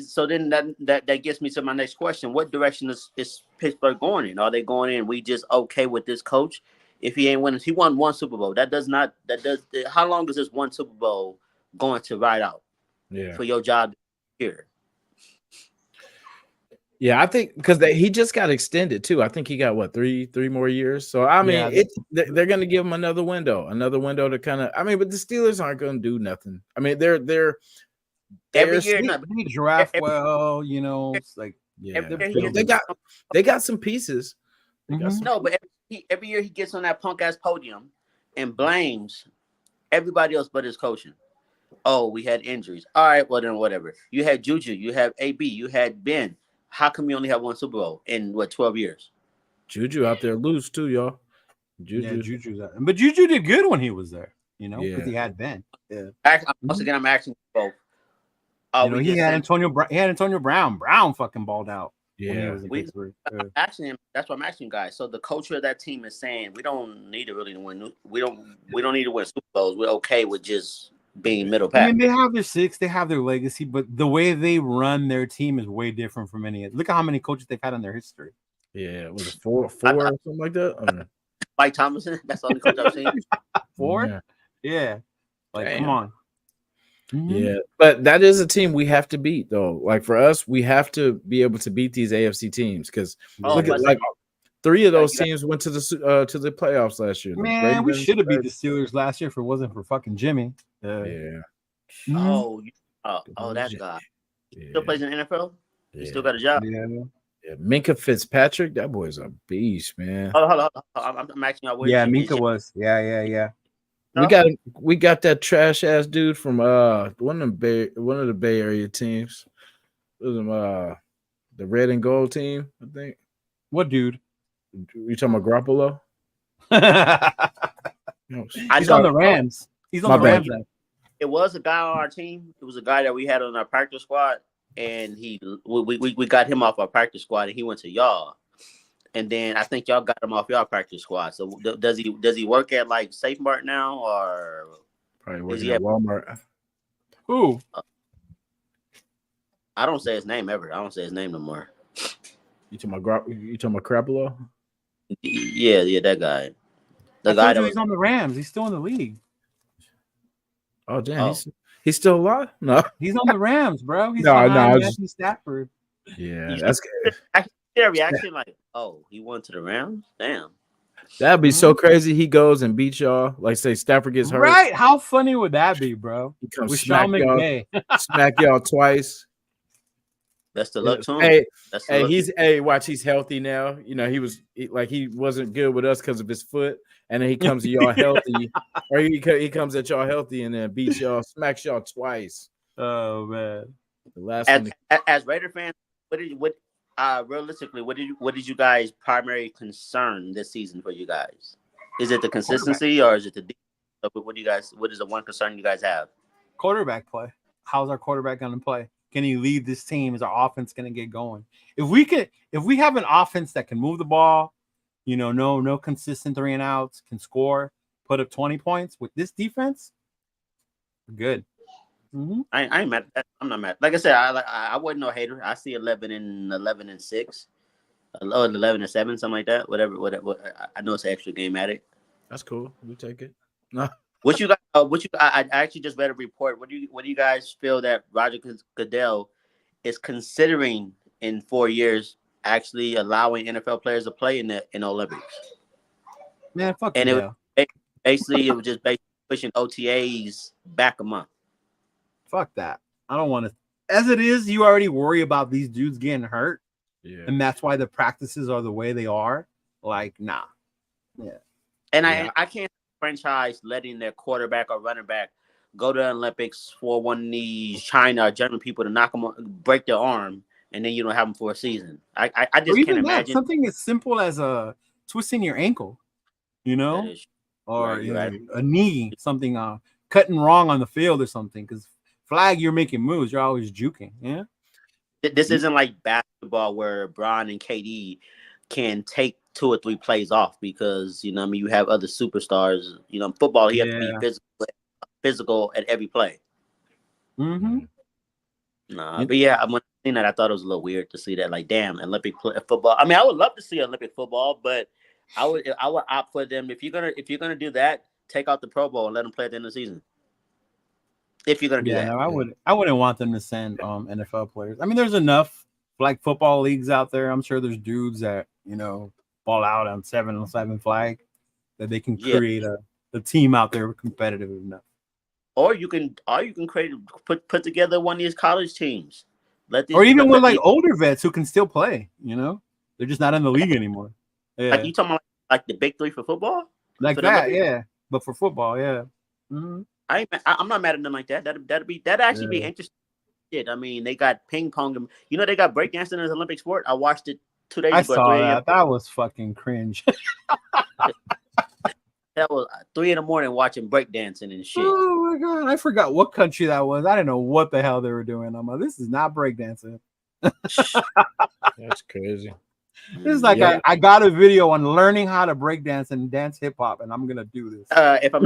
Speaker 3: so then that gets me to my next question. What direction is Pittsburgh going in? Are they going in? We just okay with this coach? If he ain't winning, he won one Super Bowl. How long is this one Super Bowl going to ride out?
Speaker 1: Yeah.
Speaker 3: For your job here.
Speaker 1: Yeah, I think because he just got extended too. I think he got three more years. So I mean, they're going to give him another window to kind of. I mean, but the Steelers aren't going to do nothing. I mean, they're
Speaker 2: every year they draft well. It's like
Speaker 1: they got some pieces.
Speaker 3: But every year he gets on that punk ass podium and blames everybody else but his coaching. Oh, we had injuries. All right, well then whatever. You had Juju, you have AB, you had Ben. How come you only have one Super Bowl in 12 years?
Speaker 1: Juju out there loose too, y'all.
Speaker 2: Juju's out. But Juju did good when he was there, because he had Ben. Yeah.
Speaker 3: Once again, I'm asking both.
Speaker 2: He had Antonio Brown. Brown fucking balled out.
Speaker 1: Yeah.
Speaker 2: When he was in Pittsburgh.
Speaker 3: Asking him. That's what I'm asking you guys. So the culture of that team is saying we don't need to really win. We don't need to win Super Bowls. We're okay with just being middle pack.
Speaker 2: I mean, they have their 6, they have their legacy, but the way they run their team is way different from any. Look at how many coaches they've had in their history.
Speaker 1: Yeah, was it 4 or something like that?
Speaker 3: Mike Thomason, that's the only coach I've seen.
Speaker 2: 4? Yeah. Like, damn. Come on.
Speaker 1: Yeah, but that is a team we have to beat, though. Like for us, we have to be able to beat these AFC teams because look at 3 of those teams went to the playoffs last year.
Speaker 2: Man, we should have beat the Steelers last year if it wasn't for fucking Jimmy.
Speaker 1: Yeah.
Speaker 3: Oh, that guy. He still plays in the NFL. He still got a job.
Speaker 2: Yeah.
Speaker 1: Minka Fitzpatrick, that boy's a beast, man.
Speaker 3: Hold on. I'm asking y'all.
Speaker 2: Yeah, Minka was. Yeah.
Speaker 1: We got that trash ass dude from one of the Bay Area teams. It was the red and gold team, I think.
Speaker 2: What dude?
Speaker 1: You talking about Garoppolo?
Speaker 2: He's on the Rams. He's on the Rams.
Speaker 3: It was a guy on our team. It was a guy that we had on our practice squad, and we got him off our practice squad, and he went to y'all. And then I think y'all got him off y'all practice squad. So does he work at like Safe Mart now, or
Speaker 1: probably working at Walmart?
Speaker 2: Who?
Speaker 3: I don't say his name ever. I don't say his name no more.
Speaker 1: You talking about Crapolo?
Speaker 3: Yeah, that guy.
Speaker 2: I told you he's on the Rams. He's still in the league.
Speaker 1: Oh damn, he's still alive? No,
Speaker 2: he's on the Rams, bro. He's behind Matthew Stafford.
Speaker 1: Yeah, that's good.
Speaker 3: I hear a reaction like, "Oh, he went to the Rams? Damn,
Speaker 1: that'd be so crazy." He goes and beats y'all. Like, say Stafford gets hurt,
Speaker 2: right? How funny would that be, bro?
Speaker 1: He comes
Speaker 2: with Sean McVay,
Speaker 1: smack y'all twice.
Speaker 3: That's the luck to him.
Speaker 1: Watch, he's healthy now. You know, he wasn't good with us because of his foot, and then he comes to y'all healthy, or he comes at y'all healthy and then beats y'all, smacks y'all twice.
Speaker 2: Oh man!
Speaker 1: The last
Speaker 3: as Raider fans, realistically, what did you guys' primary concern this season for you guys? Is it the consistency or is it the? What is the one concern you guys have?
Speaker 2: Quarterback play. How's our quarterback going to play? Can he lead this team? Is our offense going to get going? If we have an offense that can move the ball, no consistent 3 and outs, can score, put up 20 points with this defense, good.
Speaker 3: Mm-hmm. I ain't mad. I'm not mad. Like I said, I wasn't no hater. I see 11-6, 11-7, something like that. Whatever. I know it's an extra game at it.
Speaker 1: That's cool. We take it. No.
Speaker 3: What you got? I actually just read a report. What do you guys feel that Roger Goodell is considering in 4 years actually allowing NFL players to play in the Olympics?
Speaker 2: Man, fuck
Speaker 3: and
Speaker 2: Goodell.
Speaker 3: It was just pushing OTAs back a month.
Speaker 2: Fuck that. I don't want to. As it is, you already worry about these dudes getting hurt, and that's why the practices are the way they are. Like, nah. Yeah.
Speaker 3: And I can't franchise letting their quarterback or running back go to the Olympics for one of these China or German people to knock them, break their arm, and then you don't have them for a season. I just can't imagine
Speaker 2: something as simple as twisting your ankle, or a knee, something cutting wrong on the field or something. Because flag, you're making moves, you're always juking. Yeah,
Speaker 3: this isn't like basketball where Bron and KD can take 2 or 3 plays off because you have other superstars. Football, you have to be physical at every play.
Speaker 2: Mm-hmm.
Speaker 3: Nah, but yeah, when I seen that, I thought it was a little weird to see that. Like, damn, Olympic football. I mean, I would love to see Olympic football, but I would opt for them if you're gonna do that. Take out the Pro Bowl and let them play at the end of the season. If you're gonna do that,
Speaker 2: no, I wouldn't want them to send NFL players. I mean, there's enough like football leagues out there. I'm sure there's dudes that ball out on 7-on-7 flag that they can create a team out there competitive enough.
Speaker 3: Or you can put together one of these college teams.
Speaker 2: Or even with like older vets who can still play. They're just not in the league anymore. Yeah.
Speaker 3: Like you talking about like the big 3 for football?
Speaker 2: Like that, yeah. But for football, yeah. Mm-hmm.
Speaker 3: I'm not mad at them like that. That'd actually be interesting. Shit. I mean, they got ping pong. They got breakdancing as an Olympic sport. I watched it 2 days ago.
Speaker 2: I saw that. That was fucking cringe.
Speaker 3: That was 3 a.m. watching breakdancing and shit.
Speaker 2: Oh my god, I forgot what country that was. I didn't know what the hell they were doing. I'm like, this is not breakdancing.
Speaker 1: That's crazy.
Speaker 2: This is like I got a video on learning how to breakdance and dance hip hop, and I'm gonna do this.
Speaker 3: If I'm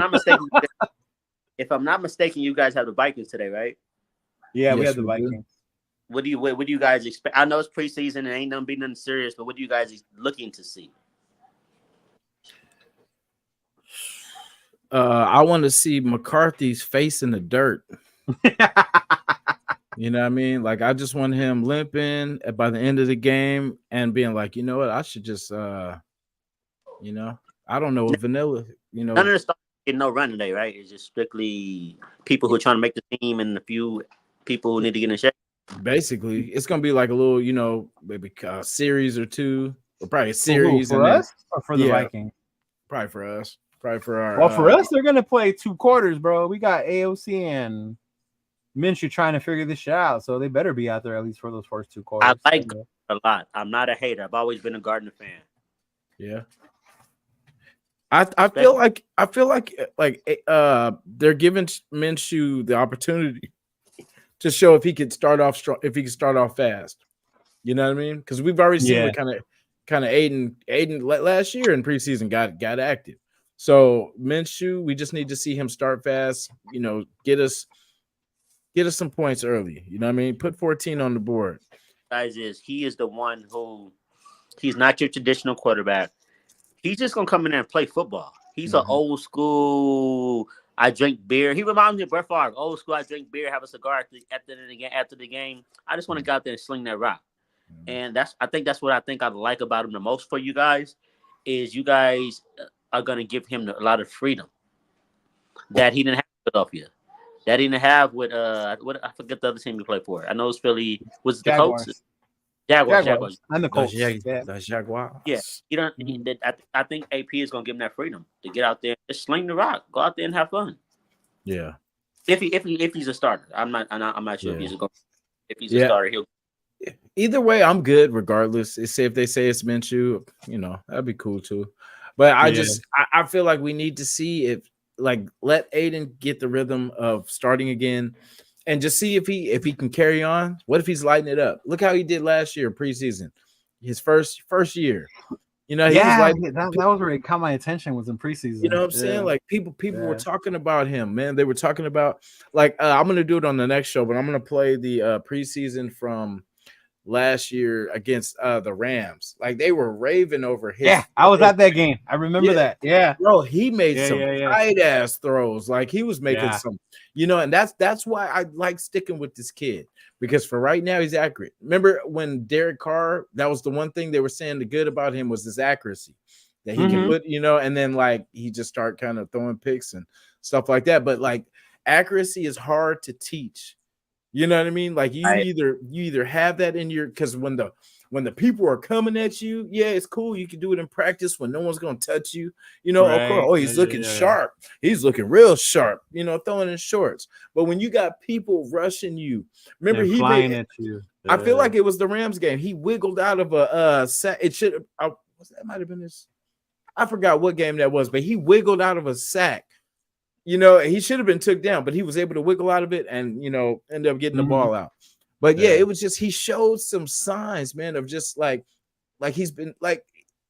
Speaker 3: not mistaken, you guys have the Vikings today, right?
Speaker 2: Yeah, we have the Vikings.
Speaker 3: What do you guys expect? I know it's preseason and ain't nothing serious, but what are you guys looking to see?
Speaker 1: I want to see McCarthy's face in the dirt. You know what I mean? Like, I just want him limping by the end of the game and being like, you know what? I should just, I don't know what vanilla,
Speaker 3: None of the stuff getting no run today, right? It's just strictly people who are trying to make the team and a few people who need to get in shape.
Speaker 1: Basically, it's gonna be like a little, maybe a series or 2, or probably a series
Speaker 2: for us or for the Vikings.
Speaker 1: Probably for us. Probably for our.
Speaker 2: Well, for us, they're gonna play 2 quarters, bro. We got AOC and Minshew trying to figure this shit out, so they better be out there at least for those first 2 quarters.
Speaker 3: I like a lot. I'm not a hater. I've always been a Gardner fan.
Speaker 1: Yeah. I feel like they're giving Minshew the opportunity to show if he could start off strong, if he could start off fast. You know what I mean? Because we've already seen what kind of Aiden last year in preseason got active. So Minshew, we just need to see him start fast. Get us get us some points early. You know what I mean? Put 14 on the board.
Speaker 3: Guys, he is the one who he's not your traditional quarterback. He's just gonna come in there and play football. He's an old school. I drink beer. He reminds me of Brett Favre. Old school. I drink beer, have a cigar after the game. I just want to go out there and sling that rock. And I think that's what I like about him the most for you guys is you guys are gonna give him a lot of freedom that he didn't have in Philadelphia. That he didn't have with what I forget the other team he played for. I know it's Philly. Was it the Colts? Jaguars.
Speaker 2: And the Colts.
Speaker 1: The Jaguars.
Speaker 3: Yeah. You don't. I think AP is gonna give him that freedom to get out there, just sling the rock, go out there and have fun.
Speaker 1: Yeah.
Speaker 3: If he's a starter, I'm not sure if he's a starter. He'll.
Speaker 1: Either way, I'm good regardless. If they say it's Minshew, that'd be cool too. But I feel like we need to see if let Aiden get the rhythm of starting again. And just see if he can carry on. What if he's lighting it up? Look how he did last year preseason, his first year.
Speaker 2: That was where it caught my attention was in preseason.
Speaker 1: You know what I'm saying? Like people were talking about him, man. They were talking about I'm gonna do it on the next show, but I'm gonna play the preseason from last year against the Rams. Like they were raving over him.
Speaker 2: Yeah, I was at that game. I remember that. Yeah,
Speaker 1: bro, he made some tight ass throws. Like he was making some, and that's why I like sticking with this kid because for right now he's accurate. Remember when Derek Carr? That was the one thing they were saying the good about him was his accuracy that he can put, and then he just start kind of throwing picks and stuff like that. But accuracy is hard to teach. You know what I mean? Like you either have that in your because when the people are coming at you, it's cool. You can do it in practice when no one's gonna touch you. Of course, he's looking sharp. He's looking real sharp. Throwing in shorts. But when you got people rushing you, remember he flying at you. I feel like it was the Rams game. He wiggled out of a sack. It should that might have been this. I forgot what game that was, but he wiggled out of a sack. He should have been took down, but he was able to wiggle out of it and, end up getting the ball out. But it was just, he showed some signs, man, of just like he's been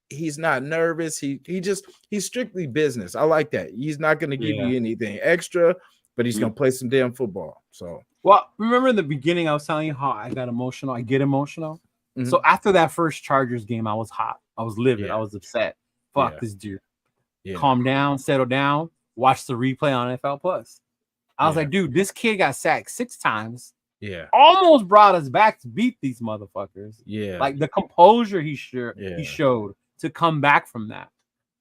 Speaker 1: he's not nervous. He's strictly business. I like that. He's not going to give you anything extra, but he's going to play some damn football. So,
Speaker 2: well, remember in the beginning, I was telling you how I got emotional. I get emotional. So after that first Chargers game, I was hot. I was livid. I was upset. Fuck this dude. Calm down, settle down. Watch the replay on NFL Plus. I was like, dude, this kid got sacked 6 times.
Speaker 1: Yeah.
Speaker 2: Almost brought us back to beat these motherfuckers.
Speaker 1: Yeah.
Speaker 2: Like the composure he showed to come back from that.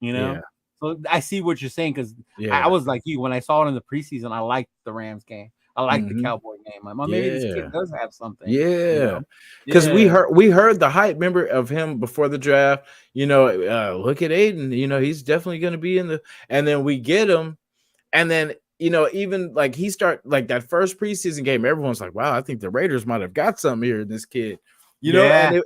Speaker 2: So I see what you're saying because I was like you when I saw it in the preseason. I liked the Rams game. I liked the Cowboy game. I'm like, maybe this kid does have something.
Speaker 1: Yeah. Because we heard the hype, remember, of him before the draft. Look at Aiden. He's definitely going to be in the. And then we get him, and then even he start that first preseason game. Everyone's like, wow, I think the Raiders might have got something here in this kid. And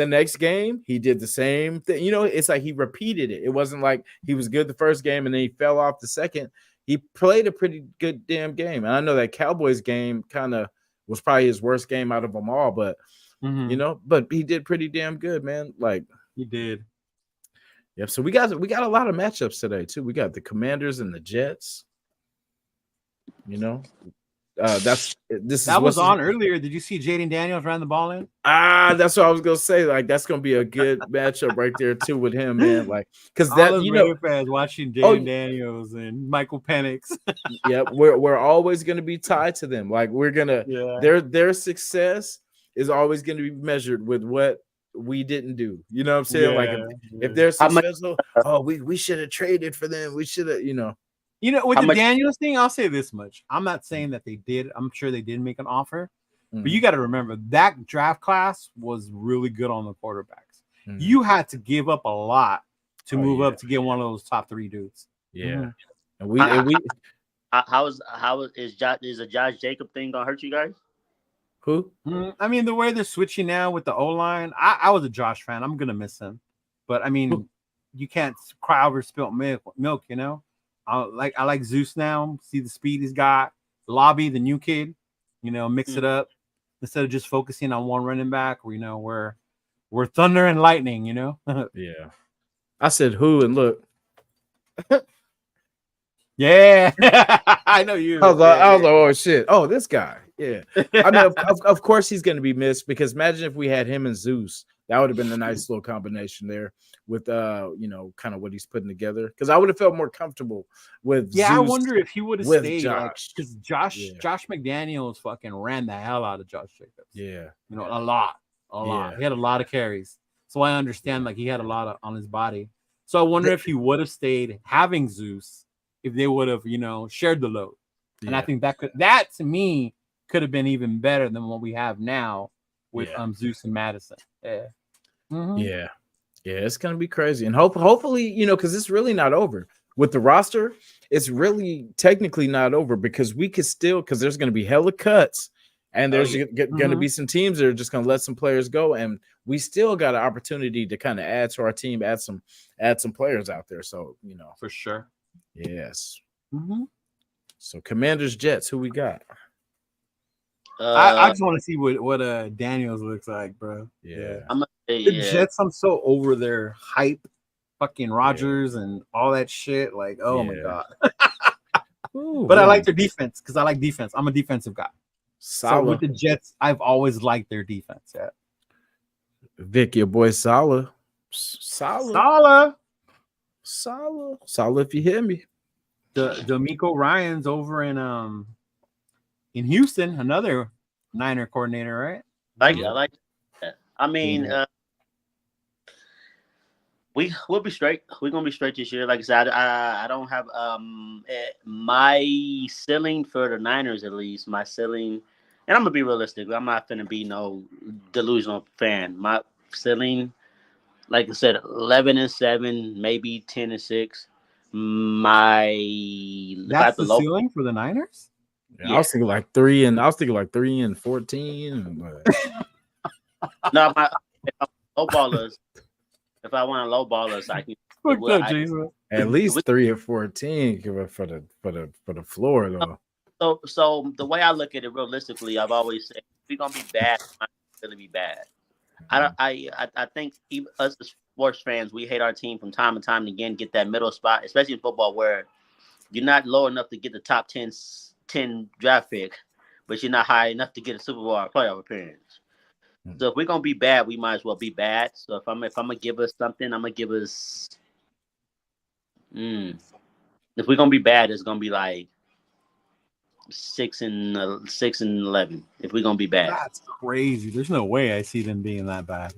Speaker 1: the next game he did the same thing. It's like he repeated it. It wasn't like he was good the first game and then he fell off the second. He played a pretty good damn game. And I know that Cowboys game kind of was probably his worst game out of them all, but but he did pretty damn good, man.
Speaker 2: He did.
Speaker 1: Yep. So we got a lot of matchups today too. We got the Commanders and the Jets. That
Speaker 2: was on earlier. Did you see Jaden Daniels ran the ball in?
Speaker 1: That's what I was gonna say. That's gonna be a good matchup right there too with him, man. Because that
Speaker 2: fans watching Jaden Daniels and Michael Penix.
Speaker 1: we're always gonna be tied to them. We're gonna their success is always gonna be measured with what we didn't do. You know what I'm saying? If they're successful, we should have traded for them. We should have,
Speaker 2: with the Daniels thing, I'll say this much. I'm not saying that they did. I'm sure they did make an offer. But you got to remember that draft class was really good on the quarterbacks. You had to give up a lot to move up to get one of those top 3 dudes.
Speaker 1: Yeah.
Speaker 3: Is a Josh Jacob thing gonna hurt you guys?
Speaker 1: Who?
Speaker 2: I mean, the way they're switching now with the O-line, I was a Josh fan. I'm gonna miss him, but I mean, you can't cry over spilt milk. I like Zeus now. See the speed he's got. Lobby, the new kid. Mix it up instead of just focusing on one running back. We're thunder and lightning.
Speaker 1: Yeah. I said who and look.
Speaker 2: Yeah, I know you.
Speaker 1: I was like, oh shit. Oh, this guy. Yeah. I mean, of course he's going to be missed because imagine if we had him and Zeus. That would have been a nice little combination there with kind of what he's putting together. Because I would have felt more comfortable with Zeus.
Speaker 2: I wonder if he would have stayed
Speaker 1: Josh.
Speaker 2: Because Josh McDaniels fucking ran the hell out of Josh Jacobs.
Speaker 1: Yeah.
Speaker 2: A lot. He had a lot of carries. So I understand he had a lot on his body. So I wonder if he would have stayed having Zeus, if they would have, shared the load. Yeah. And I think that to me could have been even better than what we have now with Zeus and Madison. Yeah. Mm-hmm.
Speaker 1: Yeah. Yeah, it's gonna be crazy. And hopefully, because it's really not over. With the roster, it's really technically not over because we could still, because there's gonna be hella cuts, and there's gonna be some teams that are just gonna let some players go, and we still got an opportunity to kind of add to our team, add some players out there. So,
Speaker 2: for sure.
Speaker 1: Yes.
Speaker 2: Mm-hmm.
Speaker 1: So Commanders, Jets, who we got?
Speaker 2: I just want to see what Daniels looks like, bro.
Speaker 1: Yeah.
Speaker 2: The Jets, I'm so over their hype, fucking Rodgers and all that shit. My God. But I like their defense because I like defense. I'm a defensive guy. So with the Jets, I've always liked their defense. Yeah.
Speaker 1: Vic, your boy Salah.
Speaker 2: Salah,
Speaker 1: if you hear me.
Speaker 2: D'Amico Ryans over in Houston, another Niner coordinator, right?
Speaker 3: I like that. I mean, we'll be straight. We're gonna be straight this year. Like I said, I don't have my ceiling for the Niners, at least my ceiling, and I'm gonna be realistic. I'm not gonna be no delusional fan. My ceiling, like I said, 11-7, maybe 10-6.
Speaker 2: That's the ceiling for the Niners.
Speaker 1: Yeah. I was thinking like 3 and 14.
Speaker 3: No, low ballers. If I want a low ballers, I can.
Speaker 1: At least 3 or 14 for the floor though.
Speaker 3: So the way I look at it realistically, I've always said if we're gonna be bad, it's gonna be bad. I think even us as sports fans, we hate our team from time to time again. Get that middle spot, especially in football, where you're not low enough to get the top 10 draft pick, but you're not high enough to get a Super Bowl or playoff appearance. So if we're gonna be bad, we might as well be bad. So if I'm gonna give us something, I'm gonna give us. If we're gonna be bad, it's gonna be like 6-11. If we're gonna be bad,
Speaker 2: that's crazy. There's no way I see them being that bad.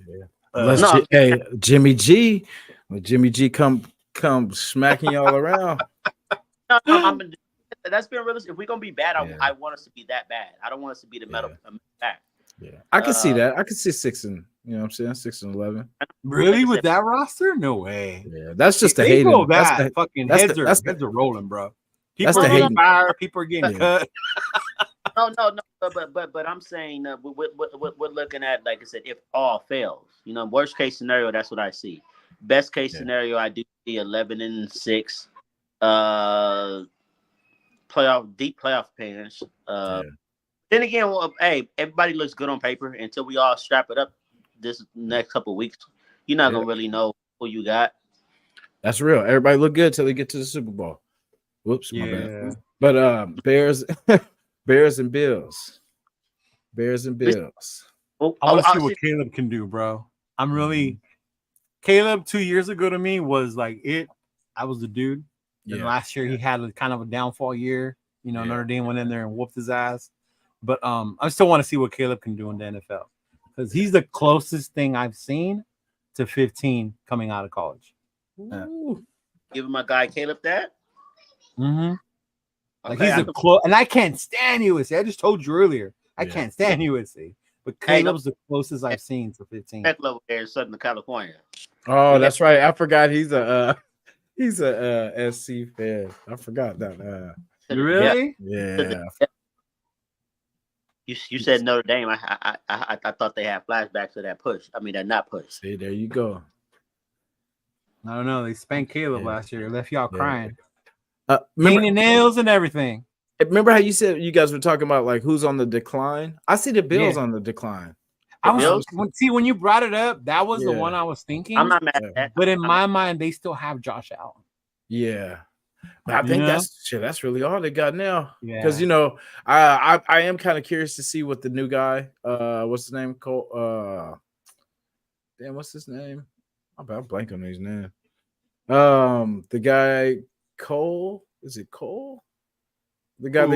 Speaker 1: Unless Jimmy G, when Jimmy G come smacking y'all around.
Speaker 3: That's been realistic. If we're gonna be bad, I want us to be that bad. I don't want us to be the metal bad.
Speaker 1: Yeah, I can see that. I can see 6 and 11.
Speaker 2: Really, with that roster? No way.
Speaker 1: Yeah, that's just the hate.
Speaker 2: Fucking heads are rolling, bro. People are getting fired. People are getting cut.
Speaker 3: No. But I'm saying we're looking at, like I said, if all fails, worst case scenario, that's what I see. Best case scenario, I do see 11-6, deep playoff appearance. Then again, hey, everybody looks good on paper until we all strap it up this next couple of weeks. You're not gonna really know who you got.
Speaker 1: That's real. Everybody look good till they get to the Super Bowl. Whoops, my bad. But Bears and Bills.
Speaker 2: I want to see what Caleb can do, bro. I'm really Caleb 2 years ago to me was like it. I was the dude. And last year he had a kind of a downfall year. Notre Dame went in there and whooped his ass. But I still want to see what Caleb can do in the NFL because he's the closest thing I've seen to 15 coming out of college.
Speaker 3: Giving my guy Caleb that.
Speaker 2: Mm-hmm. Like he's a close, and I can't stand USC. I just told you earlier, I can't stand USC. But Caleb's the closest I've seen to 15.
Speaker 3: Over there in Southern California.
Speaker 1: Oh, that's right. I forgot he's a SC fan. I forgot that.
Speaker 2: Really?
Speaker 1: Yeah.
Speaker 3: You said Notre Dame. I thought they had flashbacks to that push. I mean, that not push.
Speaker 1: See, there you go.
Speaker 2: I don't know. They spanked Caleb last year. Left y'all crying.
Speaker 1: Remember,
Speaker 2: nails and everything.
Speaker 1: Remember how you said you guys were talking about like who's on the decline? I see the Bills on the decline.
Speaker 2: When you brought it up, that was the one I was thinking.
Speaker 3: I'm not mad at that.
Speaker 2: But in my mind, they still have Josh Allen.
Speaker 1: Yeah. But I think that's really all they got now. Because
Speaker 2: Yeah.
Speaker 1: I am kind of curious to see what the new guy, what's his name? Cole. What's his name? I'm blank on his name. The guy Cole. Is it Cole? The guy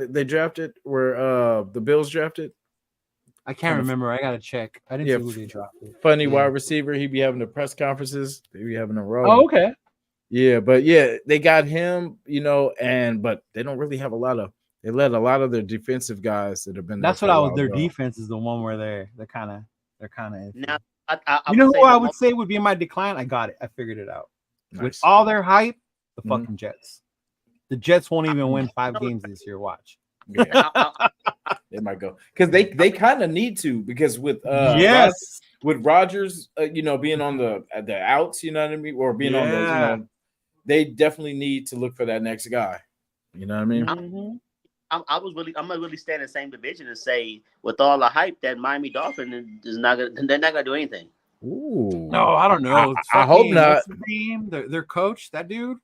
Speaker 1: they drafted, where the Bills drafted.
Speaker 2: I can't remember. I gotta check. I didn't see who they drafted.
Speaker 1: Funny wide receiver. He be having the press conferences. They be having a role.
Speaker 2: Oh, okay.
Speaker 1: Yeah, but they got him, but they don't really have a lot of. They let a lot of their defensive guys that have been.
Speaker 2: That's what I was. Their defense is the one where they're kind of.
Speaker 3: Now,
Speaker 2: who I would say would be in my decline? I got it. I figured it out. Nice. With all their hype, the fucking Jets. The Jets won't even win 5 games this year. Watch.
Speaker 1: Yeah. They might go because they kind of need to, because with with Rodgers, being on the outs, you know what I mean, or being on the, they definitely need to look for that next guy. You know what I mean?
Speaker 3: I'm gonna really stay in the same division and say, with all the hype, that Miami Dolphins is not gonna, they're not gonna do anything.
Speaker 1: Ooh,
Speaker 2: no, I don't know.
Speaker 1: I hope not.
Speaker 2: Their coach, that dude,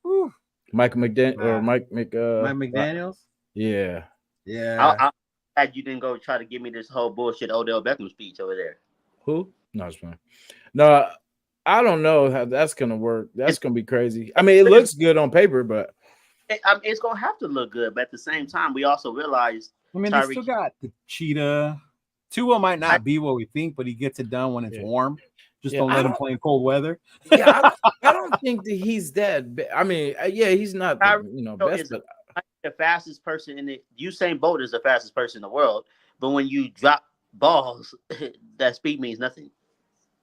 Speaker 1: Mike McDaniels.
Speaker 2: Yeah.
Speaker 3: I'm glad you didn't go try to give me this whole bullshit Odell Beckham speech over there.
Speaker 1: Who? No, it's fine. No, I don't know how that's gonna work. That's gonna be crazy. I mean, it looks good on paper, but
Speaker 3: it's gonna have to look good. But at the same time, we also realize.
Speaker 2: They still got the cheetah. Tua might not be what we think, but he gets it done when it's warm. Just don't let him play in cold weather.
Speaker 1: Yeah, I don't think that he's that. I mean, he's not the, best, but
Speaker 3: the fastest person in it. Usain Bolt is the fastest person in the world, but when you drop balls, that speed means nothing.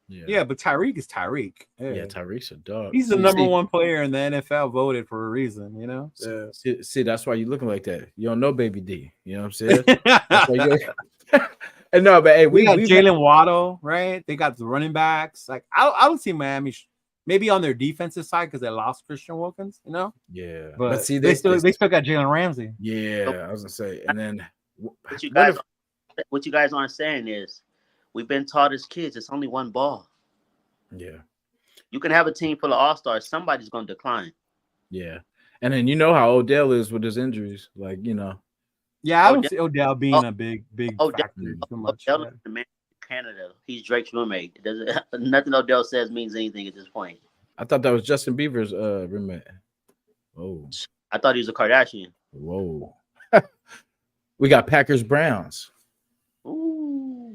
Speaker 2: Yeah, but Tyreek is Tyreek.
Speaker 1: Yeah, Tyreek's a dog.
Speaker 2: He's the number one player in the NFL, voted for a reason,
Speaker 1: See, that's why you're looking like that. You don't know Baby D. You know what I'm saying? That's why and no, but hey,
Speaker 2: we got Jalen Waddle, right? They got the running backs. Like, I don't see Miami maybe on their defensive side because they lost Christian Wilkins,
Speaker 1: Yeah,
Speaker 2: but see, they still got Jalen Ramsey.
Speaker 1: Yeah, I was gonna say, and then
Speaker 3: what you guys aren't saying is, we've been taught as kids it's only one ball.
Speaker 1: Yeah,
Speaker 3: you can have a team full of all-stars. Somebody's gonna decline.
Speaker 1: Yeah, and then how Odell is with his injuries, like
Speaker 2: Yeah, I don't see Odell being a big factor too much.
Speaker 3: Odell is the man in Canada. He's Drake's roommate. Nothing Odell says means anything at this point.
Speaker 1: I thought that was Justin Bieber's roommate. Oh,
Speaker 3: I thought he was a Kardashian.
Speaker 1: Whoa. We got Packers Browns.
Speaker 3: Ooh.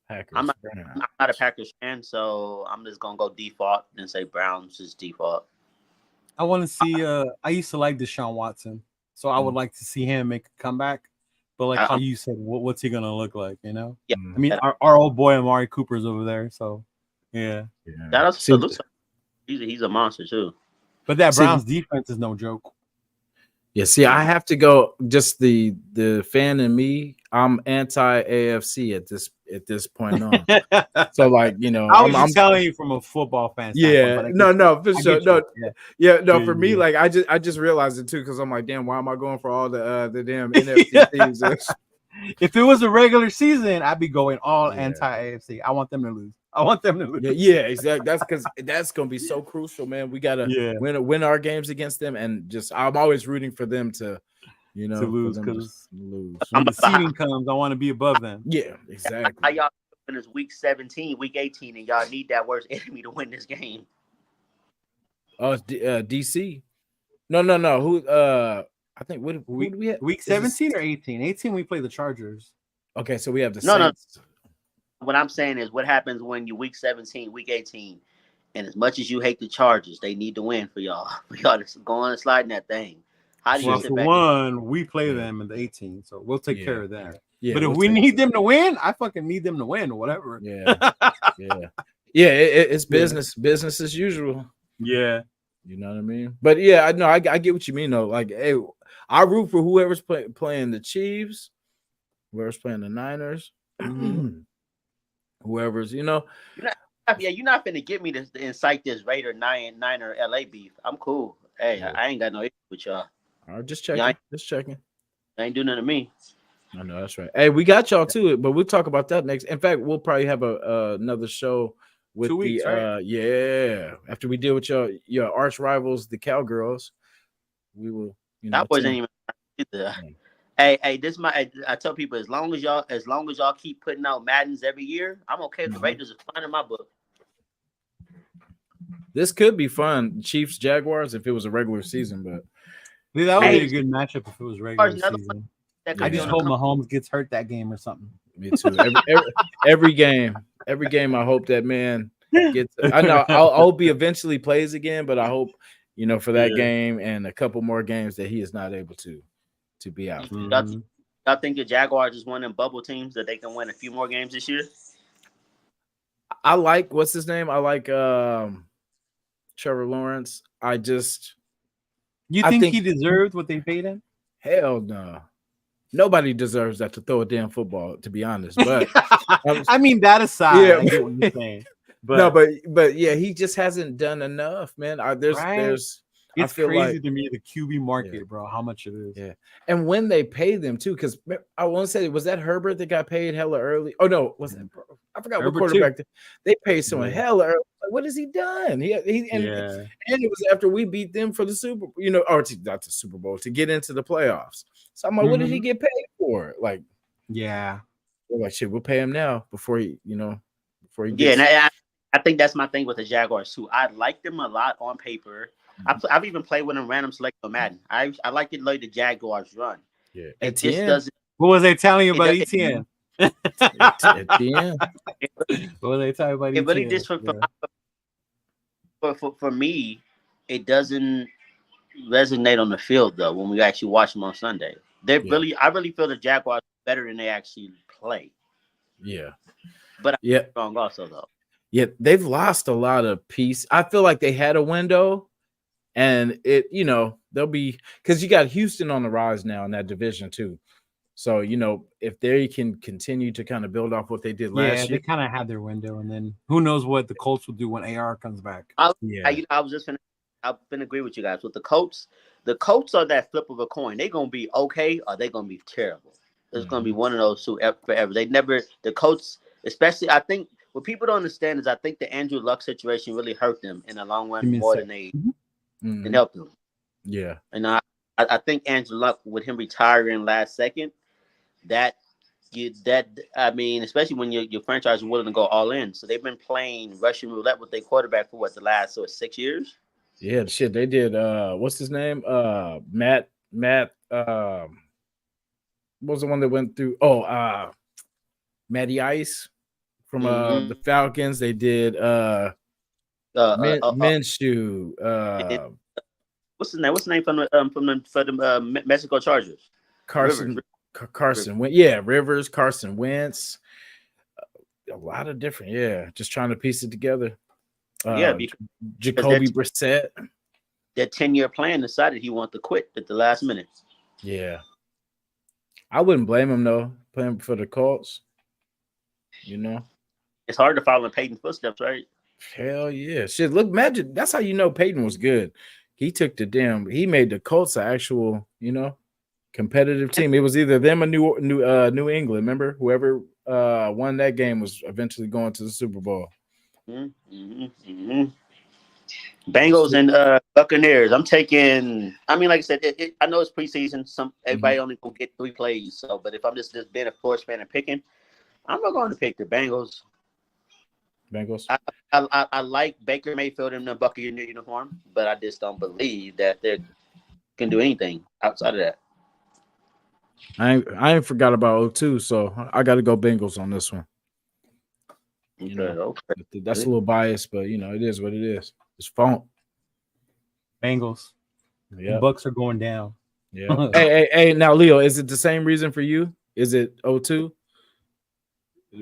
Speaker 1: Packers.
Speaker 3: I'm not a Packers fan, so I'm just gonna go default and say Browns is default.
Speaker 2: I want to see. I used to like Deshaun Watson, so I would like to see him make a comeback. But like how you said, what's he gonna look like?
Speaker 3: Yeah.
Speaker 2: I mean, our old boy Amari Cooper's over there, so yeah.
Speaker 3: That also looks like he's a monster too.
Speaker 2: But that Browns defense is no joke.
Speaker 1: Yeah, see, I have to go. Just the fan in me, I'm anti AFC at this point on. So like
Speaker 2: I'm telling you from a football fan.
Speaker 1: Yeah, no, for sure, no, for me, like I just realized it too, because I'm like, damn, why am I going for all the damn NFC teams?
Speaker 2: If it was a regular season, I'd be going all anti AFC. I want them to lose.
Speaker 1: Yeah, exactly. That's because that's gonna be so crucial, man. We gotta win our games against them, and I'm always rooting for them to
Speaker 2: lose, because when the seeding comes, I want to be above them.
Speaker 1: Yeah, exactly.
Speaker 3: How y'all in this week 17, week 18, and y'all need that worst enemy to win this game?
Speaker 1: Oh, it's DC. No. Who? I think who do we have?
Speaker 2: Week 17 or 18? 18, we play the Chargers.
Speaker 1: Okay, so we have the Saints.
Speaker 3: No. What I'm saying is, what happens when you week 17, week 18, and as much as you hate the Chargers, they need to win for y'all. For y'all to go on and slide in that thing. How do you sit back?
Speaker 2: One, we play them in the 18, so we'll take care of that.
Speaker 1: Yeah,
Speaker 2: but if we need them to win, I fucking need them to win or whatever.
Speaker 1: Yeah. It's business as usual.
Speaker 2: Yeah,
Speaker 1: you know what I mean. But yeah, I get what you mean though. Like, hey, I root for whoever's playing the Chiefs, whoever's playing the Niners. Whoever's,
Speaker 3: you're not finna get me to incite this Raider Niner LA beef. I'm cool. Hey, I ain't got no issue with y'all.
Speaker 1: All right, just checking.
Speaker 3: I ain't doing nothing to me.
Speaker 1: I know that's right. Hey, we got y'all too, but we'll talk about that next. In fact, we'll probably have another show with
Speaker 2: 2 weeks, right?
Speaker 1: After we deal with your arch rivals, the Cowgirls. we will.
Speaker 3: Cowboys ain't even either. Hey, I tell people as long as y'all keep putting out Maddens every year, I'm okay. The Raiders are fine in my book.
Speaker 1: This could be fun. Chiefs Jaguars if it was a regular season, but
Speaker 2: that would be a good matchup if it was regular season. I just hope Mahomes gets hurt that game or something.
Speaker 1: Me too. Every game, I hope that man gets. I know I hope he eventually plays again, but I hope for that game and a couple more games that he is not able to be out.
Speaker 3: Y'all think the Jaguars is one of them bubble teams that they can win a few more games this year?
Speaker 1: I like what's his name. I like Trevor Lawrence. You think
Speaker 2: he deserved what they paid him?
Speaker 1: Hell no. Nobody deserves that to throw a damn football, to be honest. But
Speaker 2: I mean, that aside, I get what you're saying.
Speaker 1: But yeah, he just hasn't done enough, man.
Speaker 2: It's crazy to me, the QB market, bro, how much it is.
Speaker 1: Yeah. And when they pay them too, because I want to say, was that Herbert that got paid hella early? Oh no, was that? I forgot
Speaker 2: Herbert
Speaker 1: what quarterback they paid someone hella early. Like, what has he done? And it was after we beat them for the Super, not the Super Bowl, to get into the playoffs. So I'm like, what did he get paid for? Like,
Speaker 2: we're
Speaker 1: like, shit, we'll pay him now before he gets.
Speaker 3: Yeah, and I think that's my thing with the Jaguars too. I like them a lot on paper. I've even played with them random select on Madden. I like it like the Jaguars run.
Speaker 1: Yeah,
Speaker 3: it just doesn't.
Speaker 2: What was they telling you about ETN?
Speaker 1: ETN.
Speaker 2: What were they telling about ETN?
Speaker 3: It really just for me, it doesn't resonate on the field though. When we actually watch them on Sunday, I really feel the Jaguars are better than they actually play.
Speaker 1: Yeah,
Speaker 3: but I'm wrong also though.
Speaker 1: Yeah, they've lost a lot of pieces. I feel like they had a window. And they'll be, because you got Houston on the rise now in that division too. So, if they can continue to kind of build off what they did last year.
Speaker 2: They kind of had their window, and then who knows what the Colts will do when AR comes back.
Speaker 3: I was just I've been agree with you guys. With the Colts are that flip of a coin. They're going to be okay or they're going to be terrible. It's going to be one of those two forever. The Colts, especially, I think what people don't understand is I think the Andrew Luck situation really hurt them in the long run more than they and help them.
Speaker 1: Yeah.
Speaker 3: And I think Andrew Luck, with him retiring last second, especially when your franchise is willing to go all in. So they've been playing Russian roulette with their quarterback for the last 6 years?
Speaker 1: Yeah, shit. They did what's his name? Matt what was the one that went through? Matty Ice from the Falcons. They did Minshew.
Speaker 3: What's his name? What's the name from the Mexico Chargers?
Speaker 1: Carson Wentz. Yeah, Rivers, Carson Wentz. A lot of different. Just trying to piece it together. Jakobi Brissett.
Speaker 3: That 10-year plan decided he wanted to quit at the last minute.
Speaker 1: Yeah, I wouldn't blame him though. Playing for the Colts.
Speaker 3: It's hard to follow in Peyton's footsteps, right?
Speaker 1: Hell yeah. Shit, look, imagine that's how Peyton was good. He made the Colts an actual, competitive team. It was either them or New England. Remember, whoever won that game was eventually going to the Super Bowl.
Speaker 3: Bengals and Buccaneers. I'm taking. I mean, like I said, I know it's preseason. Everybody only gonna get 3 plays. So, but if I'm just being a sports fan and picking, I'm not going to pick the Bengals. I like Baker Mayfield in the Buccaneer uniform, but I just don't believe that they can do anything outside of that.
Speaker 1: I ain't forgot about 02, so I got to go Bengals on this one.
Speaker 3: Okay.
Speaker 1: That's a little biased, but it is what it is. It's funk.
Speaker 2: Bengals. Yeah. The Bucks are going down.
Speaker 1: Yeah. hey. Now, Leo, is it the same reason for you? Is it 02?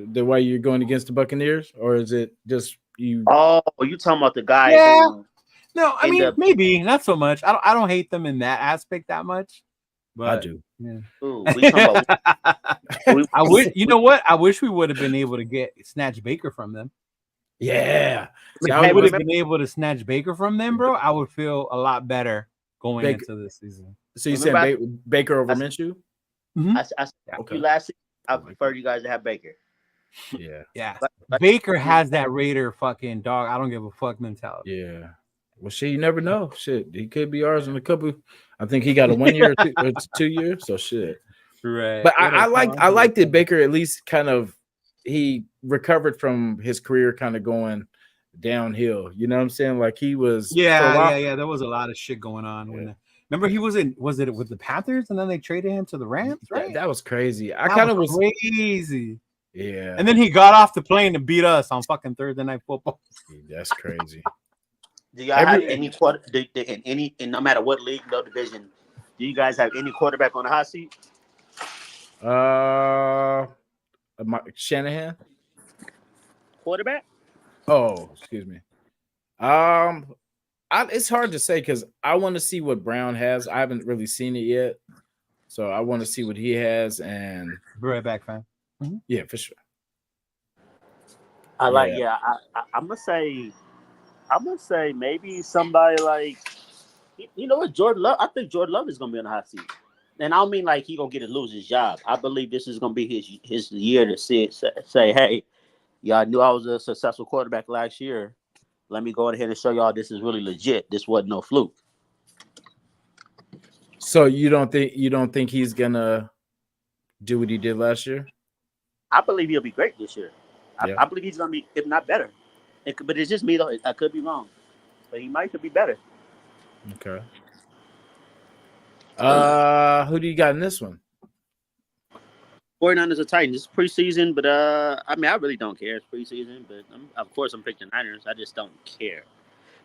Speaker 1: The way you're going against the Buccaneers, or is it just you?
Speaker 3: Oh, you talking about the guy?
Speaker 2: Yeah. No, I mean maybe not so much. I don't hate them in that aspect that much. But
Speaker 1: I do.
Speaker 2: Yeah.
Speaker 3: Ooh, we talking about.
Speaker 2: I wish. You know what? I wish we would have been able to snatch Baker from them.
Speaker 1: Yeah.
Speaker 2: If I would have been able to snatch Baker from them, bro, I would feel a lot better going into this season.
Speaker 1: So you said Baker over Minshew?
Speaker 3: I you last season. I prefer you guys to have Baker.
Speaker 2: Yeah. Baker has that Raider fucking dog. I don't give a fuck mentality.
Speaker 1: Yeah. Well, shit, you never know. Shit, he could be ours in a couple. I think he got a 1 year or 2 years. So shit.
Speaker 2: Right.
Speaker 1: But I liked that Baker at least kind of he recovered from his career kind of going downhill. You know what I'm saying? Like he was for a while.
Speaker 2: Yeah. There was a lot of shit going on remember he was it with the Panthers and then they traded him to the Rams, right?
Speaker 1: That was crazy. I kind of was
Speaker 2: crazy.
Speaker 1: Yeah.
Speaker 2: And then he got off the plane to beat us on fucking Thursday Night Football.
Speaker 1: That's crazy.
Speaker 3: Do y'all have any in no matter what league, no division, do you guys have any quarterback on the hot seat?
Speaker 1: Shanahan?
Speaker 3: Quarterback?
Speaker 1: Oh, excuse me. It's hard to say because I want to see what Brown has. I haven't really seen it yet, so I want to see what he has. And
Speaker 2: right back, fan.
Speaker 1: Mm-hmm. Yeah, for sure.
Speaker 3: I'm gonna say maybe somebody like you know what, Jordan Love. I think Jordan Love is gonna be on the hot seat, and I don't mean like he gonna lose his job. I believe this is gonna be his year to say, hey, y'all knew I was a successful quarterback last year. Let me go ahead and show y'all this is really legit. This wasn't no fluke.
Speaker 1: So you don't think he's gonna do what he did last year?
Speaker 3: I believe he'll be great this year. Yeah. I believe he's gonna be, if not better. But it's just me though. I could be wrong, but he could be better.
Speaker 1: Okay. Who do you got in this one?
Speaker 3: 49ers or Titans. It's preseason, but I mean, I really don't care. It's preseason, but of course I'm picking Niners. I just don't care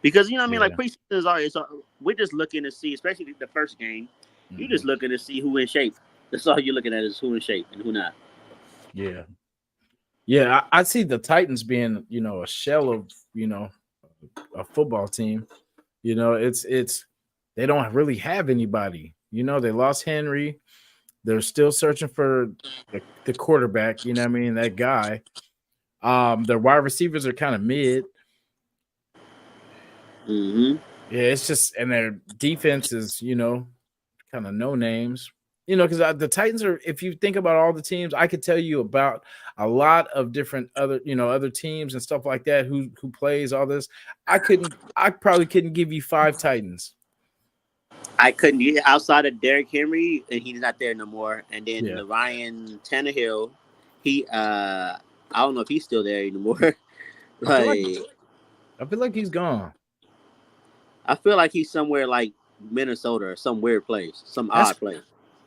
Speaker 3: because you know what I mean. Like preseason is always. We're just looking to see, especially the first game. Mm-hmm. You're just looking to see who in shape. That's all you're looking at is who in shape and who not.
Speaker 1: Yeah. Yeah, I see the Titans being, a shell of, a football team. It's they don't really have anybody. They lost Henry. They're still searching for the quarterback, you know what I mean, that guy. Their wide receivers are kind of mid.
Speaker 3: Mm-hmm.
Speaker 1: Yeah, it's just, and their defense is, kind of no names. Because the Titans are, if you think about all the teams, I could tell you about a lot of different other teams and stuff like that who plays all this. I probably couldn't give you 5 Titans.
Speaker 3: I couldn't get outside of Derrick Henry, and he's not there no more. And then Ryan Tannehill, I don't know if he's still there anymore.
Speaker 1: I feel like he's gone.
Speaker 3: I feel like he's somewhere like Minnesota or some weird place, some odd place.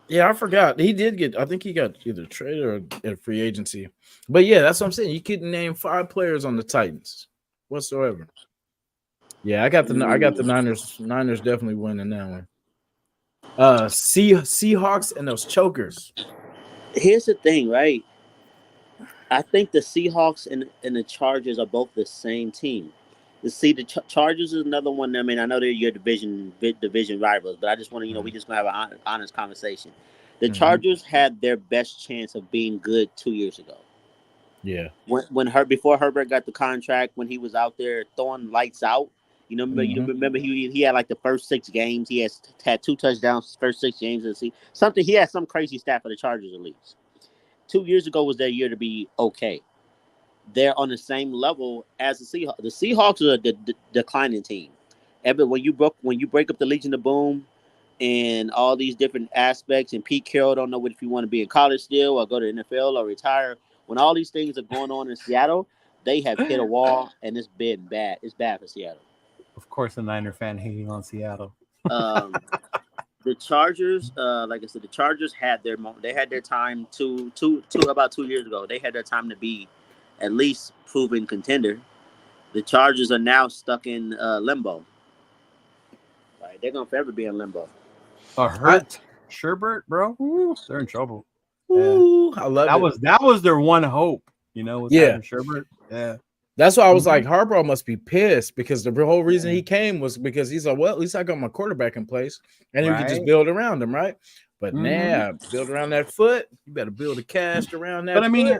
Speaker 1: Yeah, I forgot. He did get, I think he got either traded or a free agency. But yeah, that's what I'm saying. You couldn't name 5 players on the Titans whatsoever. Yeah, I got the Niners. Niners definitely winning that one. Seahawks and those chokers.
Speaker 3: Here's the thing, right? I think the Seahawks and the Chargers are both the same team. The Chargers is another one. I mean, I know they're your division rivals, but I just want to, we just gonna have an honest conversation. The Chargers had their best chance of being good 2 years ago.
Speaker 1: Yeah.
Speaker 3: Before Herbert got the contract, when he was out there throwing lights out, you remember he had like the first 6 games. He had 2 touchdowns first 6 games of the season. Something, he had some crazy stat for the Chargers at least. 2 years ago was their year to be okay. They're on the same level as the Seahawks. The Seahawks are the declining team. When you break up the Legion of Boom and all these different aspects, and Pete Carroll don't know if you want to be in college still or go to the NFL or retire. When all these things are going on in Seattle, they have hit a wall, and it's been bad. It's bad for Seattle.
Speaker 2: Of course, a Niner fan hating on Seattle.
Speaker 3: The Chargers, like I said, the Chargers had their moment. They had their time about 2 years ago. They had their time to be at least proven contender. The Chargers are now stuck in limbo. Right, they're gonna forever be in limbo.
Speaker 2: Sherbert, bro, ooh, they're in trouble.
Speaker 1: Ooh, I love it.
Speaker 2: That was their one hope, was Sherbert. Yeah.
Speaker 1: That's why I was like, Harbaugh must be pissed because the whole reason he came was because he's like, well, at least I got my quarterback in place and he could just build around him, right? But now, build around that foot. You better build a cast around that.
Speaker 2: But I mean,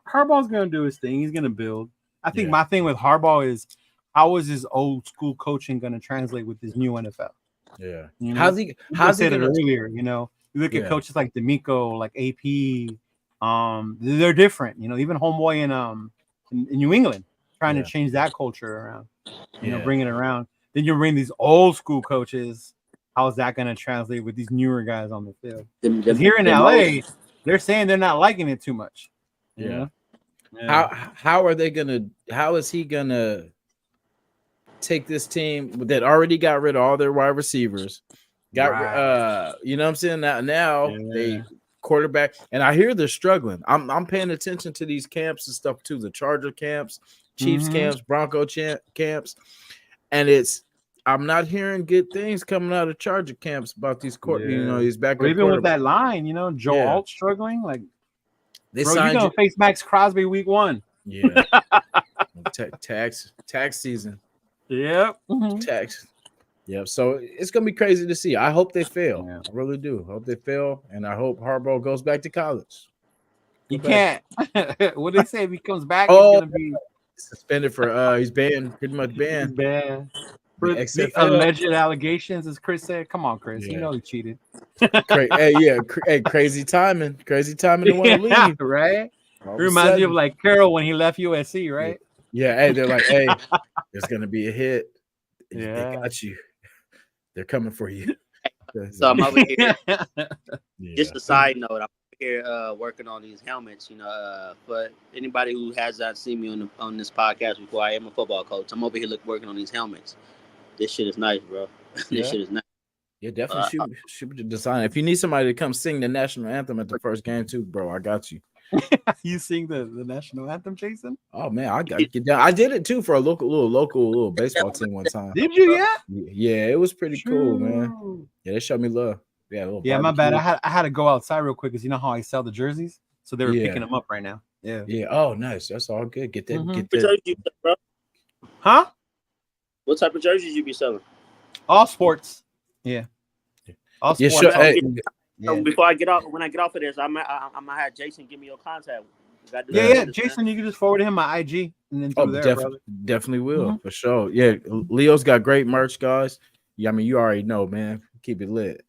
Speaker 2: Harbaugh's going to do his thing. He's going to build. I think my thing with Harbaugh is how is his old school coaching going to translate with his new NFL?
Speaker 1: Yeah.
Speaker 2: How's he said it earlier? You look at coaches like D'Amico, like AP. They're different. Even homeboy in New England trying to change that culture around. Bring it around. Then you bring these old school coaches. How is that going to translate with these newer guys on the field? Here in LA, they're saying they're not liking it too much.
Speaker 1: Yeah. How are they gonna? How is he gonna take this team that already got rid of all their wide receivers? You know what I'm saying? Now they quarterback, and I hear they're struggling. I'm paying attention to these camps and stuff too. The Charger camps, Chiefs camps, Bronco camps, and I'm not hearing good things coming out of Charger camps about these these backup.
Speaker 2: Even with that line, Joe Alt struggling, like you're gonna face Max Crosby week 1.
Speaker 1: Yeah, tax season.
Speaker 2: Yep,
Speaker 1: tax. Yep. So it's gonna be crazy to see. I hope they fail. Yeah. I really do. I hope they fail, and I hope Harbaugh goes back to college.
Speaker 2: He can't. What they say if he comes back,
Speaker 1: he's gonna be suspended for. He's banned. Pretty much banned.
Speaker 2: He's banned. For the alleged allegations, as Chris said. Come on, Chris. You know he cheated.
Speaker 1: Crazy timing. Crazy timing to want to leave.
Speaker 2: Right? It reminds me of like Carroll when he left USC, right?
Speaker 1: Yeah. Hey, they're like, hey, there's gonna be a hit. Yeah. They got you. They're coming for you.
Speaker 3: So I'm over here. Just a side note, I'm over here working on these helmets. But anybody who has not seen me on this podcast before, I am a football coach. I'm over here working on these helmets. This shit is nice, bro. This shit is nice.
Speaker 1: Yeah, definitely shoot the design. If you need somebody to come sing the national anthem at the first game too, bro, I got you.
Speaker 2: You sing the national anthem, Jason?
Speaker 1: Oh man, I got to get down. I did it too for a local baseball team one time.
Speaker 2: Did you?
Speaker 1: Yeah, it was pretty cool, man. Yeah, they showed me love.
Speaker 2: Yeah, my bad. I had to go outside real quick because you know how I sell the jerseys, so they were picking them up right now. Yeah.
Speaker 1: Oh, nice. That's all good. Get that. Get
Speaker 3: that.
Speaker 2: Huh?
Speaker 3: What type of jerseys you be selling?
Speaker 2: All sports. Yeah. All sports.
Speaker 3: So before I get off, when I get off of this, I'm gonna have Jason give me your contact.
Speaker 2: Jason, you can just forward him my IG and then through there.
Speaker 1: Definitely will for sure. Yeah, Leo's got great merch, guys. Yeah, I mean you already know, man. Keep it lit.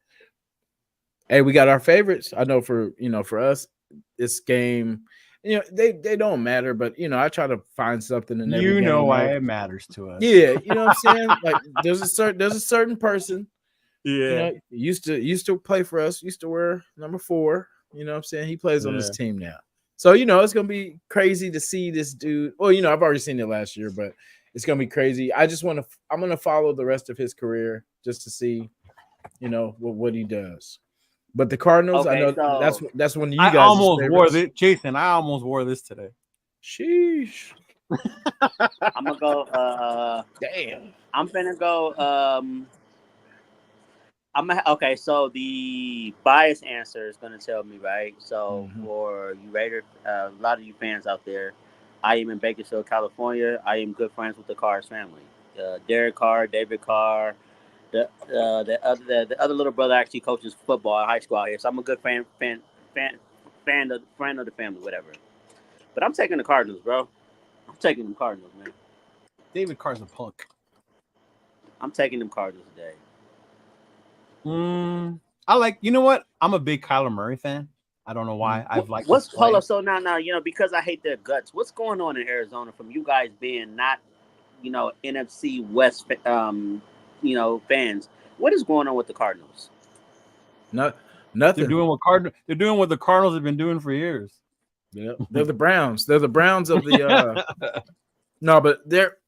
Speaker 1: Hey, we got our favorites. I know for us, this game. They don't matter, but I try to find something in every game.
Speaker 2: Why it matters to us.
Speaker 1: Yeah, you know what I'm saying? Like there's a certain person. Yeah, used to play for us, used to wear number 4. You know what I'm saying? He plays on this team now. So, it's gonna be crazy to see this dude. Well, I've already seen it last year, but it's gonna be crazy. I'm gonna follow the rest of his career just to see, what he does. But the Cardinals, I know that's when you guys.
Speaker 2: I almost wore this, Jason. I almost wore this today.
Speaker 1: Sheesh.
Speaker 3: I'm gonna go.
Speaker 1: Damn.
Speaker 3: I'm gonna go. Okay. So the biased answer is gonna tell me, right? So for you Raider, a lot of you fans out there, I am in Bakersfield, California. I am good friends with the Carr's family. Derek Carr, David Carr. The other little brother actually coaches football in high school out here, so I'm a good fan of the family, whatever. But I'm taking the Cardinals, bro. I'm taking them Cardinals, man.
Speaker 2: David Carr's a punk.
Speaker 3: I'm taking them Cardinals today.
Speaker 2: I like. You know what? I'm a big Kyler Murray fan. I don't know why. I've liked.
Speaker 3: Hold up. So now because I hate their guts. What's going on in Arizona from you guys being not, NFC West fans? What is going on with the Cardinals?
Speaker 1: Nothing.
Speaker 2: They're doing what the Cardinals have been doing for years.
Speaker 1: Yeah, they're the Browns. They're the Browns of the. No, but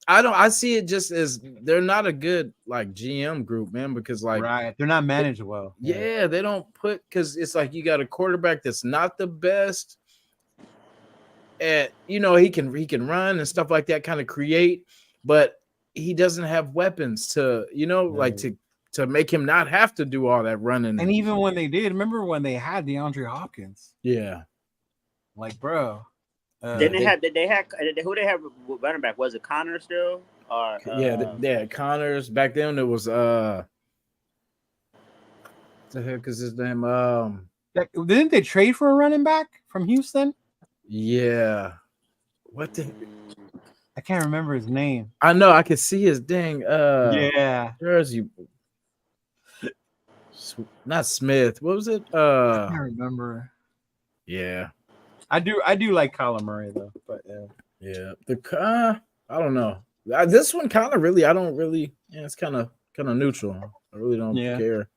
Speaker 1: I see it just as they're not a good GM group, man. Because
Speaker 2: they're not managed well.
Speaker 1: Yeah, they don't because it's like you got a quarterback that's not the best. At he can run and stuff like that, kind of create, but he doesn't have weapons to, to make him not have to do all that running.
Speaker 2: And even when they did, remember when they had DeAndre Hopkins?
Speaker 1: Yeah.
Speaker 2: Bro.
Speaker 3: Then they had who they have running back? Was it Connor still? Or
Speaker 1: they had Connors. Back then it was the heck is his name?
Speaker 2: Didn't they trade for a running back from Houston?
Speaker 1: Yeah. What the
Speaker 2: I can't remember his name.
Speaker 1: I know. I could see his dang. Jersey. Not Smith. What was it?
Speaker 2: I can't remember.
Speaker 1: Yeah.
Speaker 2: I do like Kyler Murray though, but
Speaker 1: yeah. I don't know. This one kind of really. I don't really. Yeah, it's kind of neutral. I really don't
Speaker 2: Yeah.
Speaker 1: care.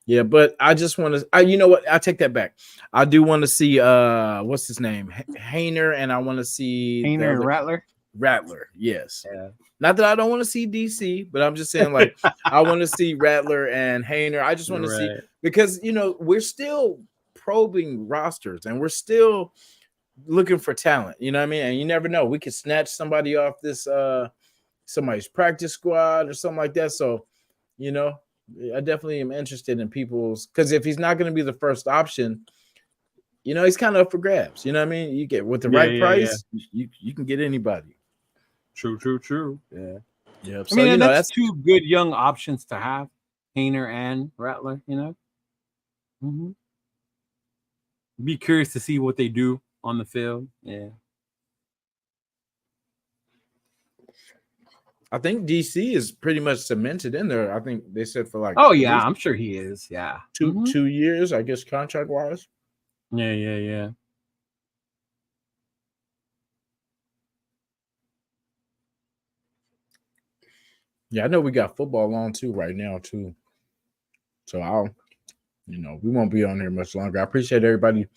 Speaker 1: Yeah, but I just want to. You know what? I take that back. I do want to see what's his name, Hayner, and I want to see
Speaker 2: Hayner and Rattler.
Speaker 1: Rattler, yes.
Speaker 2: Yeah.
Speaker 1: Not that I don't want to see DC, but I'm just saying, like, I want to see Rattler and Hayner. I just want to see, because we're still probing rosters and we're still looking for talent. You know what I mean? And you never know. We could snatch somebody off this somebody's practice squad or something like that. So, I definitely am interested in people's, because if he's not going to be the first option, he's kind of up for grabs. You know what I mean? You get with the right price, you can get anybody.
Speaker 2: True. Yeah.
Speaker 1: Yeah.
Speaker 2: So, I mean, that's two good young options to have, Hayner and Rattler. Be curious to see what they do on the field. Yeah.
Speaker 1: I think DC is pretty much cemented in there. I think they said for like.
Speaker 2: Oh yeah, I'm sure he is. Yeah.
Speaker 1: 2 years, I guess, contract wise.
Speaker 2: Yeah.
Speaker 1: Yeah, I know we got football on too right now too. So we won't be on here much longer. I appreciate everybody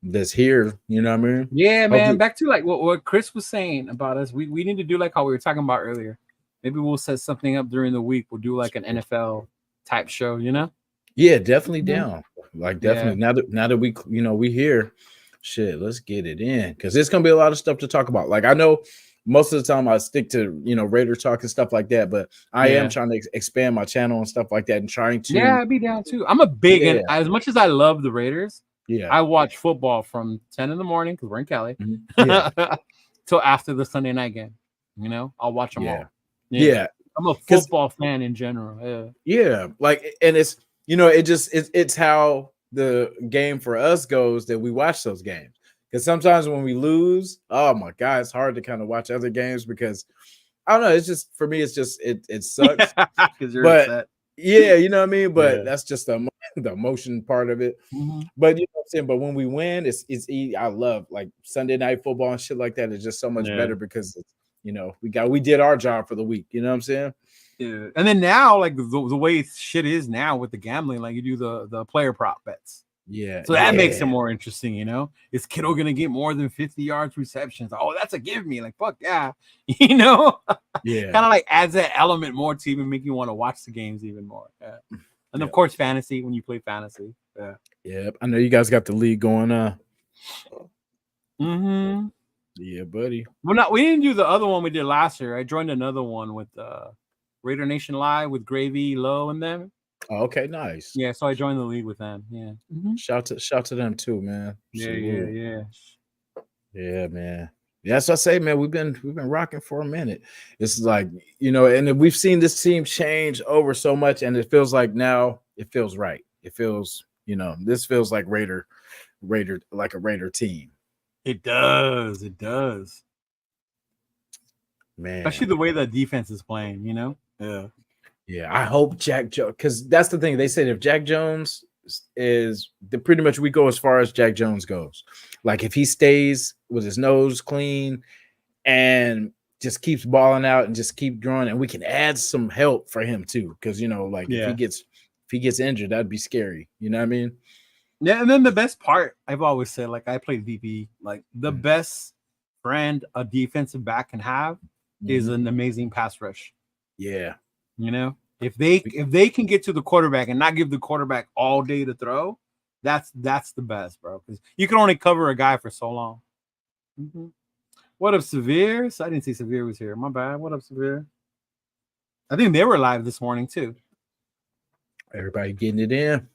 Speaker 1: that's here. You know what I mean?
Speaker 2: Yeah, man. Back to like what Chris was saying about us. We need to do like how we were talking about earlier. Maybe we'll set something up during the week. We'll do like an NFL type show.
Speaker 1: Yeah, definitely down. Like definitely. Yeah. Now that we here, shit, let's get it in, because there's gonna be a lot of stuff to talk about. Like I know most of the time I stick to Raider talk and stuff like that, but I am trying to expand my channel and stuff like that, and trying to.
Speaker 2: Yeah, I'd be down too. I'm a big and as much as I love the Raiders.
Speaker 1: Yeah,
Speaker 2: I watch football from 10 in the morning because we're in Cali till after the Sunday night game. I'll watch them all.
Speaker 1: Yeah.
Speaker 2: I'm a football fan in general.
Speaker 1: Yeah. Like, and it's, it's how the game for us goes that we watch those games. Because sometimes when we lose, oh my God, it's hard to kind of watch other games because I don't know. It's just, for me, it's just, it sucks.
Speaker 2: Because you're upset.
Speaker 1: Yeah, you know what I mean? But that's just the emotion part of it.
Speaker 2: Mm-hmm.
Speaker 1: But you know what I'm saying? But when we win, it's easy. I love like Sunday night football and shit like that. It's just so much better because it's, we did our job for the week. You know what I'm saying?
Speaker 2: Yeah. And then now, like the way shit is now with the gambling, like you do the player prop bets.
Speaker 1: Yeah.
Speaker 2: So that makes it more interesting, Is Kittle gonna get more than 50 yards receptions? Oh, that's a give me. Like, fuck yeah.
Speaker 1: Yeah.
Speaker 2: Kind of like adds that element more to even make you want to watch the games even more. Yeah. And of course, fantasy when you play fantasy. Yeah.
Speaker 1: Yep. I know you guys got the league going on.
Speaker 2: Mm-hmm.
Speaker 1: Yeah, buddy.
Speaker 2: We didn't do the other one we did last year. I joined another one with Raider Nation Live with Gravy, Low, and them.
Speaker 1: Oh, okay, nice.
Speaker 2: Yeah, so I joined the league with them. Yeah.
Speaker 1: Mm-hmm. Shout to them too, man.
Speaker 2: Yeah.
Speaker 1: Yeah, man. Yeah, that's what I say, man. We've been rocking for a minute. It's like, and we've seen this team change over so much, and it feels like now it feels right. It feels, this feels like Raider, like a Raider team.
Speaker 2: It does.
Speaker 1: Man.
Speaker 2: Especially the way the defense is playing, Yeah.
Speaker 1: Yeah, I hope Jack Jones, because that's the thing. They said if Jack Jones is pretty much we go as far as Jack Jones goes. Like if he stays with his nose clean and just keeps balling out and just keep growing, and we can add some help for him too. Because if he gets injured, that'd be scary. You know what I mean?
Speaker 2: Yeah, and then the best part, I've always said, like I played VP, like the best friend a defensive back can have is an amazing pass rush.
Speaker 1: Yeah.
Speaker 2: If they can get to the quarterback and not give the quarterback all day to throw, that's the best, bro. Because you can only cover a guy for so long. Mm-hmm. What up, Severe? I didn't see Severe was here. My bad. What up, Severe? I think they were live this morning too.
Speaker 1: Everybody getting it in.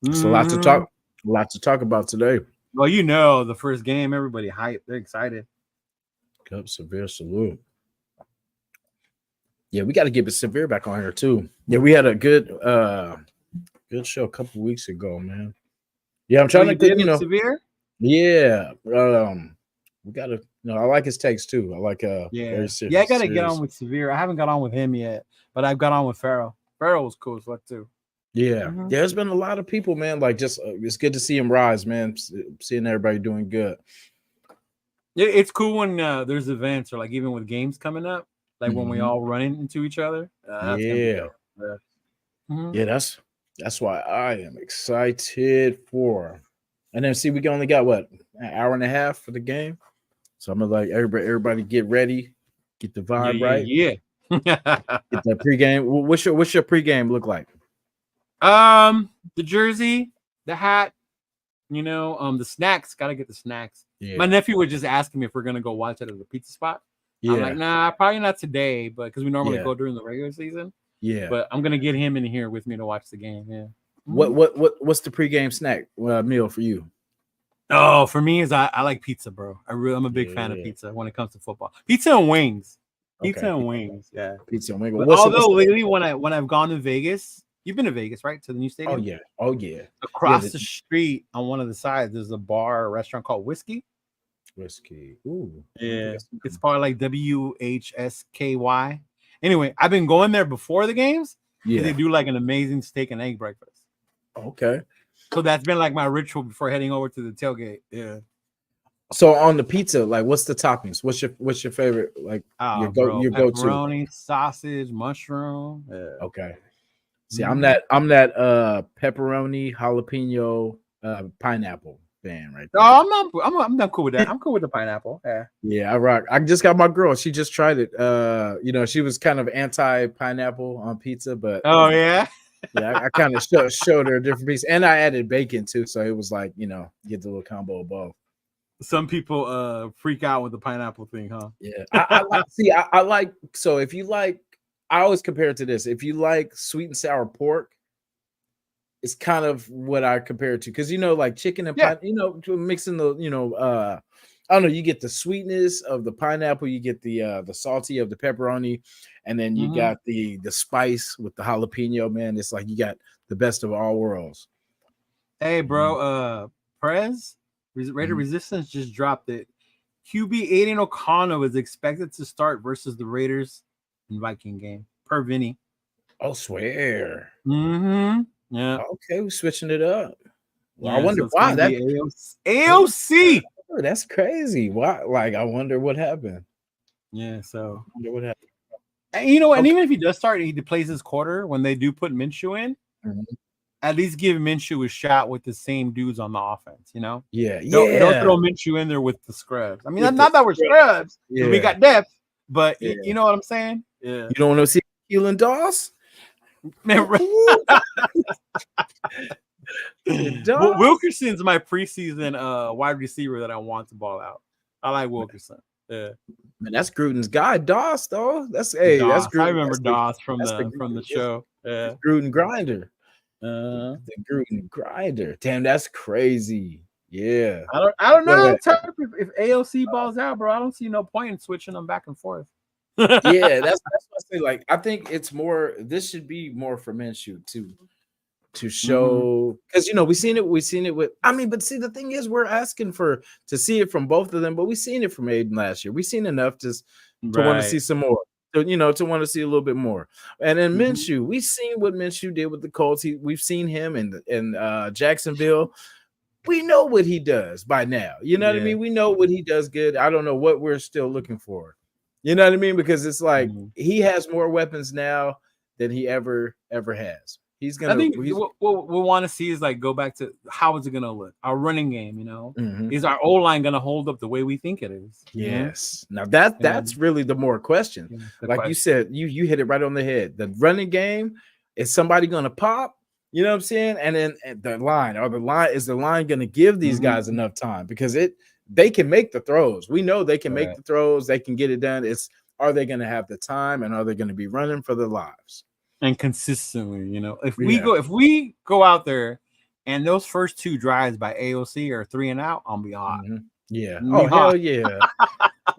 Speaker 1: It's a lot to talk about today.
Speaker 2: Well, the first game, everybody hyped. They're excited.
Speaker 1: Up, Severe, salute. Yeah, we got to give it Severe back on here too. Yeah, we had a good show a couple weeks ago, man. Yeah, I'm trying to get
Speaker 2: Severe.
Speaker 1: Yeah, we got to. I like his takes too. I like very serious.
Speaker 2: Yeah, I got to get on with Severe. I haven't got on with him yet, but I've got on with Farrell. Farrell was cool as fuck too.
Speaker 1: Yeah, there's been a lot of people, man. Like, just it's good to see him rise, man. Seeing everybody doing good.
Speaker 2: It's cool when there's events or like even with games coming up. like when we all run into each other. That's gonna be dope.
Speaker 1: Yeah, that's why I am excited for. And then see, we only got what, an hour and a half for the game. So I'm gonna like everybody get ready, get the vibe right.
Speaker 2: Yeah.
Speaker 1: Get that pregame. What's your pregame look like?
Speaker 2: The jersey, the hat, the snacks. Gotta get the snacks.
Speaker 1: Yeah.
Speaker 2: My nephew was just asking me if we're gonna go watch it at the pizza spot. Yeah. I'm like, nah, probably not today, but because we normally go during the regular season.
Speaker 1: Yeah.
Speaker 2: But I'm gonna get him in here with me to watch the game. Yeah.
Speaker 1: What's the pregame snack meal for you?
Speaker 2: Oh, for me is I like pizza, bro. I'm a big fan of pizza when it comes to football. Pizza and wings. Pizza and wings. Yeah.
Speaker 1: Pizza and wings.
Speaker 2: Although lately when I've gone to Vegas, you've been to Vegas, right? To the new stadium?
Speaker 1: Oh yeah.
Speaker 2: Across the street on one of the sides, there's a bar or restaurant called Whiskey.
Speaker 1: Ooh.
Speaker 2: Yeah. It's probably like WHSKY. Anyway, I've been going there before the games. Yeah. They do like an amazing steak and egg breakfast.
Speaker 1: Okay.
Speaker 2: So that's been like my ritual before heading over to the tailgate. Yeah.
Speaker 1: So on the pizza, like, what's the toppings? What's your favorite? Like your go-to?
Speaker 2: Pepperoni, sausage, mushroom. Yeah.
Speaker 1: Okay. See, I'm that pepperoni, jalapeno, pineapple fan right there.
Speaker 2: Oh, I'm not cool with that. I'm cool with the pineapple.
Speaker 1: Yeah, I rock. I just got my girl. She just tried it. She was kind of anti-pineapple on pizza, but
Speaker 2: yeah,
Speaker 1: I kind of showed her a different piece, and I added bacon too, so it was like get the little combo of both.
Speaker 2: Some people freak out with the pineapple thing, huh?
Speaker 1: Yeah, I like. So if you like, I always compare it to this. If you like sweet and sour pork, it's kind of what I compare it to, because like chicken and mixing the I don't know, you get the sweetness of the pineapple, you get the salty of the pepperoni, and then you got the spice with the jalapeno. Man, it's like you got the best of all worlds.
Speaker 2: Hey, bro, Prez Raider Resistance just dropped it. QB Aiden O'Connell is expected to start versus the Raiders in Viking game per Vinny.
Speaker 1: Oh, swear.
Speaker 2: Yeah.
Speaker 1: Okay, we're switching it up. Well, I wonder why that
Speaker 2: AOC.
Speaker 1: Oh, that's crazy. Why? Like, I wonder what happened.
Speaker 2: Yeah. So
Speaker 1: I wonder what happened.
Speaker 2: And you know what? And even if he does start, he plays his quarter when they do put Minshew in. At least give Minshew a shot with the same dudes on the offense,
Speaker 1: Yeah.
Speaker 2: Don't throw Minshew in there with the scrubs. I mean, not that we're scrubs. Yeah. We got depth, but you know what I'm saying? Yeah.
Speaker 1: You don't want to see Keelan Doss?
Speaker 2: Wilkerson's my preseason wide receiver that I want to ball out. I like Wilkerson. Yeah.
Speaker 1: Man, that's Gruden's guy, Doss, though. That's Gruden.
Speaker 2: I remember Doss from the show. Yeah.
Speaker 1: Gruden grinder. The Gruden grinder. Damn, that's crazy. Yeah.
Speaker 2: I don't know if AOC balls out, bro. I don't see no point in switching them back and forth.
Speaker 1: Yeah, that's what I say. Like, I think it's more. This should be more for Minshew to show, because we've seen it with. I mean, but see, the thing is, we're asking to see it from both of them, but we've seen it from Aiden last year. We've seen enough to want to see some more. To want to see a little bit more. And then Minshew, we've seen what Minshew did with the Colts. We've seen him in Jacksonville. We know what he does by now. You know what I mean? We know what he does good. I don't know what we're still looking for. You know what I mean? Because it's like he has more weapons now than he ever has. He's gonna.
Speaker 2: I think what we want to see is like go back to how is it gonna look? Our running game, is our O line gonna hold up the way we think it is?
Speaker 1: Yes. Now that's really the more question. You said, you hit it right on the head. The running game, is somebody gonna pop? You know what I'm saying? And then the line is the line gonna give these guys enough time, because they can make the throws. We know they can make the throws. They can get it done. Are they gonna have the time, and are they gonna be running for their lives?
Speaker 2: And consistently, if we go out there and those first two drives by AOC are 3 and out, I'll be hot.
Speaker 1: Yeah. Hell yeah.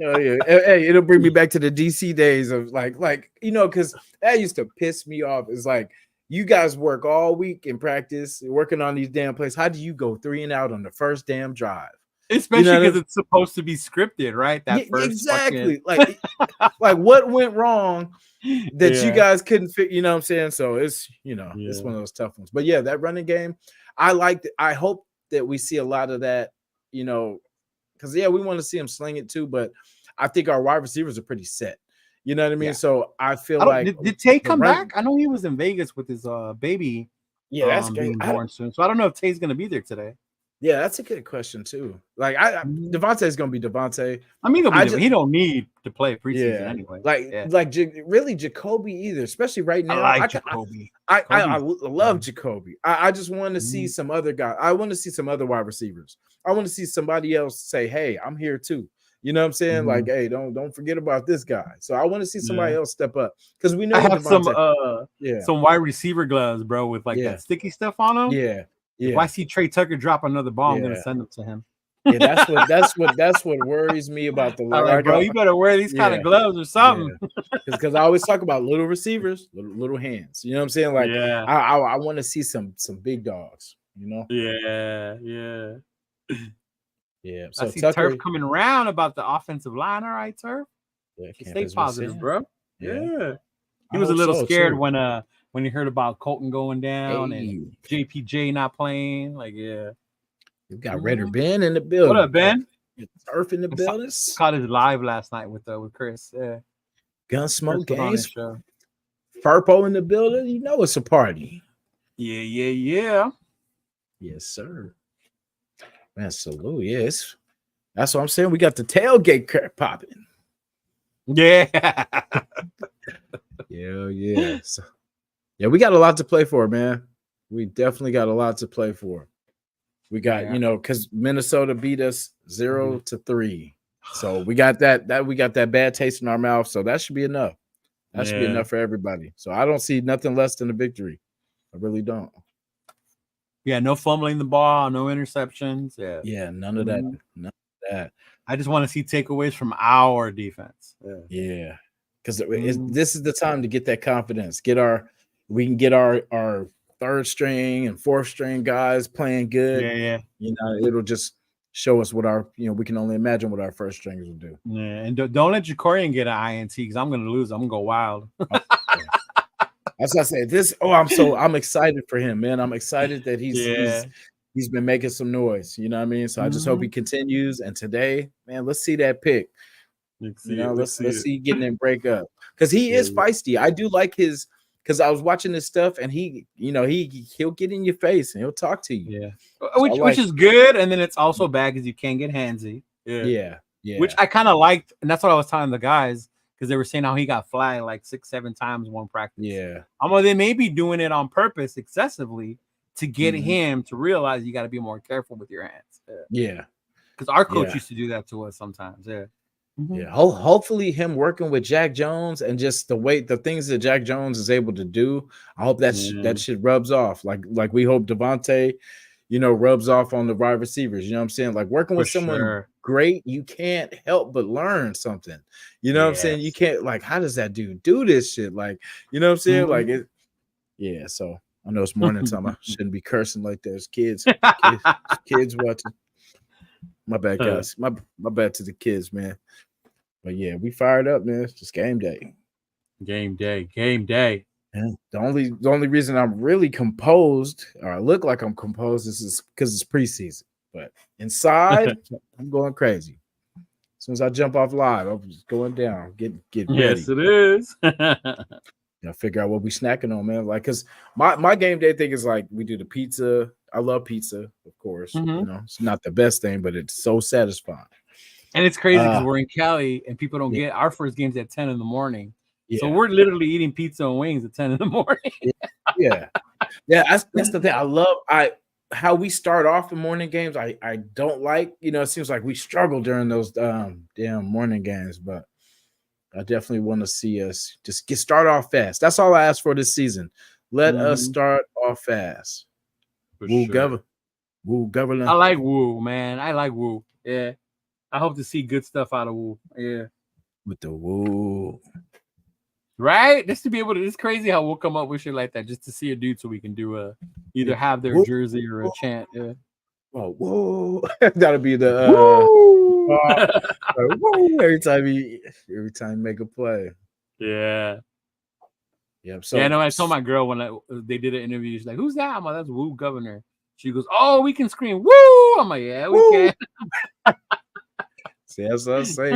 Speaker 1: Hell yeah. Hey, it'll bring me back to the DC days of like, because that used to piss me off. It's like, you guys work all week in practice, working on these damn plays. How do you go 3 and out on the first damn drive?
Speaker 2: Especially because it's supposed to be scripted, right?
Speaker 1: Exactly. Like what went wrong that you guys couldn't fit? You know what I'm saying? So it's it's one of those tough ones. But yeah, that running game, I liked it. I hope that we see a lot of that. Because we want to see him sling it too. But I think our wide receivers are pretty set. You know what I mean?
Speaker 2: Yeah.
Speaker 1: So I feel like
Speaker 2: did Tay come back? I know he was in Vegas with his baby.
Speaker 1: Yeah, that's good.
Speaker 2: Being born soon. So I don't know if Tay's gonna be there today.
Speaker 1: Yeah, that's a good question too. Like Davante's gonna be Davante.
Speaker 2: I mean, he don't need to play preseason anyway.
Speaker 1: Really Jakobi either, especially right now.
Speaker 2: I like Jakobi.
Speaker 1: I love Jakobi. I just want to see some other guys. I want to see some other wide receivers. I want to see somebody else say, "Hey, I'm here too." You know what I'm saying? Like, hey, don't forget about this guy. So I want to see somebody else step up because we know
Speaker 2: I have some wide receiver gloves, bro, with like that sticky stuff on them.
Speaker 1: Yeah.
Speaker 2: If I see Trey Tucker drop another ball, I'm gonna send them to him.
Speaker 1: Yeah, that's what worries me about the
Speaker 2: like, bro. You better wear these kind of gloves or something.
Speaker 1: Because I always talk about little receivers, little hands. You know what I'm saying? Like, I want to see some big dogs. You know? Yeah. So
Speaker 2: I see Tucker, Turf coming around about the offensive line. All right, Turf.
Speaker 1: Yeah,
Speaker 2: stay positive, bro. Yeah. He was a little scared when he heard about Colton going down and JPJ not playing. Like,
Speaker 1: you got Redder Ben in the building.
Speaker 2: What up, Ben?
Speaker 1: Turf in the building.
Speaker 2: Caught his live last night with Chris. Yeah.
Speaker 1: Gunsmoke games. Furpo in the building. You know it's a party.
Speaker 2: Yeah.
Speaker 1: Yes, sir. Man, salute. Yes. That's what I'm saying. We got the tailgate popping.
Speaker 2: Yeah.
Speaker 1: Yeah. So, we got a lot to play for, man. We definitely got a lot to play for. We got, because Minnesota beat us 0-3. So we got that bad taste in our mouth. So that should be enough. That should be enough for everybody. So I don't see nothing less than a victory. I really don't.
Speaker 2: Yeah, no fumbling the ball, no interceptions.
Speaker 1: Yeah, none of that. None of that.
Speaker 2: I just want to see takeaways from our defense.
Speaker 1: Yeah. Because this is the time to get that confidence. We can get our third string and fourth string guys playing good.
Speaker 2: Yeah.
Speaker 1: It'll just show us what we can only imagine what our first stringers will do.
Speaker 2: Yeah, and don't let Jacorian get an INT because I'm gonna lose. I'm gonna go wild.
Speaker 1: As I said, I'm excited for him, man. I'm excited that he's been making some noise. You know what I mean? So I just hope he continues. And today, man, let's see that pick. Let's see getting him break up because he is feisty. I do like his because I was watching this stuff and he'll get in your face and he'll talk to you.
Speaker 2: Yeah, so which is good, and then it's also bad because you can't get handsy.
Speaker 1: Yeah.
Speaker 2: Which I kind of liked, and that's what I was telling the guys. Because they were saying how he got flagged like 6-7 times one practice.
Speaker 1: Yeah.
Speaker 2: They may be doing it on purpose excessively to get him to realize you got to be more careful with your hands.
Speaker 1: Yeah.
Speaker 2: Because our coach used to do that to us sometimes. Yeah.
Speaker 1: Yeah. Hopefully him working with Jack Jones and just the things that Jack Jones is able to do. I hope that shit rubs off. Like we hope Davante, rubs off on the wide receivers. You know what I'm saying? Like working with someone great, you can't help but learn something. You know what I'm saying? You can't how does that dude do this shit? Like, you know what I'm saying? Like it. Yeah. So I know it's morning time. I shouldn't be cursing like there's kids watching. My bad, guys. My bad to the kids, man. But yeah, we fired up, man. It's just game day.
Speaker 2: Game day.
Speaker 1: And the only reason I'm really composed, or I look like I'm composed, is because it's preseason. But inside, I'm going crazy. As soon as I jump off live, I'm just going down, get ready.
Speaker 2: Yes, it is.
Speaker 1: Figure out what we snacking on, man. Like, cause my game day thing is like we do the pizza. I love pizza, of course. It's not the best thing, but it's so satisfying.
Speaker 2: And it's crazy because we're in Cali and people don't get our first game's at 10 in the morning. Yeah. So we're literally eating pizza and wings at 10 in the morning.
Speaker 1: Yeah. That's the thing. I love how we start off in morning games. I don't like, it seems like we struggle during those damn morning games, but I definitely want to see us just start off fast. That's all I ask for this season. Let us start off fast. Woo governor.
Speaker 2: I like Woo, man. I like Woo. Yeah. I hope to see good stuff out of Woo. Yeah.
Speaker 1: With the Woo.
Speaker 2: Right? Just to be able to, it's crazy how we'll come up with shit like that just to see a dude so we can do either have their jersey or a chant. Yeah.
Speaker 1: Oh, whoa. That'll be the woo. Every time you make a play.
Speaker 2: Yeah.
Speaker 1: Yep. So
Speaker 2: I know I told my girl when they did an interview, she's like, who's that? I'm like, that's Woo Governor. She goes, oh, we can scream woo. I'm like, yeah, we can.
Speaker 1: See, that's what I say,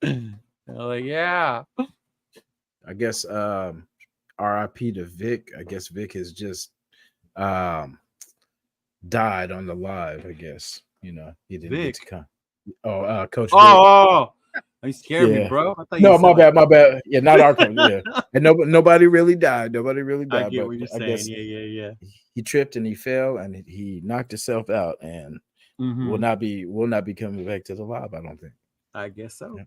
Speaker 1: man.
Speaker 2: Like, yeah.
Speaker 1: I guess R.I.P. to Vic. I guess Vic has just died on the live. I guess he didn't get to come. Oh, Coach Vic.
Speaker 2: Oh, you scared me, bro. I thought
Speaker 1: no, my bad. Yeah, not our coach. Yeah, and nobody really died.
Speaker 2: I get what you're saying. Yeah.
Speaker 1: He tripped and he fell and he knocked himself out and will not be coming back to the live. I don't think.
Speaker 2: I guess so. Yeah.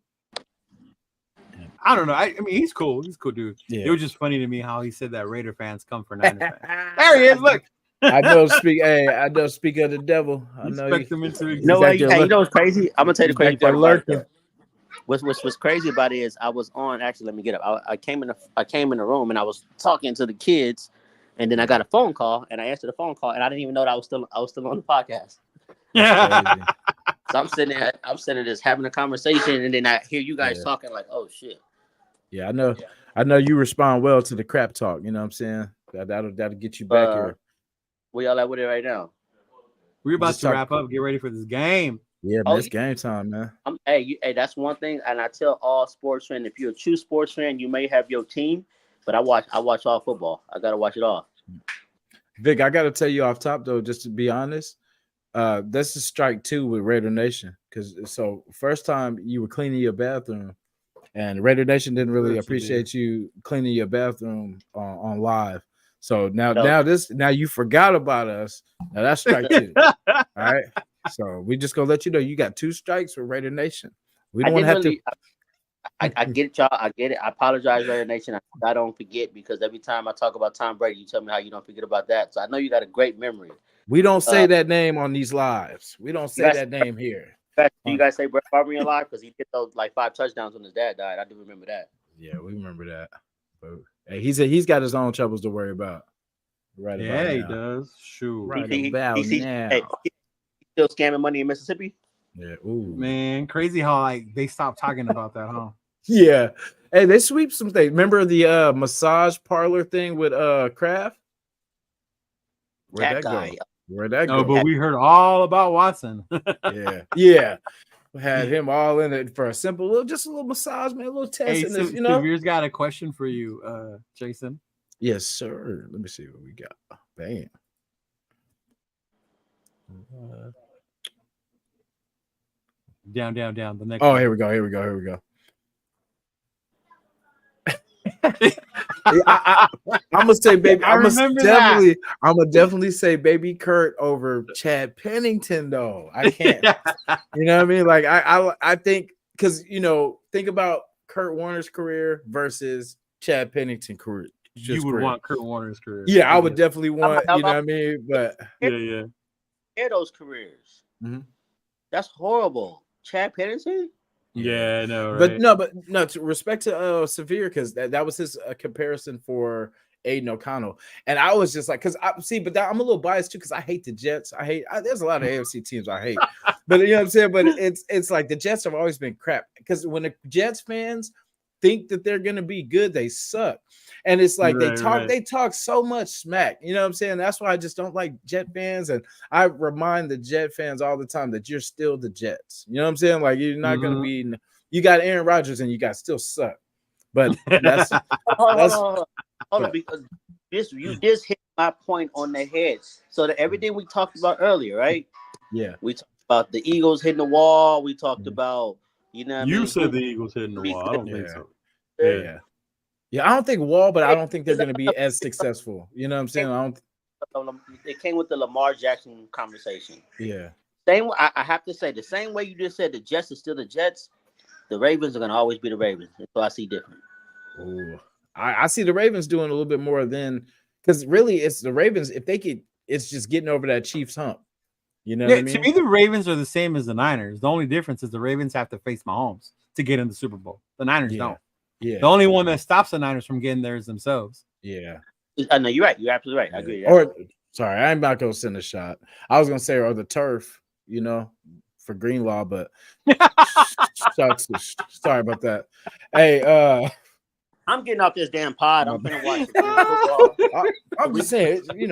Speaker 2: I don't know. I mean, he's cool. He's a cool dude. Yeah. It was just funny to me how he said that Raider fans come for Niners fans. There he is. Look.
Speaker 1: I don't speak of the devil. I know
Speaker 2: expect them into
Speaker 3: existence. No, you know what's crazy? I'm gonna tell you the crazy part about it. What's crazy about it is I was on. Actually, let me get up. I came in the room and I was talking to the kids, and then I got a phone call and I answered the phone call and I didn't even know that I was still on the podcast.
Speaker 2: Yeah.
Speaker 3: So I'm sitting there just having a conversation, and then I hear you guys talking like, oh shit.
Speaker 1: Yeah, I know you respond well to the crap talk. You know what I'm saying? That'll get you back here.
Speaker 3: Where y'all at with it right now?
Speaker 2: We're about to wrap up. Get ready for this game.
Speaker 1: Yeah, man, it's game time, man.
Speaker 3: Hey, that's one thing, and I tell all sports fans, if you're a true sports fan, you may have your team, but I watch all football. I gotta watch it all.
Speaker 1: Vic, I gotta tell you off top though, just to be honest, that's a strike 2 with Raider Nation. So first time you were cleaning your bathroom, and Raider Nation didn't really appreciate you cleaning your bathroom on live. So now you forgot about us. Now that's strike 2. All right. So we just gonna let you know you got 2 strikes with Raider Nation. We don't have to.
Speaker 3: I get it, y'all. I get it. I apologize, Raider Nation. I don't forget because every time I talk about Tom Brady, you tell me how you don't forget about that. So I know you got a great memory.
Speaker 1: We don't say that name on these lives. We don't say that name here.
Speaker 3: Do you guys say Brett Favre in your life? Because he did those like 5 touchdowns when his dad died. I do remember that.
Speaker 1: Yeah, we remember that. But hey, he's got his own troubles to worry about.
Speaker 2: Right. Yeah, he does. Shoot.
Speaker 1: Right about now.
Speaker 3: Hey, still scamming money in Mississippi?
Speaker 1: Yeah. Ooh.
Speaker 2: Man, crazy how like they stopped talking about that, huh?
Speaker 1: Yeah. Hey, they sweep some things. Remember the massage parlor thing with Kraft? Where'd that
Speaker 3: guy.
Speaker 1: Go? Where'd that go?
Speaker 2: No, but we heard all about Watson.
Speaker 1: Yeah. We had him all in it for a simple just a little massage, man, a little test.
Speaker 2: Hey, Saveer's got a question for you, Jason.
Speaker 1: Yes, sir. Let me see what we got. Bam.
Speaker 2: Down. The next.
Speaker 1: Oh, here we go. I'm gonna say baby. I'm gonna definitely say baby Kurt over Chad Pennington though. I can't. You know what I mean? Like I think because think about Kurt Warner's career versus Chad Pennington's career.
Speaker 2: You would want Kurt Warner's career.
Speaker 1: Yeah, I would definitely want. You know what I mean? But
Speaker 2: yeah.
Speaker 3: Those careers.
Speaker 1: Mm-hmm.
Speaker 3: That's horrible. Chad Pennington.
Speaker 2: Yeah, no, right?
Speaker 1: But no. To respect to Severe, because that was his comparison for Aiden O'Connell, and I was just like, I'm a little biased too because I hate the Jets. There's a lot of AFC teams I hate, but you know what I'm saying. But it's like the Jets have always been crap because when the Jets fans think that they're gonna be good, they suck. And it's like they talk so much smack. You know what I'm saying? That's why I just don't like Jet fans. And I remind the Jet fans all the time that you're still the Jets. You know what I'm saying? Like you're not gonna be. You got Aaron Rodgers and you got still suck. But that's
Speaker 3: hold on, because you just hit my point on the head. So that everything we talked about earlier, right?
Speaker 1: Yeah.
Speaker 3: We talked about the Eagles hitting the wall. We talked about
Speaker 2: you said the Eagles hitting the wall. I don't think so.
Speaker 1: Yeah, I don't think Wall, but I don't think they're going to be as successful. You know what I'm saying?
Speaker 3: It came with the Lamar Jackson conversation.
Speaker 1: Yeah.
Speaker 3: I have to say, the same way you just said the Jets are still the Jets, the Ravens are going to always be the Ravens. So I see different.
Speaker 1: Ooh. I see the Ravens doing a little bit more than – because really it's the Ravens. If they could – it's just getting over that Chiefs hump. You know what I mean?
Speaker 2: To me, the Ravens are the same as the Niners. The only difference is the Ravens have to face Mahomes to get in the Super Bowl. The Niners don't.
Speaker 1: Yeah.
Speaker 2: The only one that stops the Niners from getting there is themselves.
Speaker 1: Yeah.
Speaker 3: No, you're right. You're absolutely right. I agree.
Speaker 1: Sorry, I'm not going to send a shot. I was going to say, or the turf, for Greenlaw, but sorry about that. Hey,
Speaker 3: I'm getting off this damn pod. I'm going to watch football.
Speaker 1: I'm just saying,
Speaker 3: we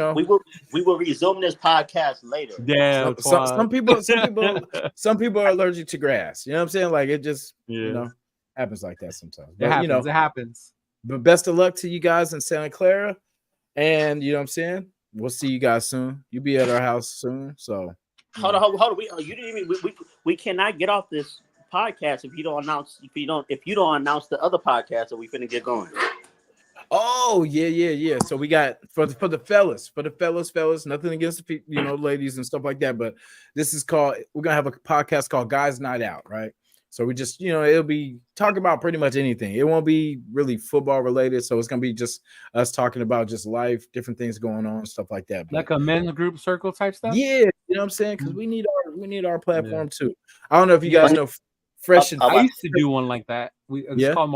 Speaker 3: will resume this podcast later.
Speaker 2: Yeah.
Speaker 1: Some people are allergic to grass. You know what I'm saying? Like it just, Happens like that sometimes.
Speaker 2: But, it happens.
Speaker 1: But best of luck to you guys in Santa Clara. And you know what I'm saying? We'll see you guys soon. You'll be at our house soon. So
Speaker 3: hold on. You didn't even we cannot get off this podcast if you don't announce the other podcast that we finna get going.
Speaker 1: Oh yeah. So we got for the fellas, nothing against the ladies and stuff like that, but this is we're gonna have a podcast called Guys Night Out, right? So we just it'll be talking about pretty much anything. It won't be really football related, so it's gonna be just us talking about just life, different things going on, stuff like that.
Speaker 2: Like a men's group circle type stuff.
Speaker 1: Yeah, you know what I'm saying? Because we need our platform too. I don't know if you guys know Fresh and
Speaker 2: I used to do one like that. It's called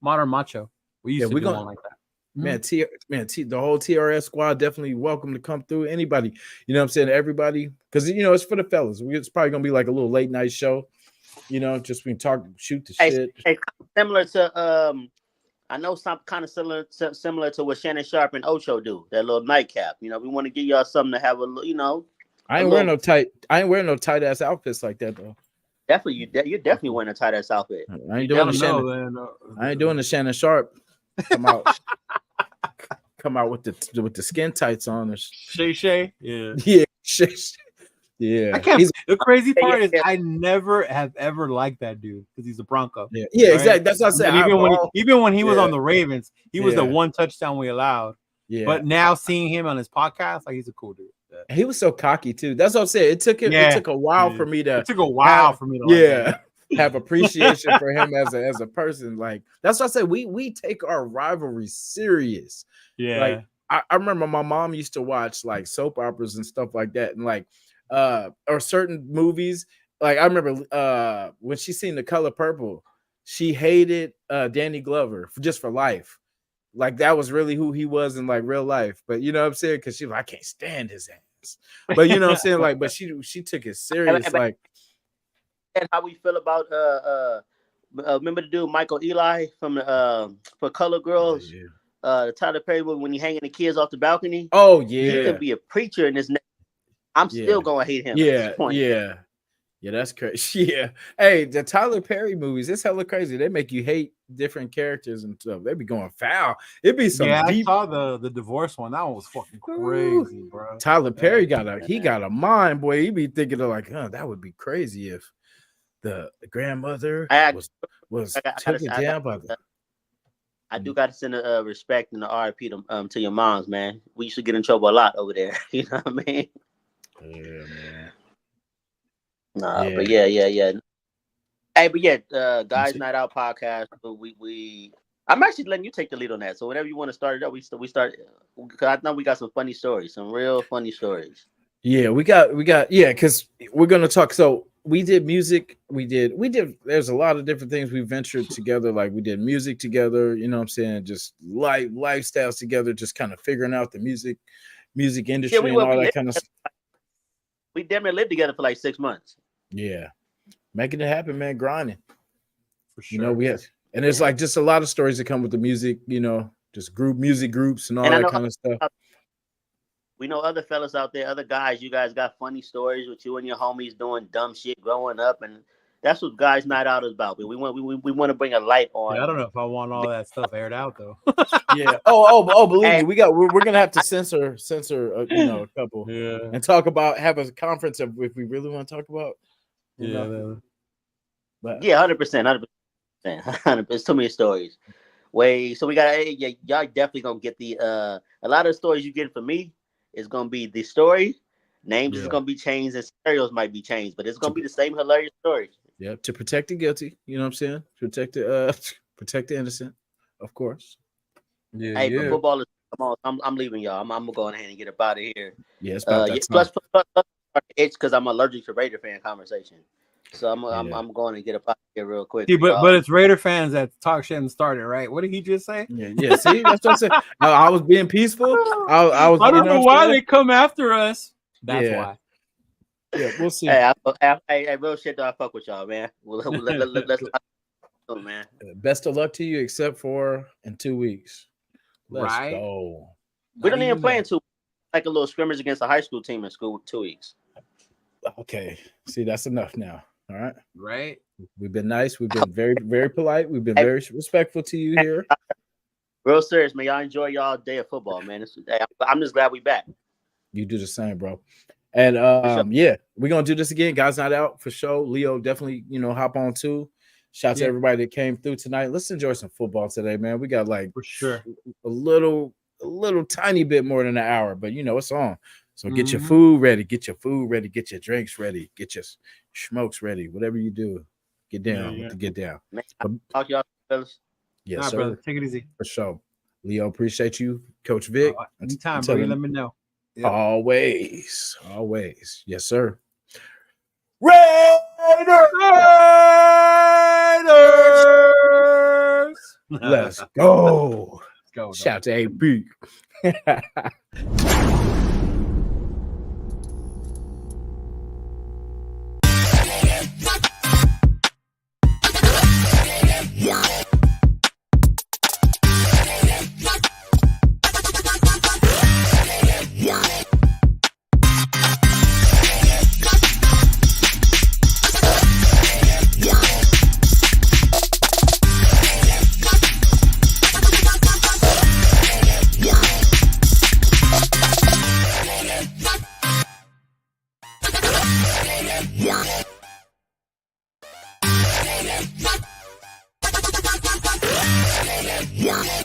Speaker 2: Modern Macho. We used to do one like that.
Speaker 1: Man, the whole TRS squad definitely welcome to come through. Anybody, you know what I'm saying? Everybody, because it's for the fellas. It's probably gonna be like a little late night show. Just we can shoot the shit.
Speaker 3: Hey, similar to I know some kind of similar to what Shannon Sharp and Ocho do. That little nightcap. We want to give y'all something to have
Speaker 1: I ain't wearing no tight ass outfits like that though.
Speaker 3: Definitely, you're definitely wearing a tight ass outfit.
Speaker 1: I ain't doing the Shannon Sharp. Come out with the skin tights on.
Speaker 2: Shay. Yeah.
Speaker 1: Yeah.
Speaker 2: I can't. The crazy part is I never have ever liked that dude because he's a Bronco.
Speaker 1: Yeah, right? Exactly. That's what I said.
Speaker 2: Even when he was on the Ravens, he was the one touchdown we allowed. Yeah. But now seeing him on his podcast, like he's a cool dude.
Speaker 1: Yeah. He was so cocky too. That's what I'm saying. It took a while for me to.
Speaker 2: It took a while for me to.
Speaker 1: Have appreciation for him as a person. Like that's what I said. We take our rivalry serious.
Speaker 2: Yeah.
Speaker 1: Like I remember my mom used to watch like soap operas and stuff like that, and like or certain movies. Like I remember when she seen The Color Purple, she hated Danny Glover just for life. Like that was really who he was in like real life. But you know what I'm saying? Because she was like, I can't stand his ass. But you know what I'm saying? Like, but she took it serious. Like.
Speaker 3: And how we feel about remember the dude Michael Eli from the for Color Girls, the Tyler Perry movie when he hanging the kids off the balcony.
Speaker 1: Oh yeah,
Speaker 3: he could be a preacher in this. I'm still gonna hate him.
Speaker 1: Yeah, that's crazy. Yeah, hey, the Tyler Perry movies, it's hella crazy. They make you hate different characters and stuff. They be going foul. It'd be some.
Speaker 2: I saw the divorce one. That one was fucking crazy, bro.
Speaker 1: Tyler Perry got a mind, boy. He be thinking of like, that would be crazy if. The grandmother was taken down by the.
Speaker 3: I do got to send a respect and the RIP to your moms, man. We used to get in trouble a lot over there. You know what I mean?
Speaker 1: Yeah, man.
Speaker 3: But yeah. Hey, but Guys Night Out podcast. I'm actually letting you take the lead on that. So whenever you want to start it up, we start. Because I know we got some funny stories, some real funny stories.
Speaker 1: Yeah, we got. Yeah, because we're gonna talk. So. We did music. We did. There's a lot of different things we ventured together. Like we did music together. You know what I'm saying? Just lifestyles together. Just kind of figuring out the music industry and all that kind of stuff.
Speaker 3: We damn near lived together for like 6 months.
Speaker 1: Yeah, making it happen, man. Grinding.
Speaker 2: For sure.
Speaker 1: We had, and there's like just a lot of stories that come with the music. Just music groups and all that kind of stuff.
Speaker 3: We know other fellas out there, other guys. You guys got funny stories with you and your homies doing dumb shit growing up, and that's what Guys Night Out is about. We want to bring a light on.
Speaker 2: Yeah, I don't know if I want all that stuff aired out though.
Speaker 1: Yeah. Oh, believe me, we're gonna have to censor a couple.
Speaker 2: Yeah.
Speaker 1: And have a conference if we really want to talk about.
Speaker 3: But 100%. It's too many stories. So we got y'all definitely gonna get the a lot of the stories you get from me. It's gonna be the story. Names is gonna be changed and scenarios might be changed, but it's gonna be the same hilarious story.
Speaker 1: Yeah, to protect the guilty. You know what I'm saying? Protect the innocent, of course.
Speaker 3: Yeah. Hey, but football is come on. I'm leaving y'all. I'm gonna go ahead and get up out of here.
Speaker 1: Yeah, it's about that
Speaker 3: plus it's because I'm allergic to Raider fan conversation. So I'm going to get up out of here real quick.
Speaker 2: Yeah, but it's Raider fans that talk shit and started, right? What did he just say?
Speaker 1: Yeah. See, that's what I said. I was being peaceful. I was.
Speaker 2: I don't know why they come after us. That's why.
Speaker 1: Yeah, we'll see.
Speaker 3: Hey, real shit. I fuck with y'all, man. Let's man.
Speaker 1: Best of luck to you, except for in 2 weeks. Let's go.
Speaker 3: We don't even play in 2 weeks. Like a little scrimmage against a high school team in school. 2 weeks.
Speaker 1: Okay. See, that's enough now. All right.
Speaker 2: Right.
Speaker 1: We've been nice. We've been very, very polite. We've been very respectful to you here.
Speaker 3: Real serious, man. Y'all enjoy y'all day of football, man. I'm just glad we back.
Speaker 1: You do the same, bro. And yeah, we're gonna do this again. Guys not out for sure. Leo definitely, hop on too. Shout out to everybody that came through tonight. Let's enjoy some football today, man. We got like
Speaker 2: for sure
Speaker 1: a little tiny bit more than an hour, but it's on. So get your food ready, get your drinks ready, get your smokes ready, whatever you do. Get down, get down.
Speaker 3: Man, talk y'all fellas.
Speaker 1: Yes, sir.
Speaker 2: Brother. Take it easy.
Speaker 1: For sure. Leo, appreciate you. Coach Vic.
Speaker 2: Anytime, bro. You let me know.
Speaker 1: Yep. Always. Yes, sir. Raiders! Let's go.
Speaker 2: Let's go.
Speaker 1: Shout to AB.
Speaker 4: Yeah.